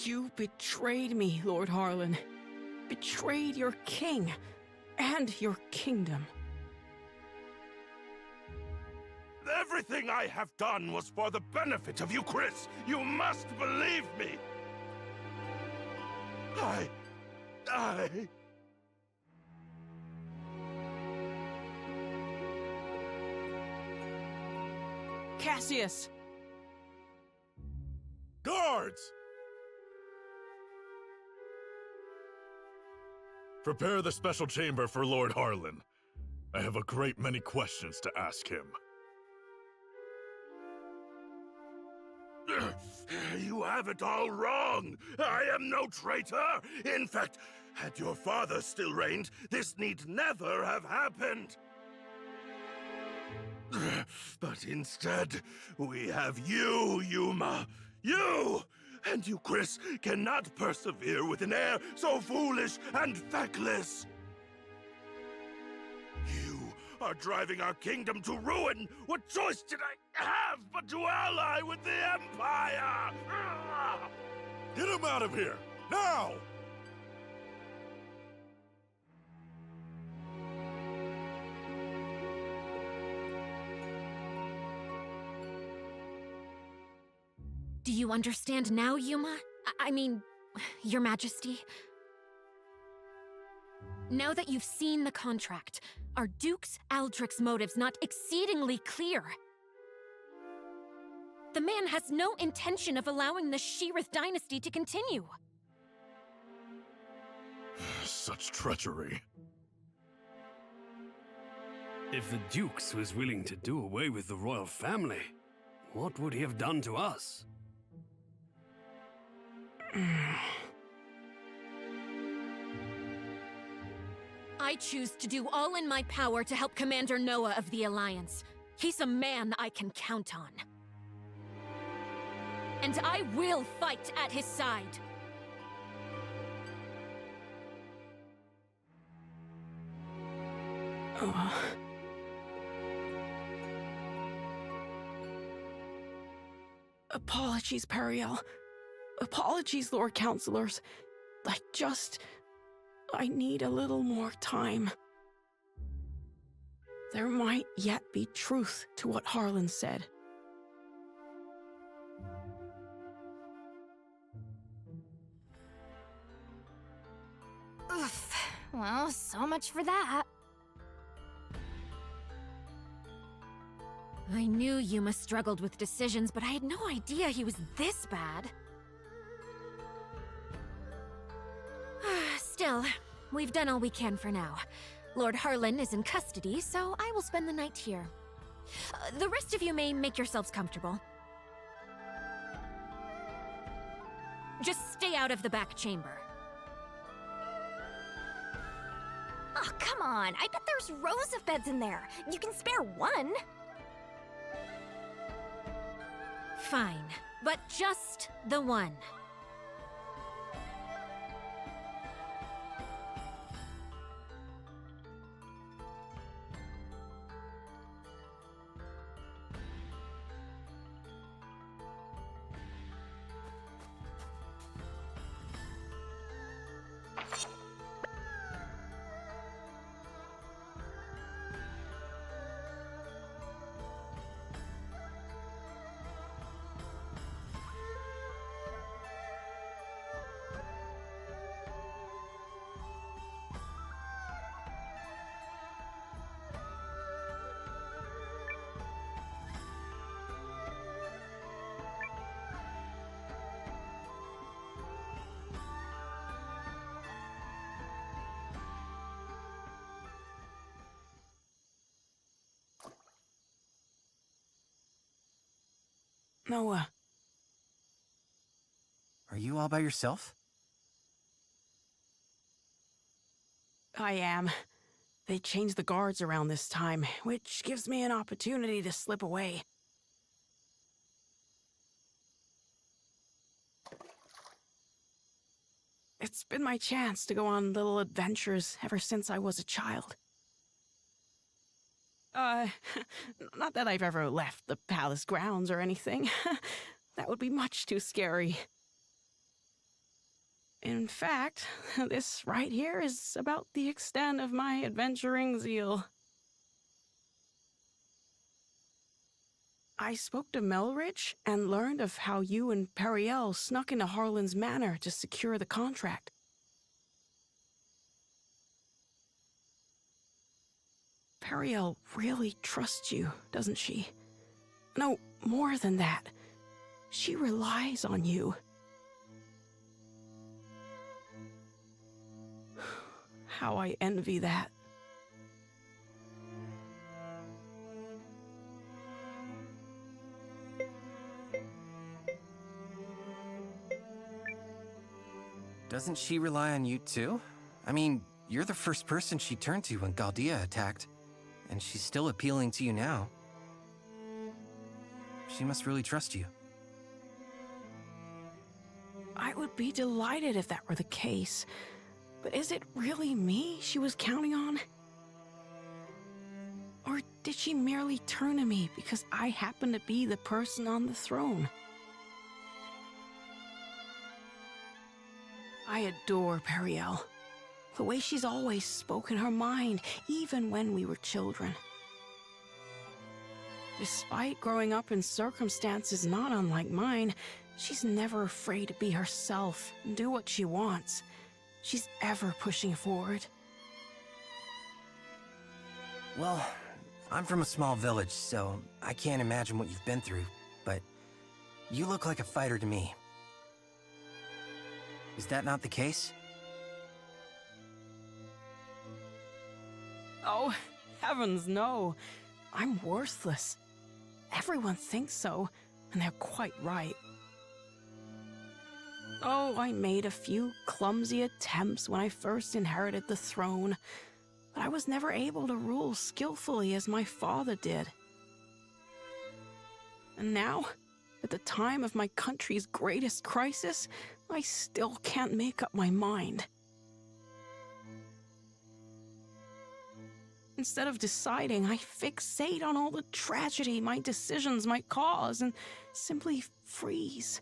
You betrayed me, Lord Harlan. Betrayed your king and your kingdom. Everything I have done was for the benefit of Euchris. You must believe me. I... Cassius! Guards! Prepare the special chamber for Lord Harlan. I have a great many questions to ask him. You have it all wrong. I am no traitor. In fact, had your father still reigned, this need never have happened. But instead, we have you, Yuma. You! And Euchris cannot persevere with an heir so foolish and feckless. You are driving our kingdom to ruin. What choice did I have but to ally with the Empire? Get him out of here! Now! Do you understand now, Yuma? I mean, Your Majesty, now that you've seen the contract, are Duke's Aldrich's motives not exceedingly clear? The man has no intention of allowing the Sheerith dynasty to continue. Such treachery. If the Dukes was willing to do away with the royal family, what would he have done to us? I choose to do all in my power to help Commander Noah of the Alliance. He's a man I can count on. And I will fight at his side. Apologies, Periel. Apologies, Lord Counselors. I need a little more time. There might yet be truth to what Harlan said. Oof. Well, so much for that. I knew Yuma struggled with decisions, but I had no idea he was this bad. Still, we've done all we can for now. Lord Harlan is in custody, so I will spend the night here. The rest of you may make yourselves comfortable. Just stay out of the back chamber. Oh, come on. I bet there's rows of beds in there. You can spare one. Fine, but just the one. Noah. Are you all by yourself? I am. They changed the guards around this time, which gives me an opportunity to slip away. It's been my chance to go on little adventures ever since I was a child. Not that I've ever left the palace grounds or anything. That would be much too scary. In fact, this right here is about the extent of my adventuring zeal. I spoke to Melrich and learned of how you and Periel snuck into Harlan's manor to secure the contract. Periel really trusts you, doesn't she? No, more than that. She relies on you. How I envy that. Doesn't she rely on you too? I mean, you're the first person she turned to when Galdea attacked, and she's still appealing to you now. She must really trust you. I would be delighted if that were the case. But is it really me she was counting on? Or did she merely turn to me because I happen to be the person on the throne? I adore Periel. The way she's always spoken her mind, even when we were children. Despite growing up in circumstances not unlike mine, She's never afraid to be herself and do what she wants. She's ever pushing forward. Well, I'm from a small village, so I can't imagine what you've been through, but you look like a fighter to me. Is that not the case? Oh, heavens no. I'm worthless. Everyone thinks so, and they're quite right. Oh, I made a few clumsy attempts when I first inherited the throne, but I was never able to rule skillfully as my father did. And now, at the time of my country's greatest crisis, I still can't make up my mind. Instead of deciding, I fixate on all the tragedy my decisions might cause and simply freeze.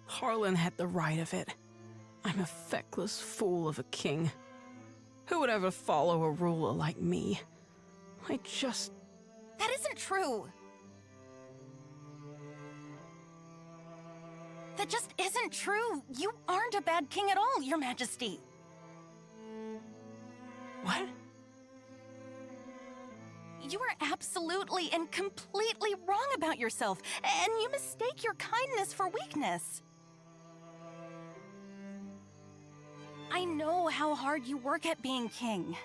Harlan had the right of it. I'm a feckless fool of a king. Who would ever follow a ruler like me? I just... That isn't true! That just isn't true! You aren't a bad king at all, Your Majesty! What? You are absolutely and completely wrong about yourself, and you mistake your kindness for weakness. I know how hard you work at being king.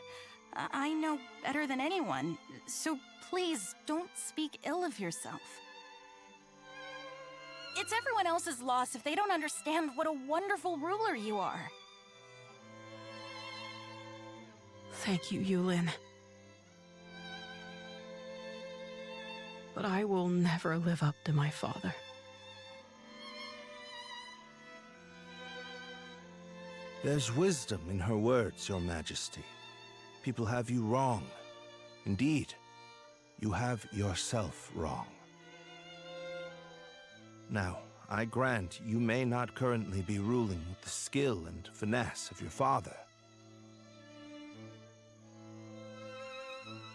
I know better than anyone, so please don't speak ill of yourself. It's everyone else's loss if they don't understand what a wonderful ruler you are. Thank you, Eiyuden. But I will never live up to my father. There's wisdom in her words, Your Majesty. People have you wrong. Indeed, you have yourself wrong. Now, I grant you may not currently be ruling with the skill and finesse of your father.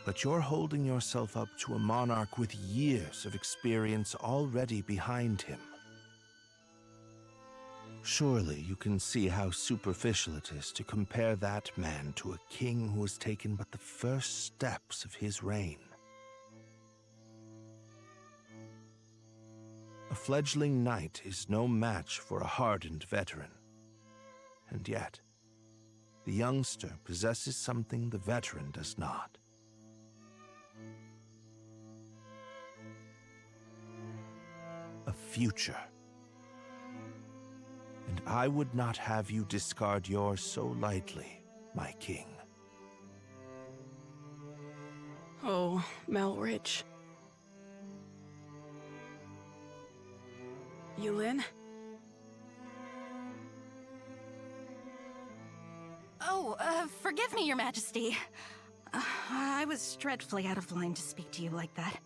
But you're holding yourself up to a monarch with years of experience already behind him. Surely you can see how superficial it is to compare that man to a king who has taken but the first steps of his reign. A fledgling knight is no match for a hardened veteran. And yet, the youngster possesses something the veteran does not. A future. And I would not have you discard yours so lightly, my king. Oh, Melridge. Eiyuden? Oh, forgive me, Your Majesty. I was dreadfully out of line to speak to you like that.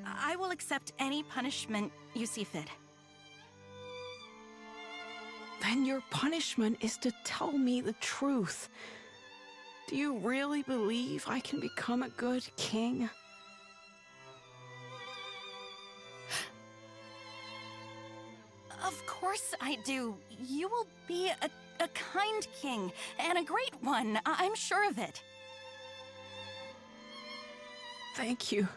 I will accept any punishment you see fit. Then your punishment is to tell me the truth. Do you really believe I can become a good king? Of course I do. You will be a kind king, and a great one. I'm sure of it. Thank you.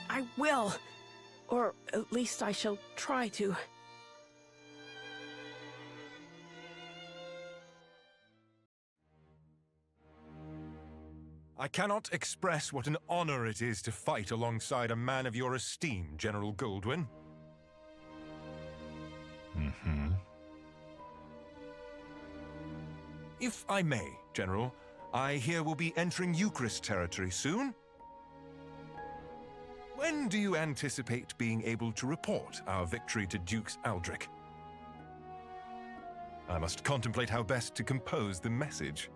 I will. Or at least I shall try to. I cannot express what an honor it is to fight alongside a man of your esteem, General Goldwyn. If I may, General, I hear we'll be entering Eucharist territory soon. When do you anticipate being able to report our victory to Dukes Aldrich? I must contemplate how best to compose the message.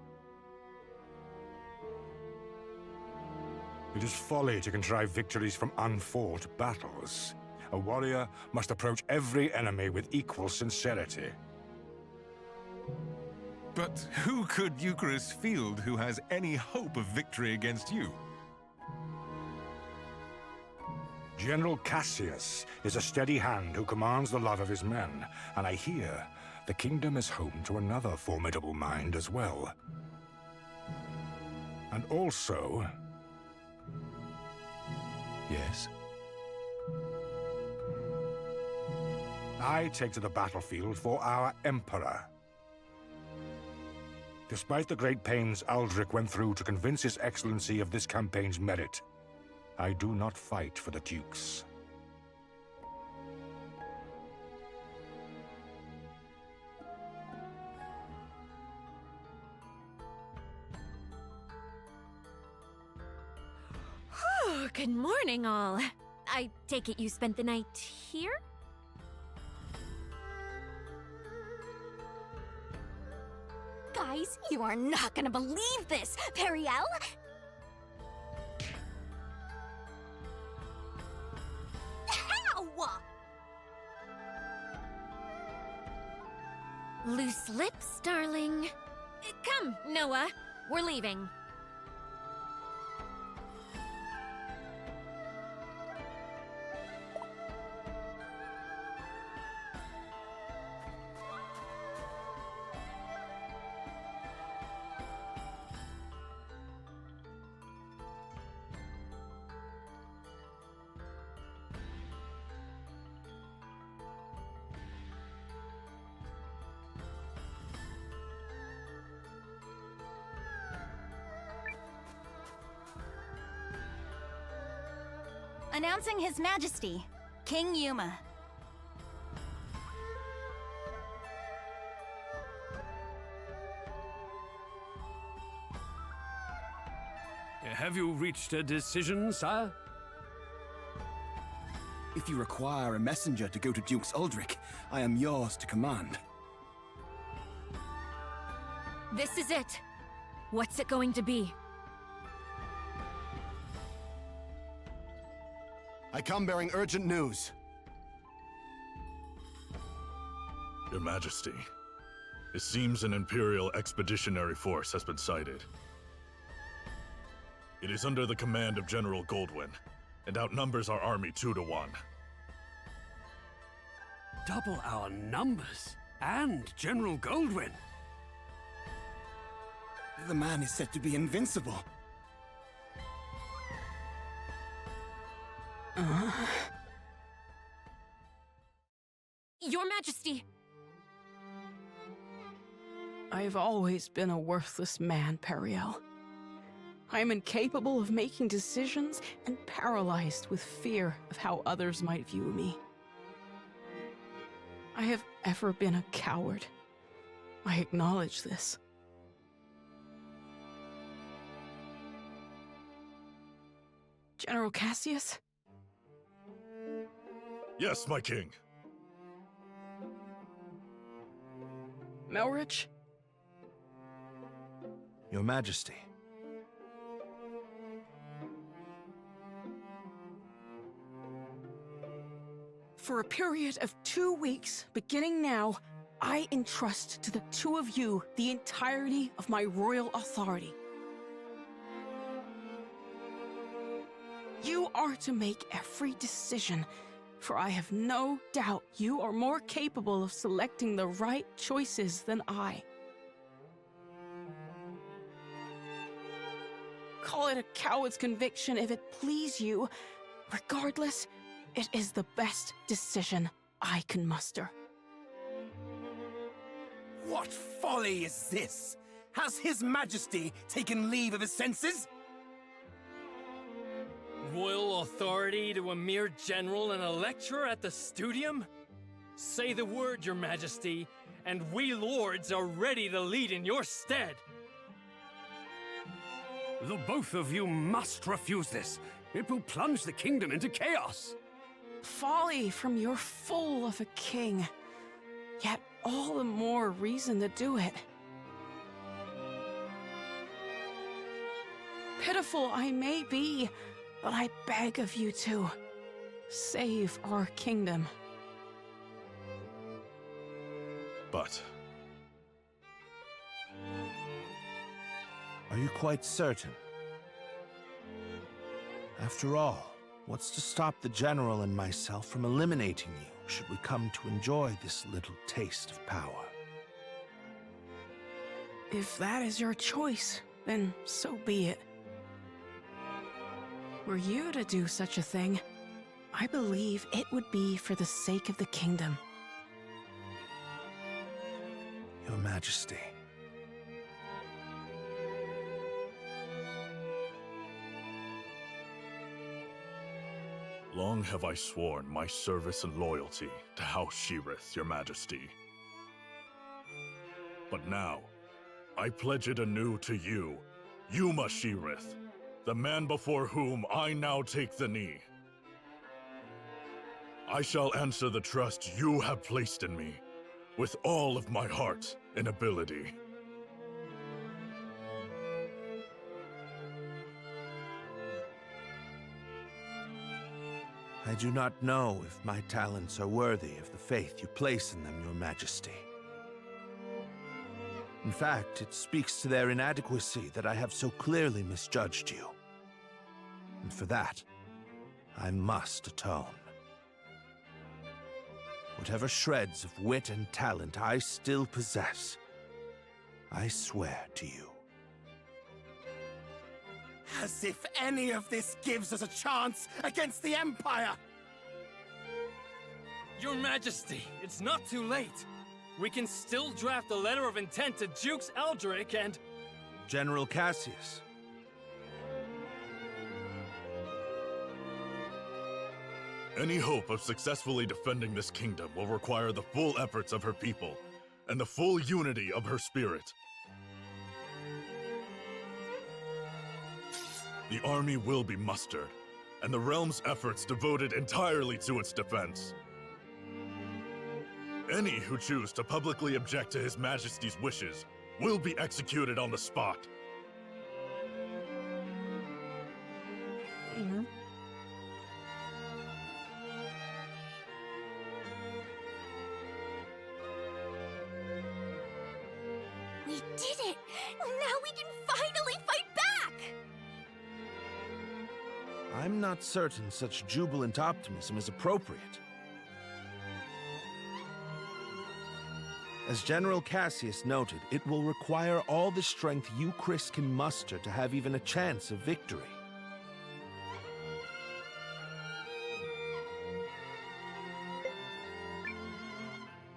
It is folly to contrive victories from unfought battles. A warrior must approach every enemy with equal sincerity. But who could Eucharist field who has any hope of victory against you? General Cassius is a steady hand who commands the love of his men, and I hear the kingdom is home to another formidable mind as well. And also... Yes? I take to the battlefield for our Emperor. Despite the great pains Aldrich went through to convince His Excellency of this campaign's merit, I do not fight for the Dukes. Oh, good morning, all. I take it you spent the night here? Guys, you are not gonna believe this! Periel? How? Loose lips, darling. Come, Noah. We're leaving. Announcing His Majesty, King Yuma. Have you reached a decision, sire? If you require a messenger to go to Duke's Aldrich, I am yours to command. This is it. What's it going to be? I come bearing urgent news. Your Majesty, it seems an Imperial Expeditionary Force has been sighted. It is under the command of General Goldwyn, and outnumbers our army 2 to 1. Double our numbers, and General Goldwyn. The man is said to be invincible. Your Majesty! I've always been a worthless man, Periel. I am incapable of making decisions and paralyzed with fear of how others might view me. I have ever been a coward. I acknowledge this. General Cassius? Yes, my king. Melrich? Your Majesty. For a period of 2 weeks, beginning now, I entrust to the two of you the entirety of my royal authority. You are to make every decision, for I have no doubt you are more capable of selecting the right choices than I. Call it a coward's conviction if it please you. Regardless, it is the best decision I can muster. What folly is this? Has His Majesty taken leave of his senses? Royal authority to a mere general and a lecturer at the studium? Say the word, Your Majesty, and we lords are ready to lead in your stead. The both of you must refuse this. It will plunge the kingdom into chaos. Folly from your fool of a king. Yet all the more reason to do it. Pitiful I may be, but I beg of you to save our kingdom. But... Are you quite certain? After all, What's to stop the General and myself from eliminating you, should we come to enjoy this little taste of power? If that is your choice, then so be it. Were you to do such a thing, I believe it would be for the sake of the kingdom. Your Majesty. Long have I sworn my service and loyalty to House Sheerith, Your Majesty. But now, I pledge it anew to you, Yuma Sheerith, the man before whom I now take the knee. I shall answer the trust you have placed in me, with all of my heart and ability. I do not know if my talents are worthy of the faith you place in them, Your Majesty. In fact, it speaks to their inadequacy that I have so clearly misjudged you. And for that, I must atone. Whatever shreds of wit and talent I still possess, I swear to you. As if any of this gives us a chance against the Empire! Your Majesty, it's not too late. We can still draft a letter of intent to Dukes Aldrich and... General Cassius. Any hope of successfully defending this kingdom will require the full efforts of her people, and the full unity of her spirit. The army will be mustered, and the realm's efforts devoted entirely to its defense. Any who choose to publicly object to His Majesty's wishes will be executed on the spot. We did it! Now we can finally fight back! I'm not certain such jubilant optimism is appropriate. As General Cassius noted, it will require all the strength you, Chris, can muster to have even a chance of victory.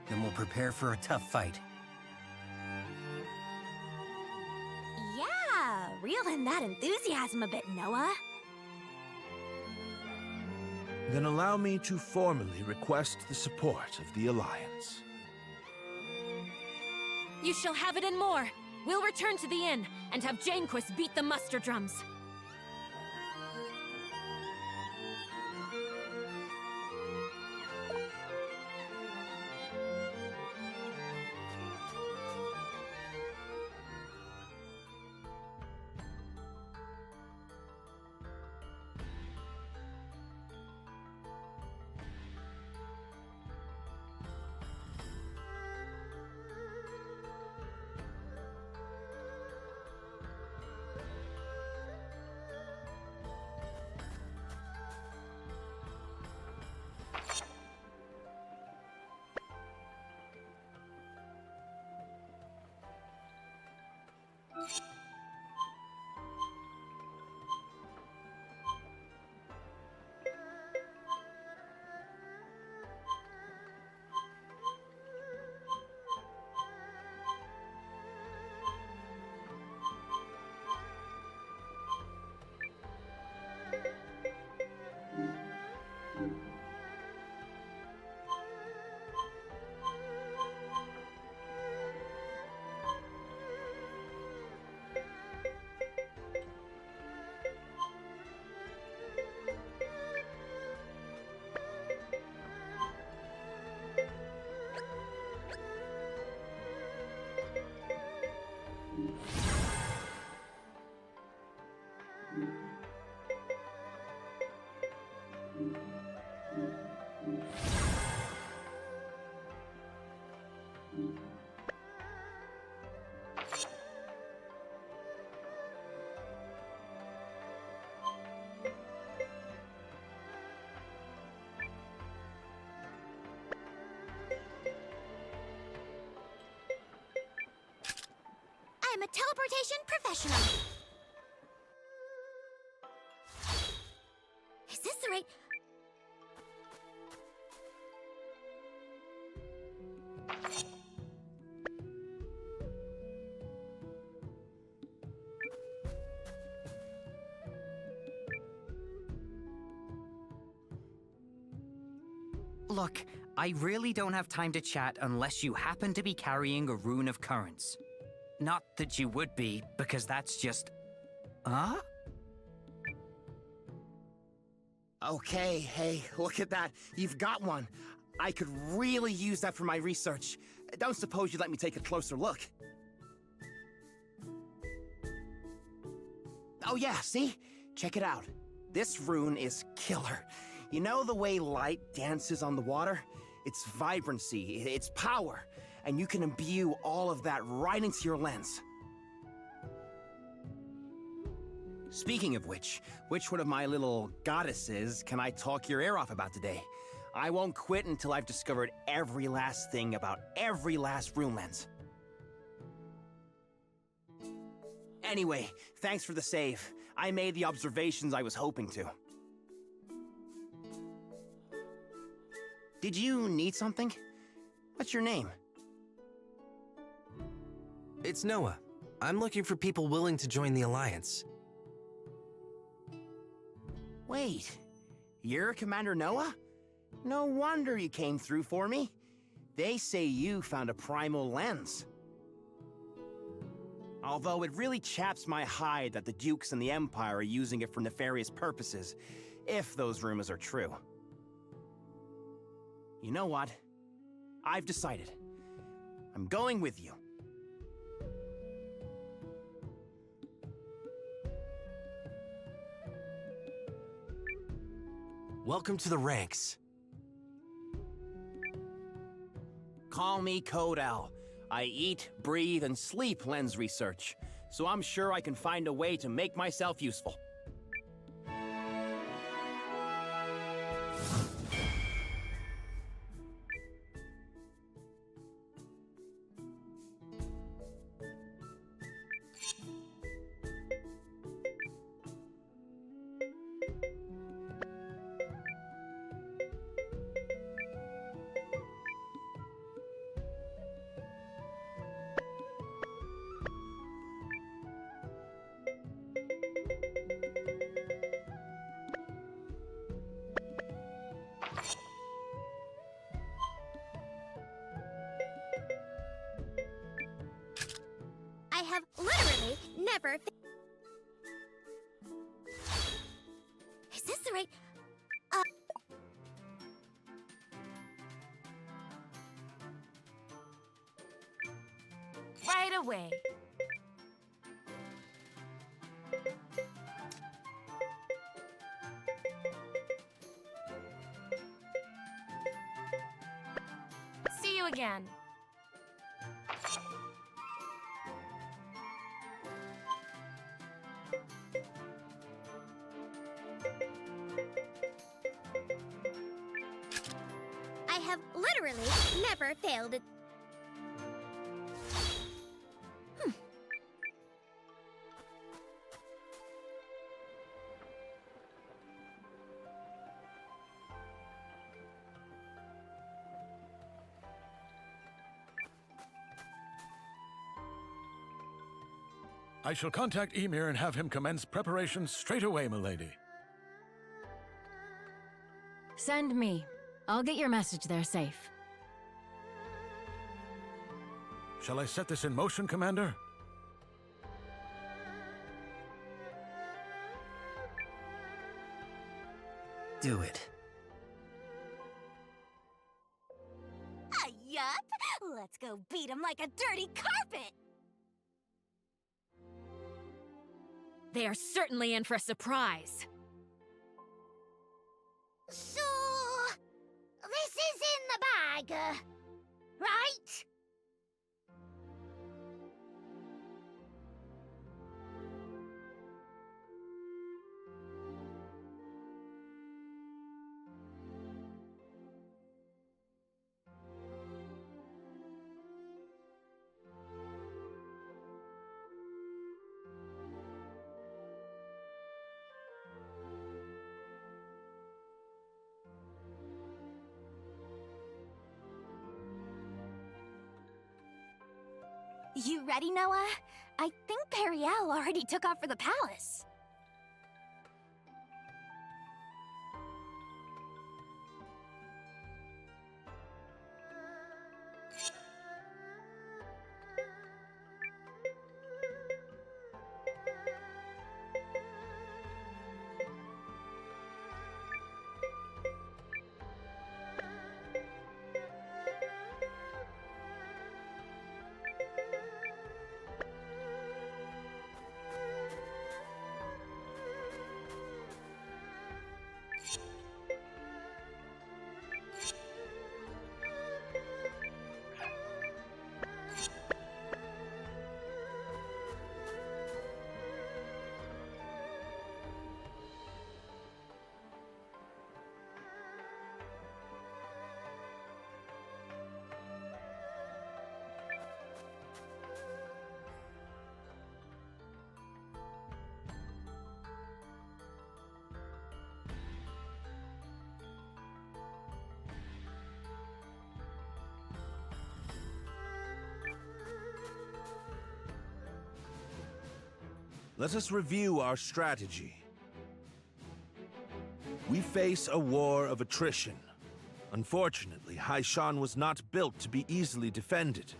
Then we'll prepare for a tough fight. Yeah, reel in that enthusiasm a bit, Noah. Then allow me to formally request the support of the Alliance. You shall have it and more. We'll return to the inn and have Janequist beat the muster drums. a teleportation professional. Is this the right... Look, I really don't have time to chat unless you happen to be carrying a rune of currents. Not that you would be, because that's just... Huh? Okay, hey, look at that. You've got one. I could really use that for my research. Don't suppose you'd let me take a closer look? Oh yeah, see? Check it out. This rune is killer. You know the way light dances on the water? It's vibrancy, it's power, and you can imbue all of that right into your lens. Speaking of which one of my little goddesses can I talk your ear off about today? I won't quit until I've discovered every last thing about every last rune lens. Anyway, thanks for the save. I made the observations I was hoping to. Did you need something? What's your name? It's Noah. I'm looking for people willing to join the Alliance. Wait, you're Commander Noah? No wonder you came through for me. They say you found a primal lens. Although it really chaps my hide that the Dukes and the Empire are using it for nefarious purposes, if those rumors are true. You know what? I've decided. I'm going with you. Welcome to the ranks. Call me Code Al. I eat, breathe, and sleep lens research, so I'm sure I can find a way to make myself useful. I have literally never... Is this the right... Right away. See you again. I have literally never failed it. I shall contact Ymir and have him commence preparations straight away, milady. Send me. I'll get your message there safe. Shall I set this in motion, Commander? Do it. Yup! Let's go beat him like a dirty carpet! They are certainly in for a surprise. So, this is in the bag, right? You ready, Noah? I think Periel already took off for the palace. Let us review our strategy. We face a war of attrition. Unfortunately, Hishahn was not built to be easily defended.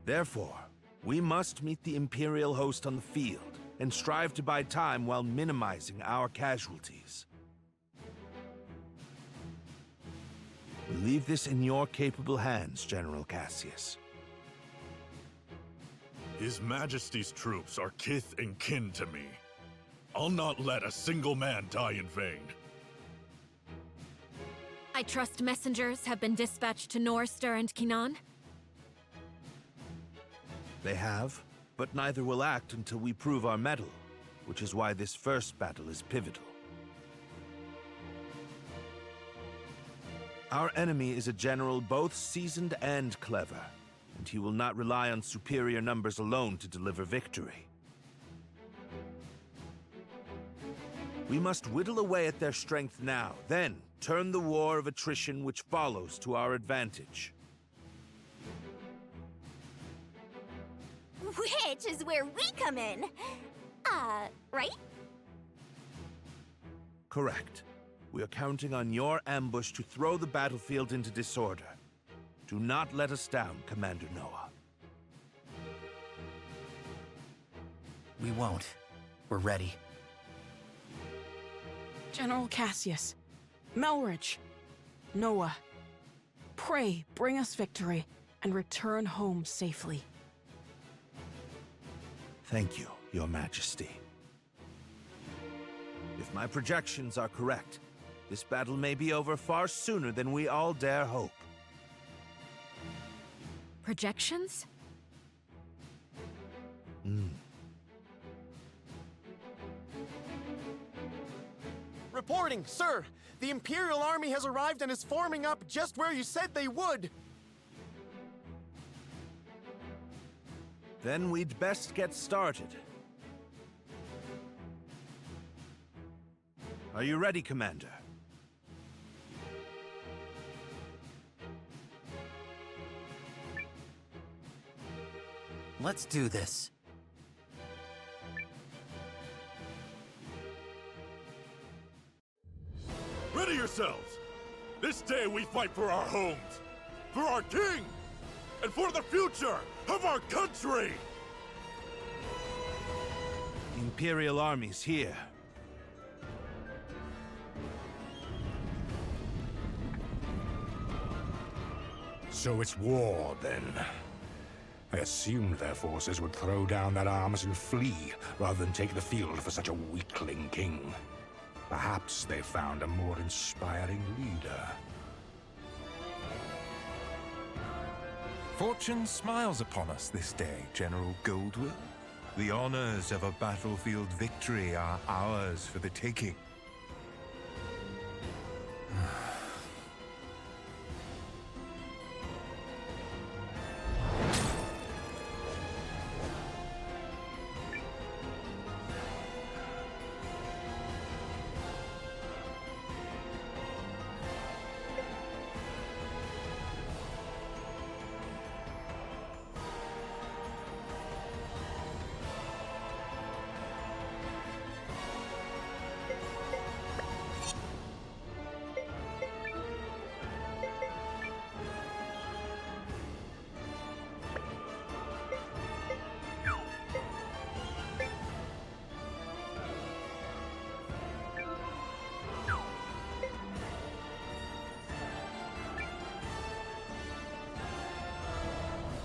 Therefore, we must meet the Imperial host on the field and strive to buy time while minimizing our casualties. We leave this in your capable hands, General Cassius. His Majesty's troops are kith and kin to me. I'll not let a single man die in vain. I trust messengers have been dispatched to Norster and Kinan? They have, but neither will act until we prove our mettle, which is why this first battle is pivotal. Our enemy is a general both seasoned and clever, and he will not rely on superior numbers alone to deliver victory. We must whittle away at their strength now, then turn the war of attrition which follows to our advantage. Which is where we come in. Right? Correct. We are counting on your ambush to throw the battlefield into disorder. Do not let us down, Commander Noah. We won't. We're ready. General Cassius, Melridge, Noah, pray bring us victory and return home safely. Thank you, Your Majesty. If my projections are correct, this battle may be over far sooner than we all dare hope. Projections? Reporting, sir! The Imperial Army has arrived and is forming up just where you said they would! Then we'd best get started. Are you ready, Commander? Let's do this. Ready yourselves! This day we fight for our homes, for our king, and for the future of our country! The Imperial Army's here. So it's war, then. I assumed their forces would throw down their arms and flee, rather than take the field for such a weakling king. Perhaps they found a more inspiring leader. Fortune smiles upon us this day, General Goldwill. The honors of a battlefield victory are ours for the taking.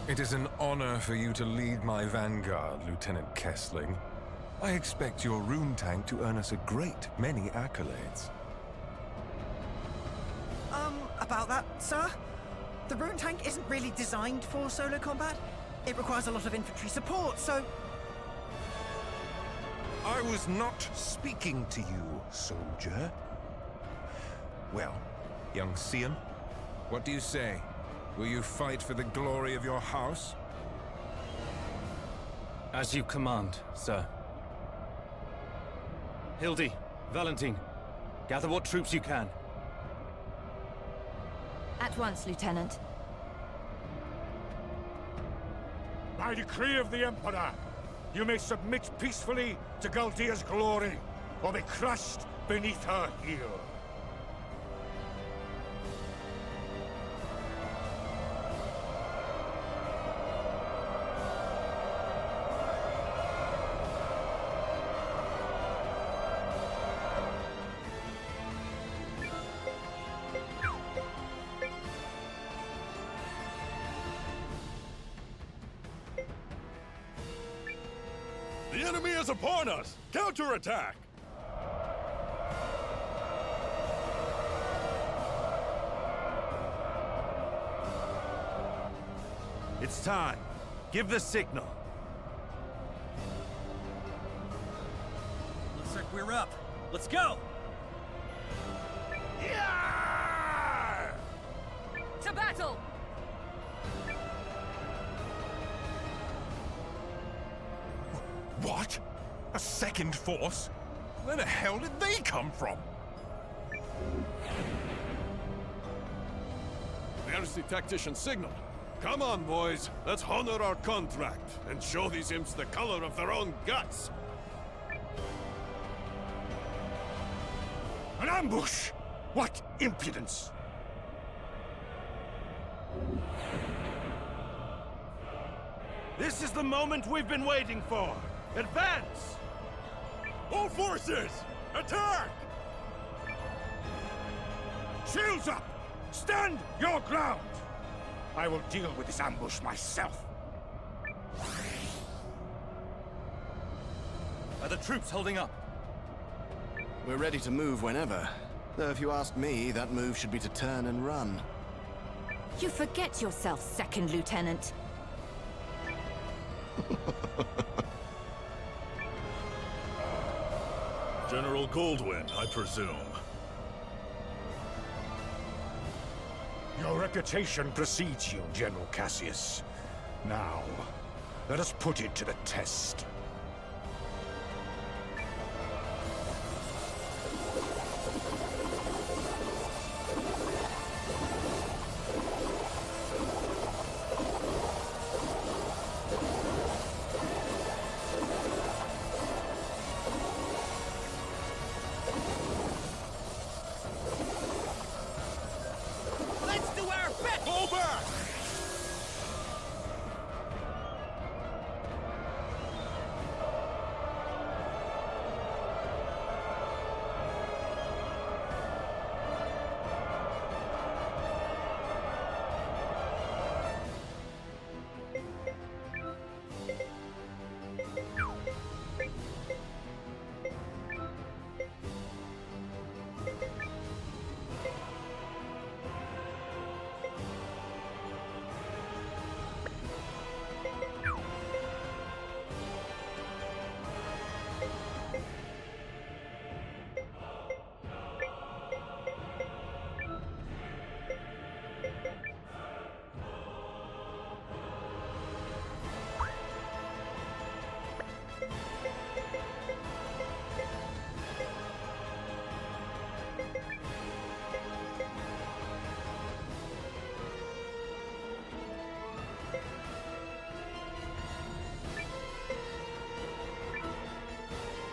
It is an honor for you to lead my vanguard, Lieutenant Kessling. I expect your rune tank to earn us a great many accolades. About that, sir? The rune tank isn't really designed for solo combat. It requires a lot of infantry support, so... I was not speaking to you, soldier. Well, young Seign, what do you say? Will you fight for the glory of your house? As you command, sir. Hildy, Valentine, gather what troops you can. At once, Lieutenant. By decree of the Emperor, you may submit peacefully to Galdia's glory, or be crushed beneath her heel. The enemy is upon us! Counterattack! It's time. Give the signal. Looks like we're up. Let's go! To battle! What? A second force? Where the hell did they come from? There's the tactician signal. Come on, boys. Let's honor our contract and show these imps the color of their own guts. An ambush! What impudence! This is the moment we've been waiting for. Advance! All forces, attack! Shields up! Stand your ground! I will deal with this ambush myself. Are the troops holding up? We're ready to move whenever. Though if you ask me, that move should be to turn and run. You forget yourself, Second Lieutenant. General Goldwyn, I presume. Your reputation precedes you, General Cassius. Now, let us put it to the test. Let's do our best! Go back!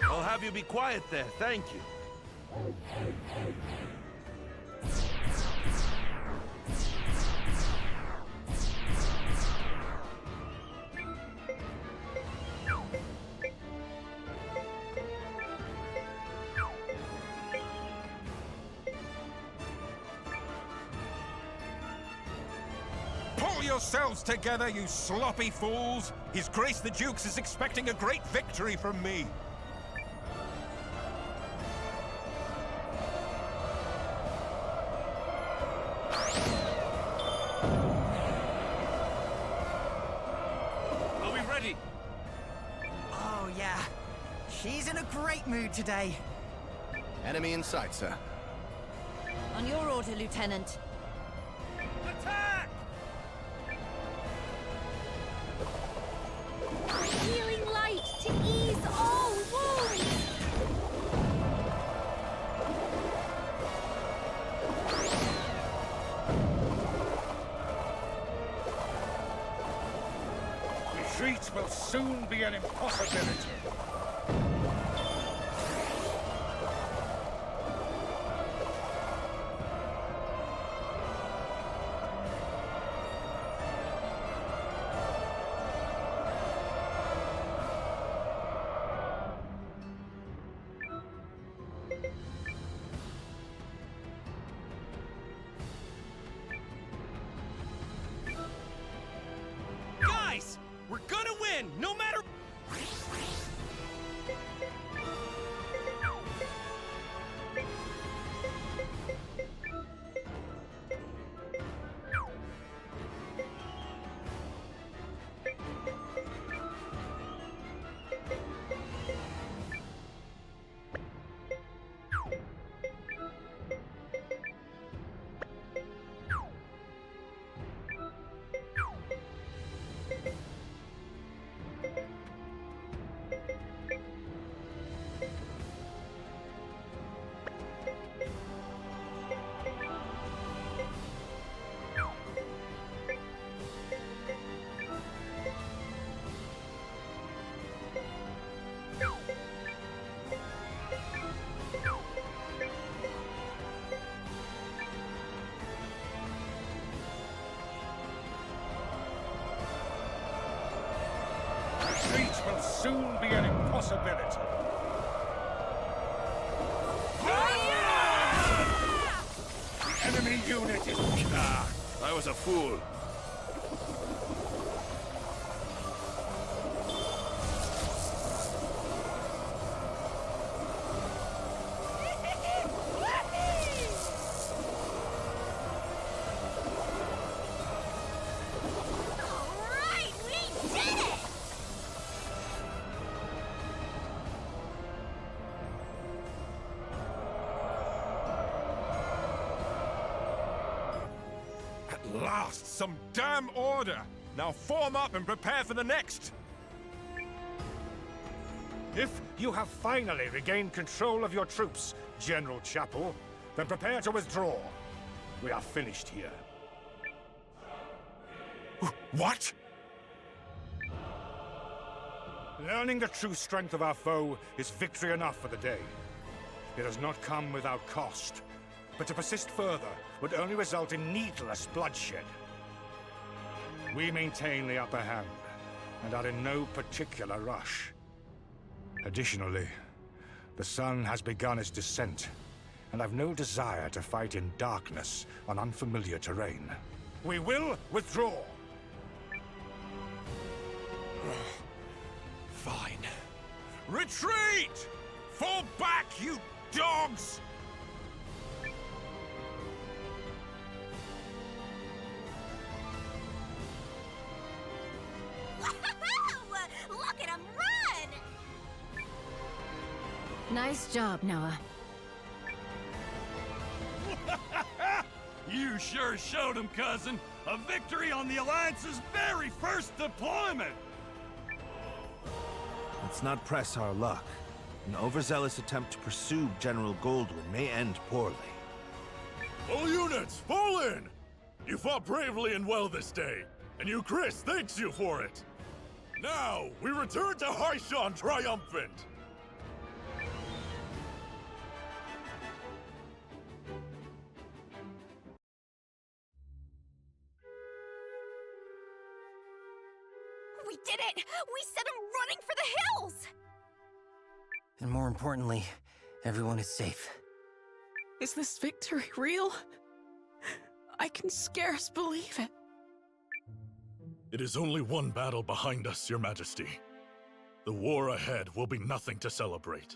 I'll have you be quiet there, thank you. Pull yourselves together, you sloppy fools! His Grace the Duke is expecting a great victory from me! Are we ready? Oh, yeah. She's in a great mood today. Enemy in sight, sir. On your order, Lieutenant. Attack! Healing light to ease all wounds! Retreat will soon be an impossibility. Guys, we're gonna win, no matter... Retreat will soon be an impossibility. The enemy unit is... Ah, I was a fool. Alright, we did it! At last, some damn order! Now form up and prepare for the next! If you have finally regained control of your troops, General Chapel, then prepare to withdraw. We are finished here. What? Learning the true strength of our foe is victory enough for the day. It has not come without cost, but to persist further would only result in needless bloodshed. We maintain the upper hand, and are in no particular rush. Additionally, the sun has begun its descent, and I've no desire to fight in darkness on unfamiliar terrain. We will withdraw! Fine. Retreat! Fall back, you dogs! Look at him run! Nice job, Noah. You sure showed him, cousin. A victory on the Alliance's very first deployment! Let's not press our luck. An overzealous attempt to pursue General Goldwyn may end poorly. All units, fall in! You fought bravely and well this day, and you, Chris, thanks you for it. Now, we return to Hishahn triumphant! We did it! We set him running for the hills! And more importantly, everyone is safe. Is this victory real? I can scarce believe it. It is only one battle behind us, Your Majesty. The war ahead will be nothing to celebrate.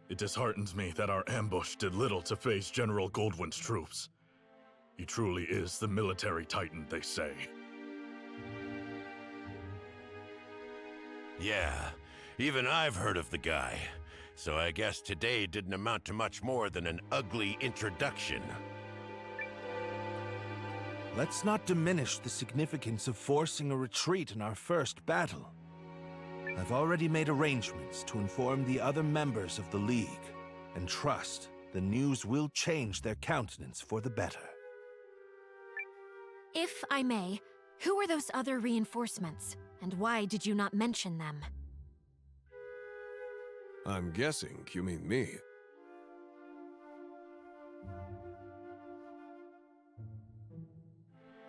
It disheartens me that our ambush did little to phase General Goldwyn's troops. He truly is the military titan, they say. Yeah, even I've heard of the guy. So I guess today didn't amount to much more than an ugly introduction. Let's not diminish the significance of forcing a retreat in our first battle. I've already made arrangements to inform the other members of the League, and trust the news will change their countenance for the better. If I may, who are those other reinforcements, and why did you not mention them? I'm guessing you mean me.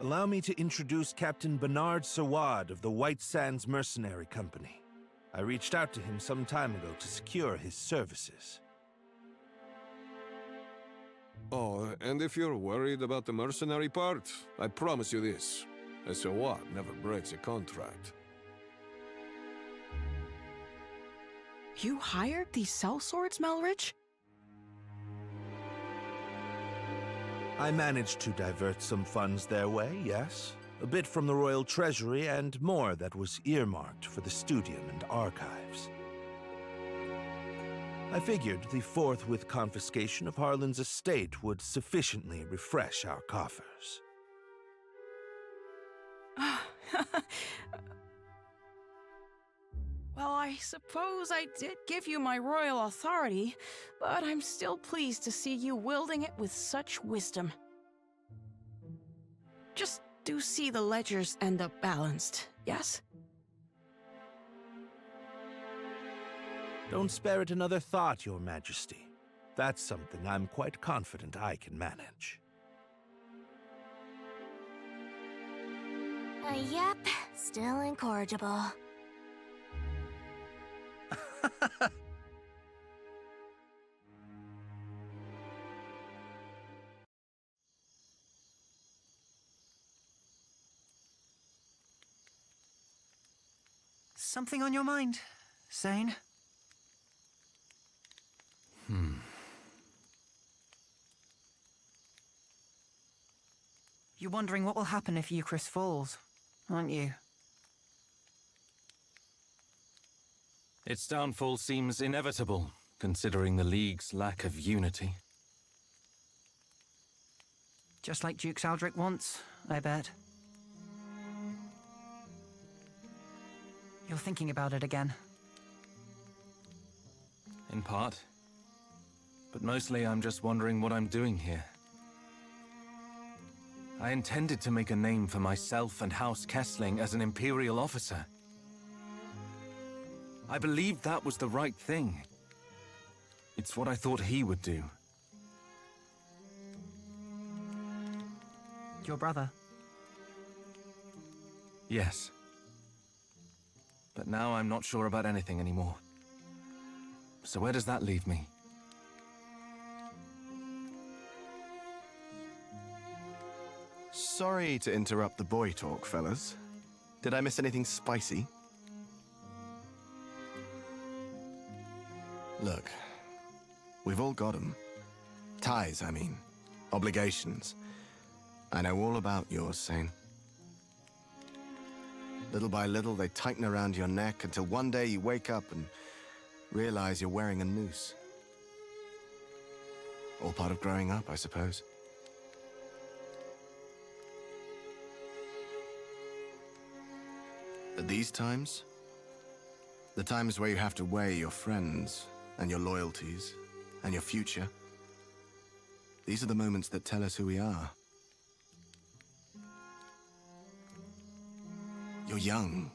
Allow me to introduce Captain Bernard Sawad of the White Sands Mercenary Company. I reached out to him some time ago to secure his services. Oh, and if you're worried about the mercenary part, I promise you this. A Sawad never breaks a contract. You hired these sellswords, Melrich? I managed to divert some funds their way, yes. A bit from the Royal Treasury and more that was earmarked for the Studium and Archives. I figured the forthwith confiscation of Harlan's estate would sufficiently refresh our coffers. Well, I suppose I did give you my royal authority, but I'm still pleased to see you wielding it with such wisdom. Just do see the ledgers end up balanced, yes? Don't spare it another thought, Your Majesty. That's something I'm quite confident I can manage. Yep, still incorrigible. Something on your mind, Seign? You're wondering what will happen if Eucharist falls, aren't you? Its downfall seems inevitable, considering the League's lack of unity. Just like Duke Saldric wants, I bet. You're thinking about it again. In part. But mostly I'm just wondering what I'm doing here. I intended to make a name for myself and House Kessling as an Imperial officer. I believed that was the right thing. It's what I thought he would do. Your brother? Yes. But now I'm not sure about anything anymore. So where does that leave me? Sorry to interrupt the boy talk, fellas. Did I miss anything spicy? Look, we've all got 'em. Ties, I mean. Obligations. I know all about yours, Seign. Little by little, they tighten around your neck until one day you wake up and realize you're wearing a noose. All part of growing up, I suppose. At these times, the times where you have to weigh your friends and your loyalties and your future, these are the moments that tell us who we are. You're young.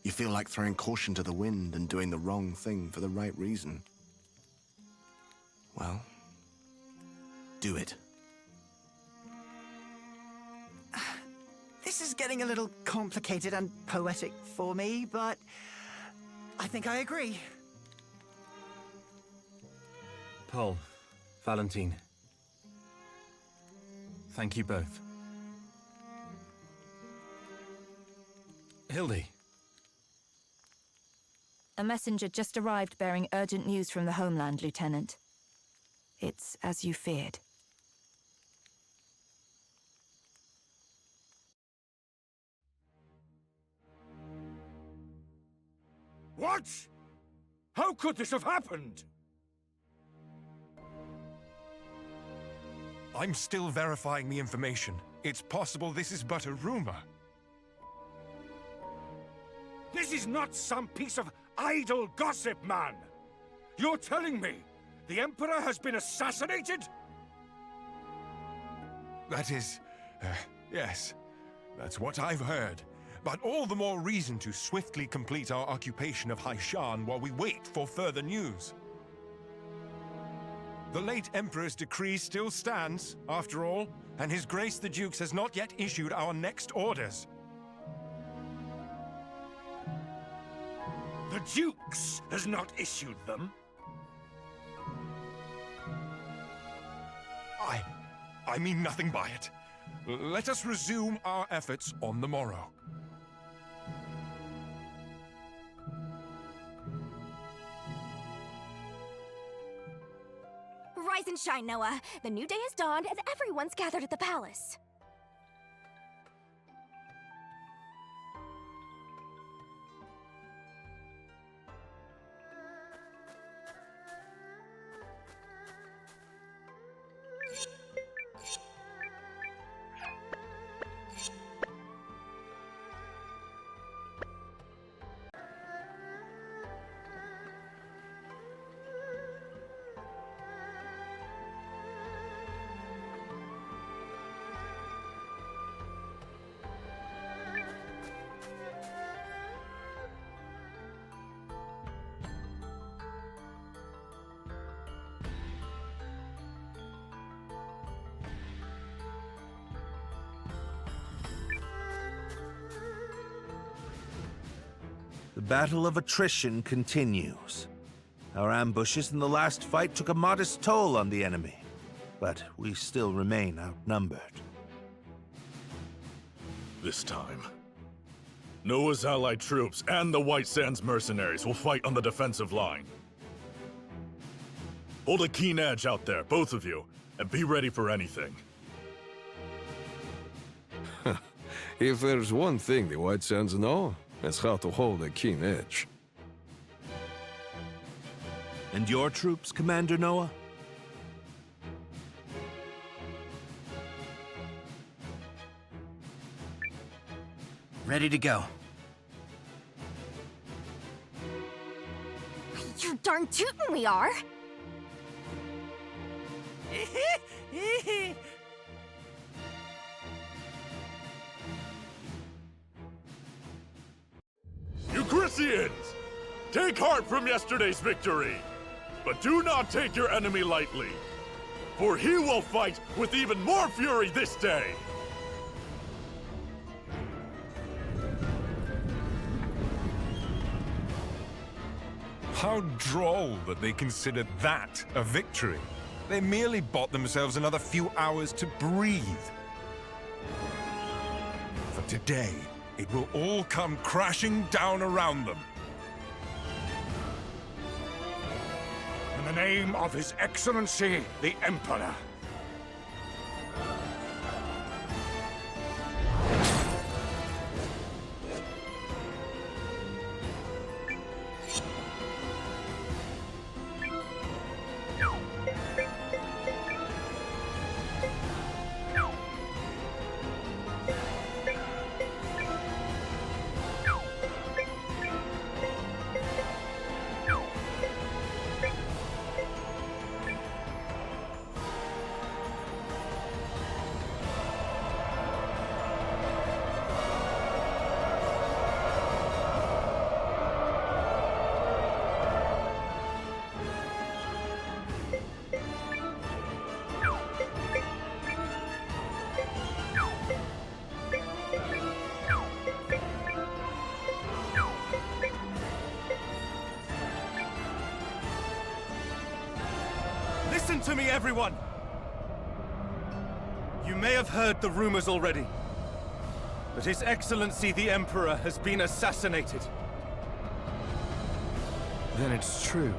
You feel like throwing caution to the wind and doing the wrong thing for the right reason. Well, do it. This is getting a little complicated and poetic for me, but I think I agree. Paul, Valentine. Thank you both. Hildy. A messenger just arrived bearing urgent news from the homeland, Lieutenant. It's as you feared. What? How could this have happened? I'm still verifying the information. It's possible this is but a rumor. This is not some piece of idle gossip, man! You're telling me the Emperor has been assassinated? That is... yes. That's what I've heard. But all the more reason to swiftly complete our occupation of Hishahn while we wait for further news. The late Emperor's decree still stands, after all, and His Grace the Dukes has not yet issued our next orders. The Dukes has not issued them? I mean nothing by it. Let us resume our efforts on the morrow. Rise and shine, Noah. The new day has dawned and everyone's gathered at the palace. The battle of attrition continues. Our ambushes in the last fight took a modest toll on the enemy, but we still remain outnumbered. This time, Noah's allied troops and the White Sands mercenaries will fight on the defensive line. Hold a keen edge out there, both of you, and be ready for anything. If there's one thing the White Sands know, it's how to hold a keen edge. And your troops, Commander Noah? Ready to go. You're darn tootin' we are! Euchrysians! Take heart from yesterday's victory! But do not take your enemy lightly, for he will fight with even more fury this day! How droll that they considered that a victory. They merely bought themselves another few hours to breathe. For today, it will all come crashing down around them. In the name of His Excellency, the Emperor. Listen to me, everyone! You may have heard the rumors already. But His Excellency the Emperor has been assassinated. Then it's true.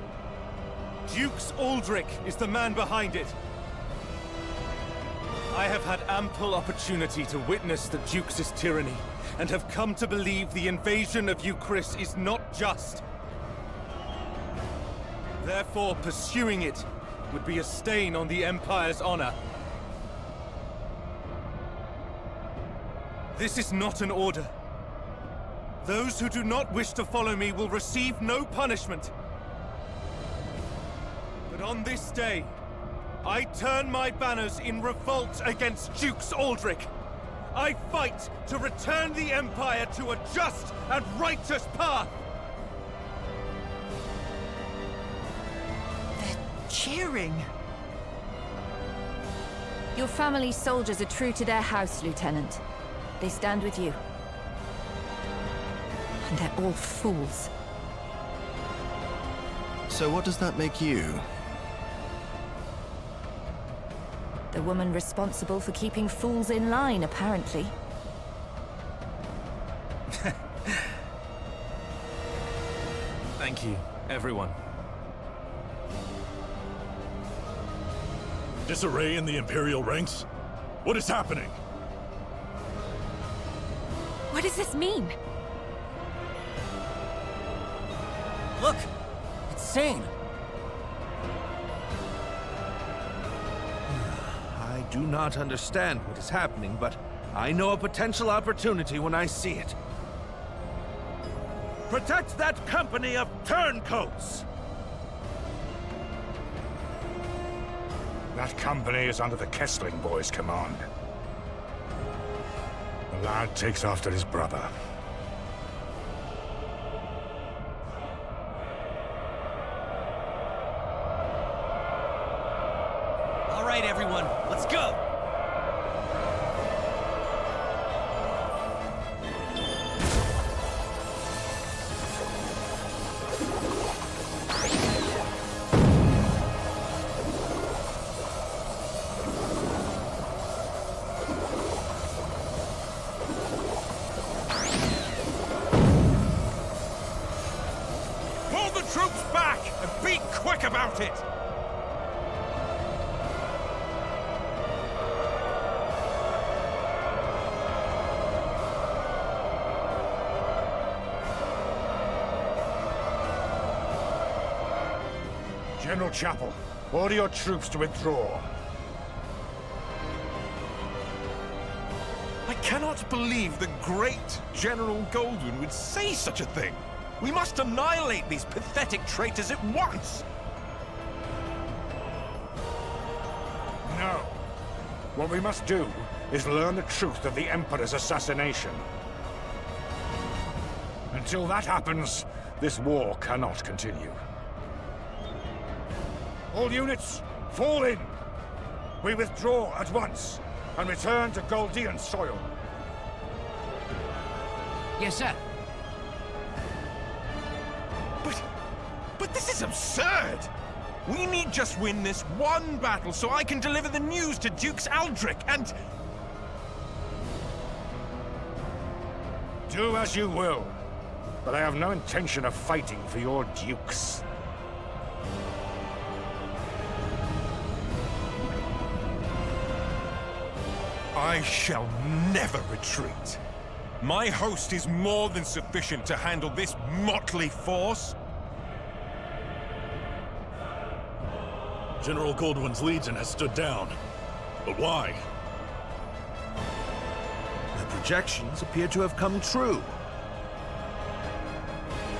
Dukes Aldrich is the man behind it. I have had ample opportunity to witness the Duke's tyranny, and have come to believe the invasion of Euchris is not just. Therefore, pursuing it would be a stain on the Empire's honor. This is not an order. Those who do not wish to follow me will receive no punishment. But on this day, I turn my banners in revolt against Dukes Aldrich. I fight to return the Empire to a just and righteous path. Cheering! Your family's soldiers are true to their house, Lieutenant. They stand with you. And they're all fools. So what does that make you? The woman responsible for keeping fools in line, apparently. Thank you, everyone. Disarray in the Imperial ranks? What is happening? What does this mean? Look! It's Seign! I do not understand what is happening, but I know a potential opportunity when I see it. Protect that company of turncoats! That company is under the Kessling boys' command. The lad takes after his brother. All right, everyone, let's go! Pull the troops back and be quick about it! General Chapel, order your troops to withdraw. I cannot believe the great General Goldwyn would say such a thing. We must annihilate these pathetic traitors at once! No. What we must do is learn the truth of the Emperor's assassination. Until that happens, this war cannot continue. All units, fall in! We withdraw at once and return to Goldean soil. Yes, sir. But this is absurd! We need just win this one battle so I can deliver the news to Dukes Aldrich and... Do as you will, but I have no intention of fighting for your dukes. I shall never retreat. My host is more than sufficient to handle this motley force. General Goldwyn's Legion has stood down. But why? The projections appear to have come true.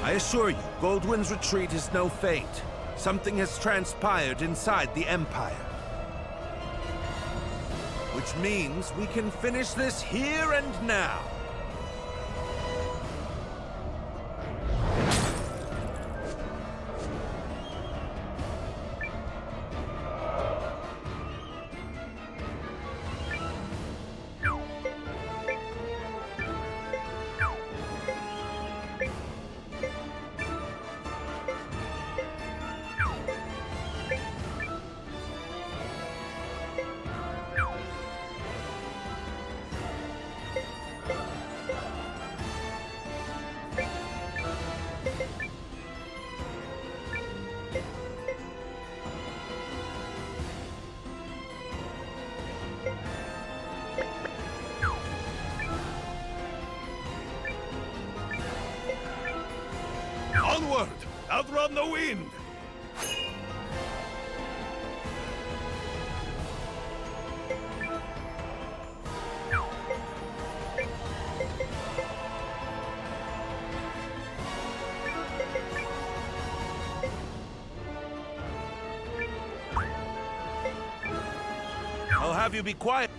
I assure you, Goldwyn's retreat is no fate. Something has transpired inside the Empire. Which means we can finish this here and now. Onward! Outrun the wind! I'll have you be quiet.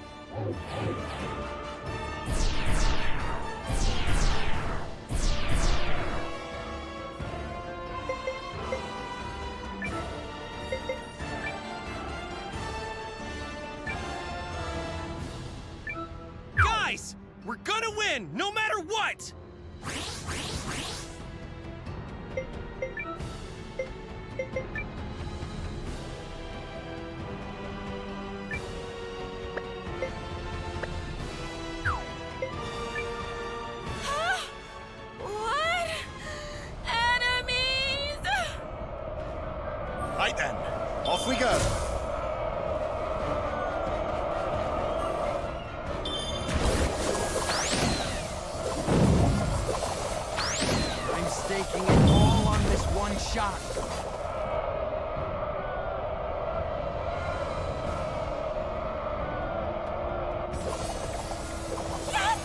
Guys! We're gonna win, no matter what! What? Enemies! Right then, off we go. I'm staking it all on this one shot. Yes!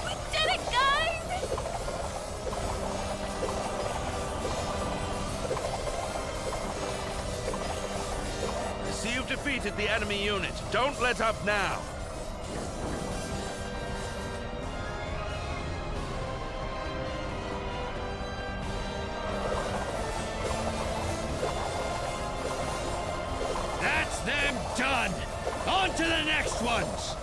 We did it, guys! I see you've defeated the enemy unit. Don't let up now. That's them done! On to the next ones!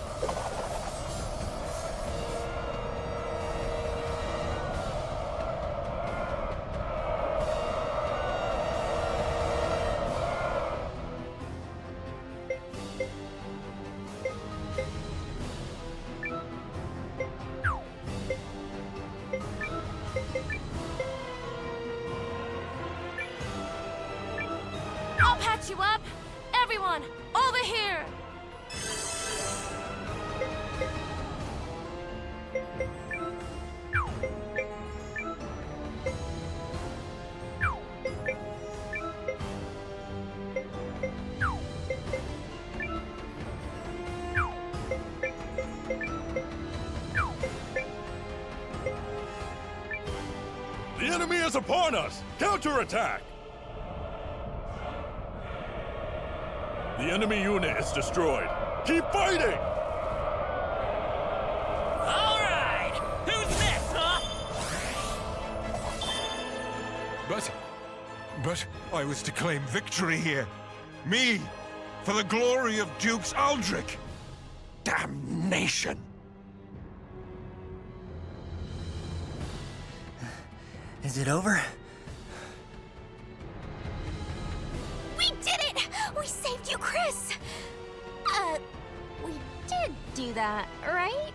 I'll patch you up! Everyone, over here! The enemy is upon us! Counterattack! The enemy unit is destroyed. Keep fighting! All right! Who's next, huh? But I was to claim victory here. Me, for the glory of Dukes Aldrich. Damnation! Is it over? We did it! We saved you, Chris! We did do that, right?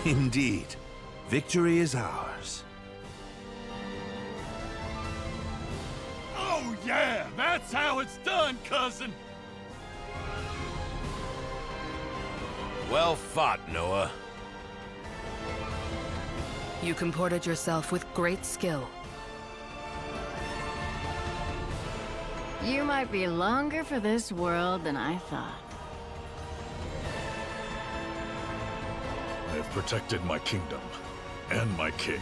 Indeed. Victory is ours. Oh yeah! That's how it's done, cousin! Well fought, Noah. You comported yourself with great skill. You might be longer for this world than I thought. I have protected my kingdom and my king.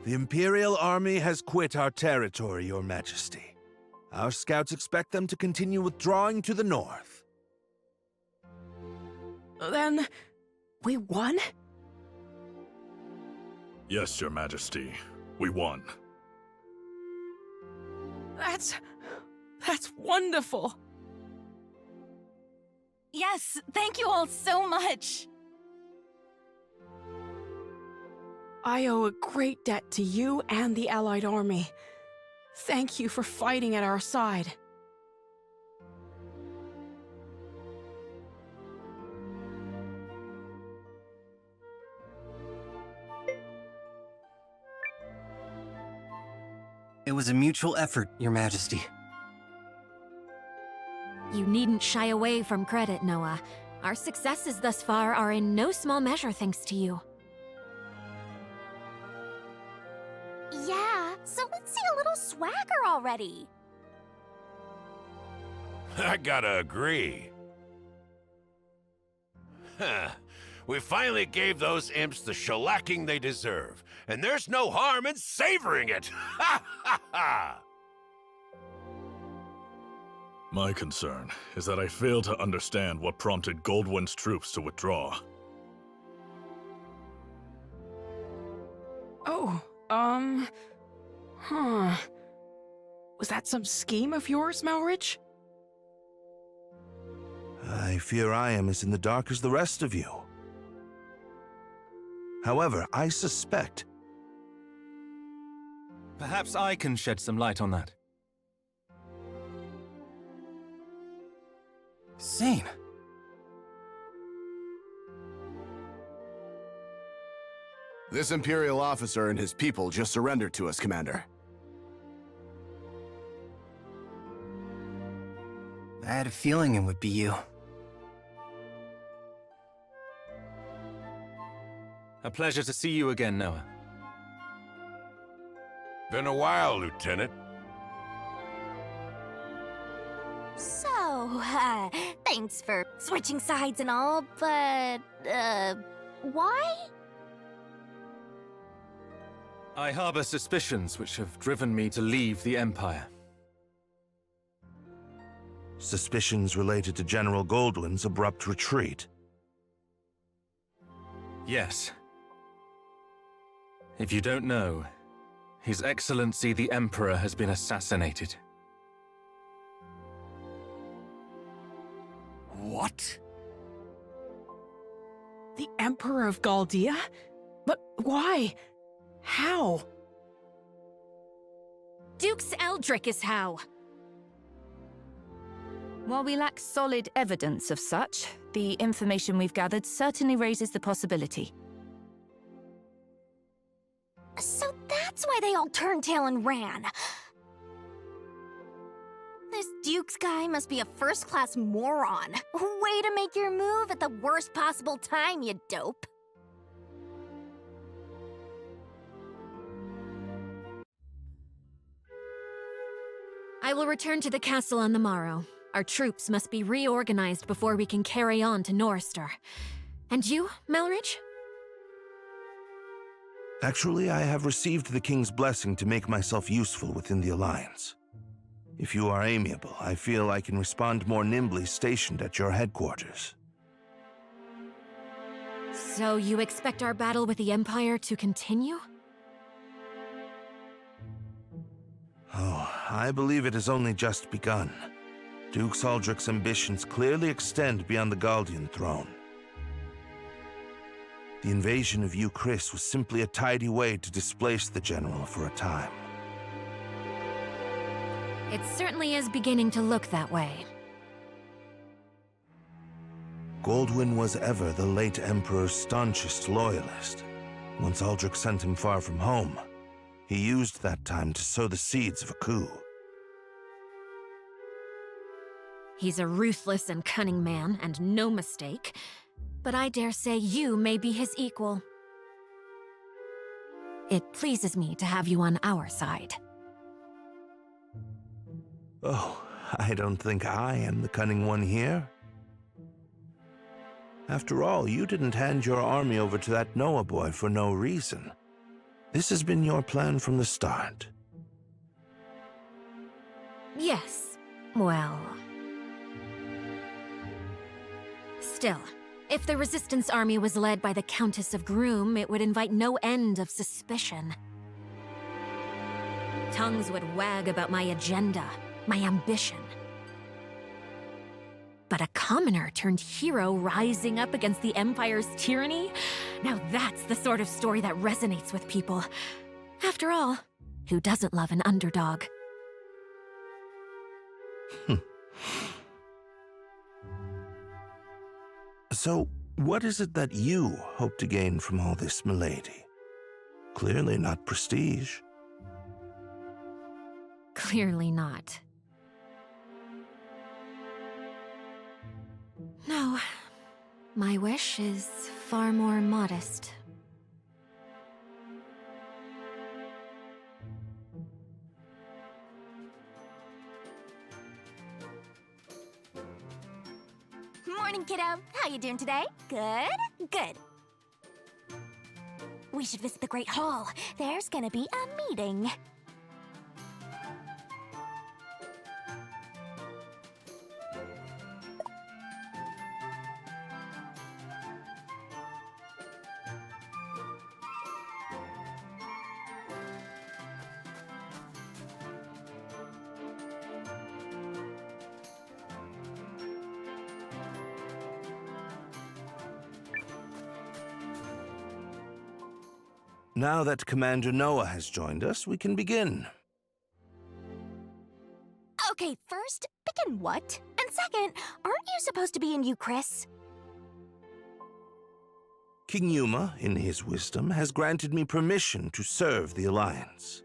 The Imperial Army has quit our territory, Your Majesty. Our scouts expect them to continue withdrawing to the north. Then, we won? Yes, Your Majesty. We won. That's wonderful. Yes, thank you all so much. I owe a great debt to you and the Allied Army. Thank you for fighting at our side. It was a mutual effort, Your Majesty. You needn't shy away from credit, Noah. Our successes thus far are in no small measure thanks to you. Yeah, so let's see a little swagger already. I gotta agree. Huh. We finally gave those imps the shellacking they deserve, and there's no harm in savoring it! Ha ha ha! My concern is that I fail to understand what prompted Goldwyn's troops to withdraw. Oh, Was that some scheme of yours, Malrich? I fear I am as in the dark as the rest of you. However, I suspect... Perhaps I can shed some light on that. Seign. This Imperial officer and his people just surrendered to us, Commander. I had a feeling it would be you. A pleasure to see you again, Noah. Been a while, Lieutenant. So, thanks for switching sides and all, but, why? I harbor suspicions which have driven me to leave the Empire. Suspicions related to General Goldwyn's abrupt retreat. Yes. If you don't know, His Excellency the Emperor has been assassinated. What? The Emperor of Galdia? But why? How? Dukes Eldrick is how. While we lack solid evidence of such, the information we've gathered certainly raises the possibility. So that's why they all turned tail and ran. This Dukes guy must be a first-class moron. Way to make your move at the worst possible time, you dope. I will return to the castle on the morrow. Our troops must be reorganized before we can carry on to Norrister. And you, Malrich? Actually, I have received the King's blessing to make myself useful within the Alliance. If you are amiable, I feel I can respond more nimbly stationed at your headquarters. So you expect our battle with the Empire to continue? Oh, I believe it has only just begun. Duke Aldrich's ambitions clearly extend beyond the Galdian throne. The invasion of Chris was simply a tidy way to displace the general for a time. It certainly is beginning to look that way. Goldwyn was ever the late Emperor's staunchest loyalist. Once Aldrich sent him far from home, he used that time to sow the seeds of a coup. He's a ruthless and cunning man, and no mistake. But I dare say you may be his equal. It pleases me to have you on our side. Oh, I don't think I am the cunning one here. After all, you didn't hand your army over to that Noah boy for no reason. This has been your plan from the start. Yes, well... Still, if the Resistance army was led by the Countess of Groom, it would invite no end of suspicion. Tongues would wag about my agenda, my ambition. But a commoner turned hero rising up against the Empire's tyranny? Now that's the sort of story that resonates with people. After all, who doesn't love an underdog? So, what is it that you hope to gain from all this, milady? Clearly not prestige. Clearly not. No. My wish is far more modest. Morning, kiddo. How you doing today? Good? Good. We should visit the Great Hall. There's gonna be a meeting. Now that Commander Noah has joined us, we can begin. Okay, first, begin what? And second, aren't you supposed to be in Euchris? King Yuma, in his wisdom, has granted me permission to serve the Alliance.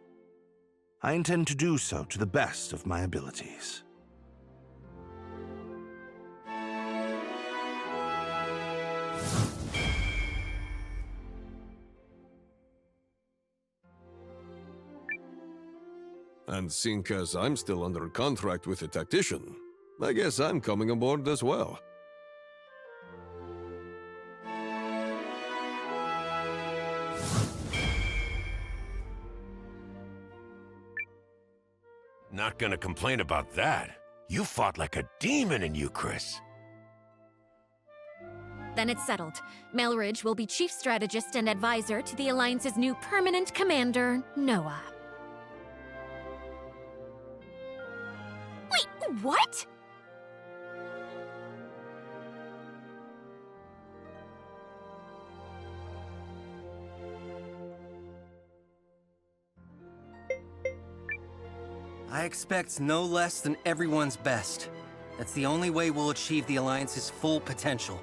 I intend to do so to the best of my abilities. And seeing as I'm still under contract with a tactician, I guess I'm coming aboard as well. Not gonna complain about that. You fought like a demon in Euchris. Then it's settled. Melridge will be chief strategist and advisor to the Alliance's new permanent commander, Noah. Wait, what? I expect no less than everyone's best. That's the only way we'll achieve the Alliance's full potential.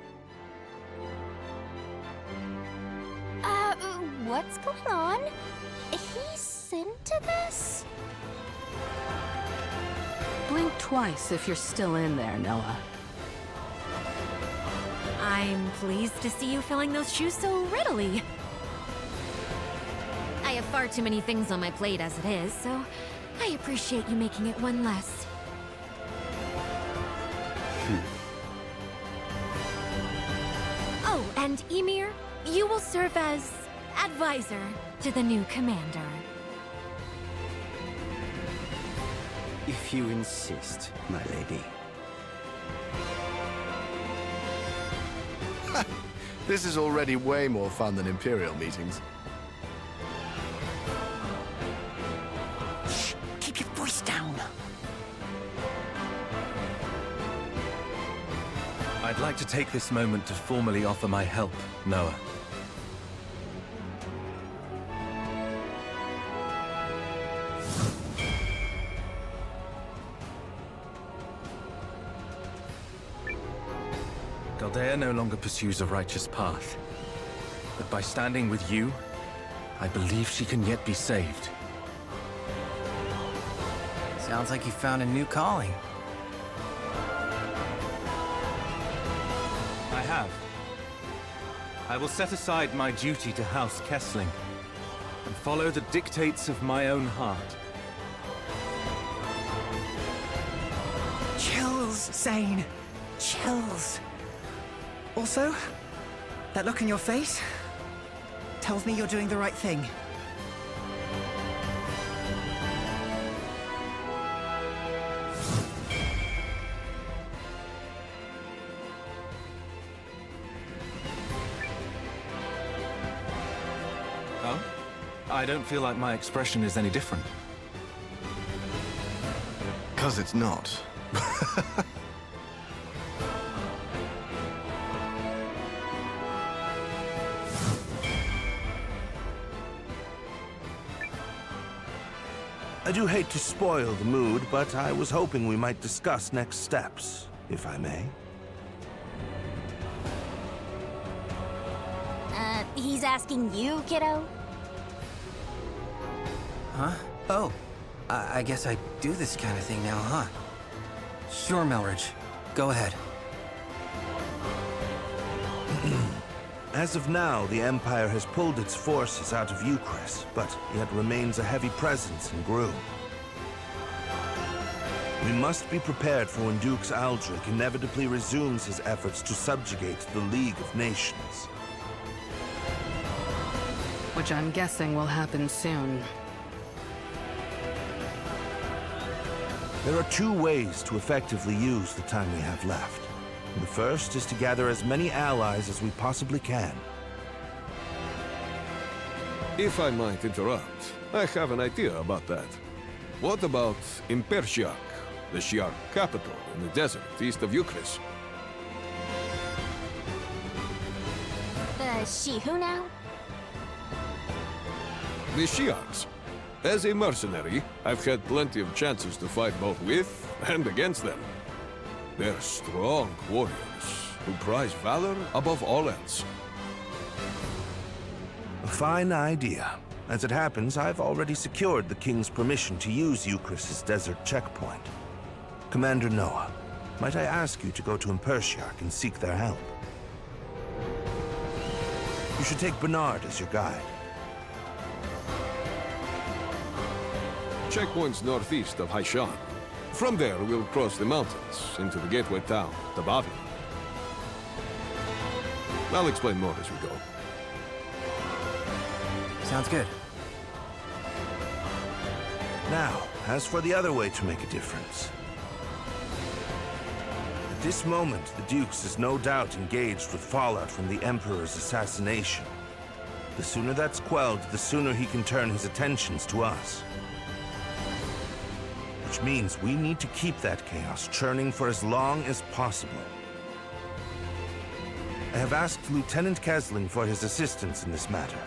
What's going on? He's into this? Blink twice if you're still in there, Noah. I'm pleased to see you filling those shoes so readily. I have far too many things on my plate as it is, so I appreciate you making it one less. Oh, and Ymir, you will serve as advisor to the new commander. If you insist, my lady. This is already way more fun than Imperial meetings. Shh! Keep your voice down. I'd like to take this moment to formally offer my help, Noah. Galdea no longer pursues a righteous path. But by standing with you, I believe she can yet be saved. Sounds like you found a new calling. I have. I will set aside my duty to House Kessling and follow the dictates of my own heart. Chills, Seign. Chills. Also, that look in your face tells me you're doing the right thing. Oh? I don't feel like my expression is any different. 'Cause it's not. I do hate to spoil the mood, but I was hoping we might discuss next steps, if I may. He's asking you, kiddo? Huh? Oh. I guess I do this kind of thing now, huh? Sure, Melridge. Go ahead. As of now, the Empire has pulled its forces out of Euchris, but yet remains a heavy presence in Groom. We must be prepared for when Dux Aldrich inevitably resumes his efforts to subjugate the League of Nations. Which I'm guessing will happen soon. There are two ways to effectively use the time we have left. The first is to gather as many allies as we possibly can. If I might interrupt, I have an idea about that. What about Impershiak, the Shi'ar capital in the desert east of Euchris? She who now? The Shi'ars. As a mercenary, I've had plenty of chances to fight both with and against them. They're strong warriors who prize valor above all else. A fine idea. As it happens, I've already secured the King's permission to use Euchris' desert checkpoint. Commander Noah, might I ask you to go to Impershiak and seek their help? You should take Bernard as your guide. Checkpoint's northeast of Hishahn. From there, we'll cross the mountains into the gateway town, Tabavi. I'll explain more as we go. Sounds good. Now, as for the other way to make a difference. At this moment, the Dukes is no doubt engaged with fallout from the Emperor's assassination. The sooner that's quelled, the sooner he can turn his attentions to us. Which means we need to keep that chaos churning for as long as possible. I have asked Lieutenant Kesling for his assistance in this matter.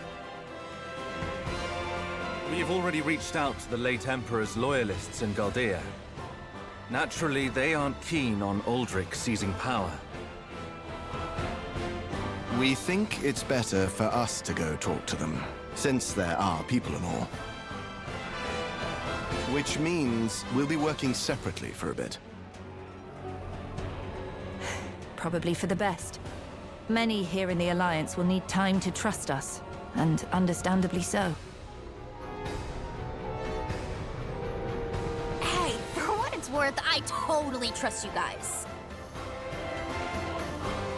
We've already reached out to the late Emperor's loyalists in Galdea. Naturally, they aren't keen on Aldrich seizing power. We think it's better for us to go talk to them, since there are people and all. Which means we'll be working separately for a bit. Probably for the best. Many here in the Alliance will need time to trust us, and understandably so. Hey, for what it's worth, I totally trust you guys.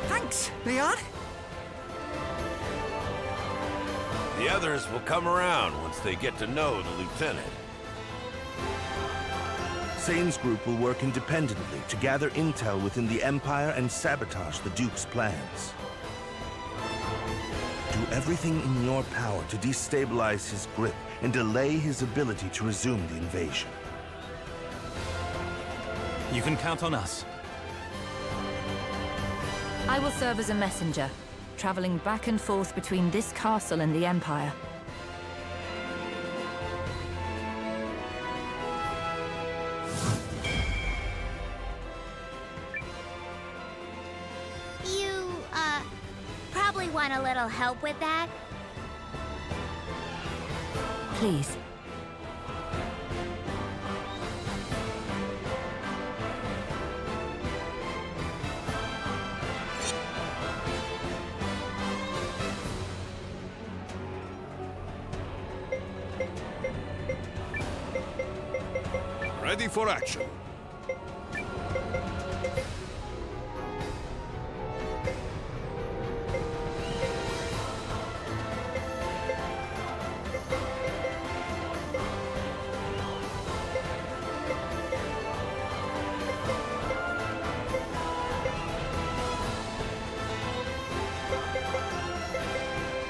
Thanks, Leon. The others will come around once they get to know the lieutenant. Seign's group will work independently to gather intel within the Empire and sabotage the Duke's plans. Do everything in your power to destabilize his grip and delay his ability to resume the invasion. You can count on us. I will serve as a messenger, traveling back and forth between this castle and the Empire. You, probably want a little help with that? Please. Ready for action.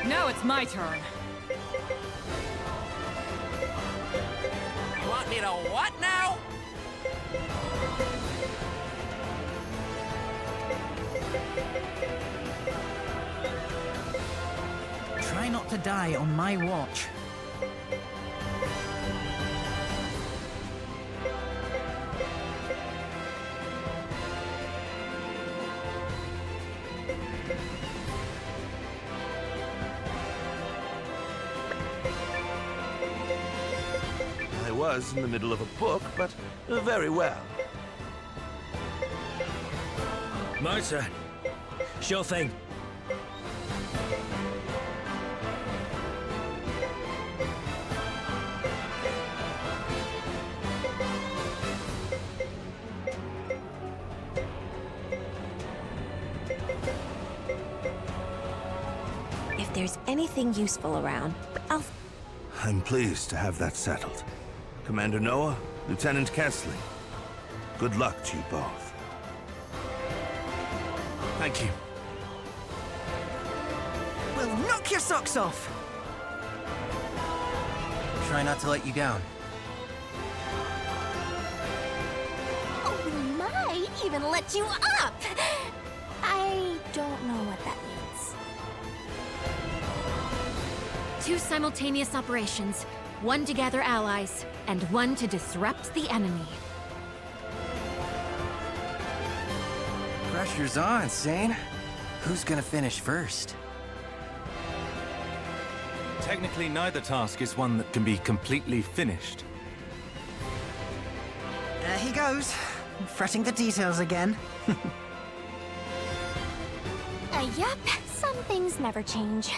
Now it's my turn. You want me to what now? Try not to die on my watch. was in the middle of a book, but very well. Martha. Sure thing. If there's anything useful around, I'm pleased to have that settled. Commander Noah, Lieutenant Kesley, good luck to you both. Thank you. We'll knock your socks off! Try not to let you down. oh, we might even let you up! I don't know what that means. 2 simultaneous operations. 1 to gather allies, and 1 to disrupt the enemy. Pressure's on, Seign. Who's gonna finish first? Technically, neither task is one that can be completely finished. There he goes, fretting the details again. Yup, some things never change.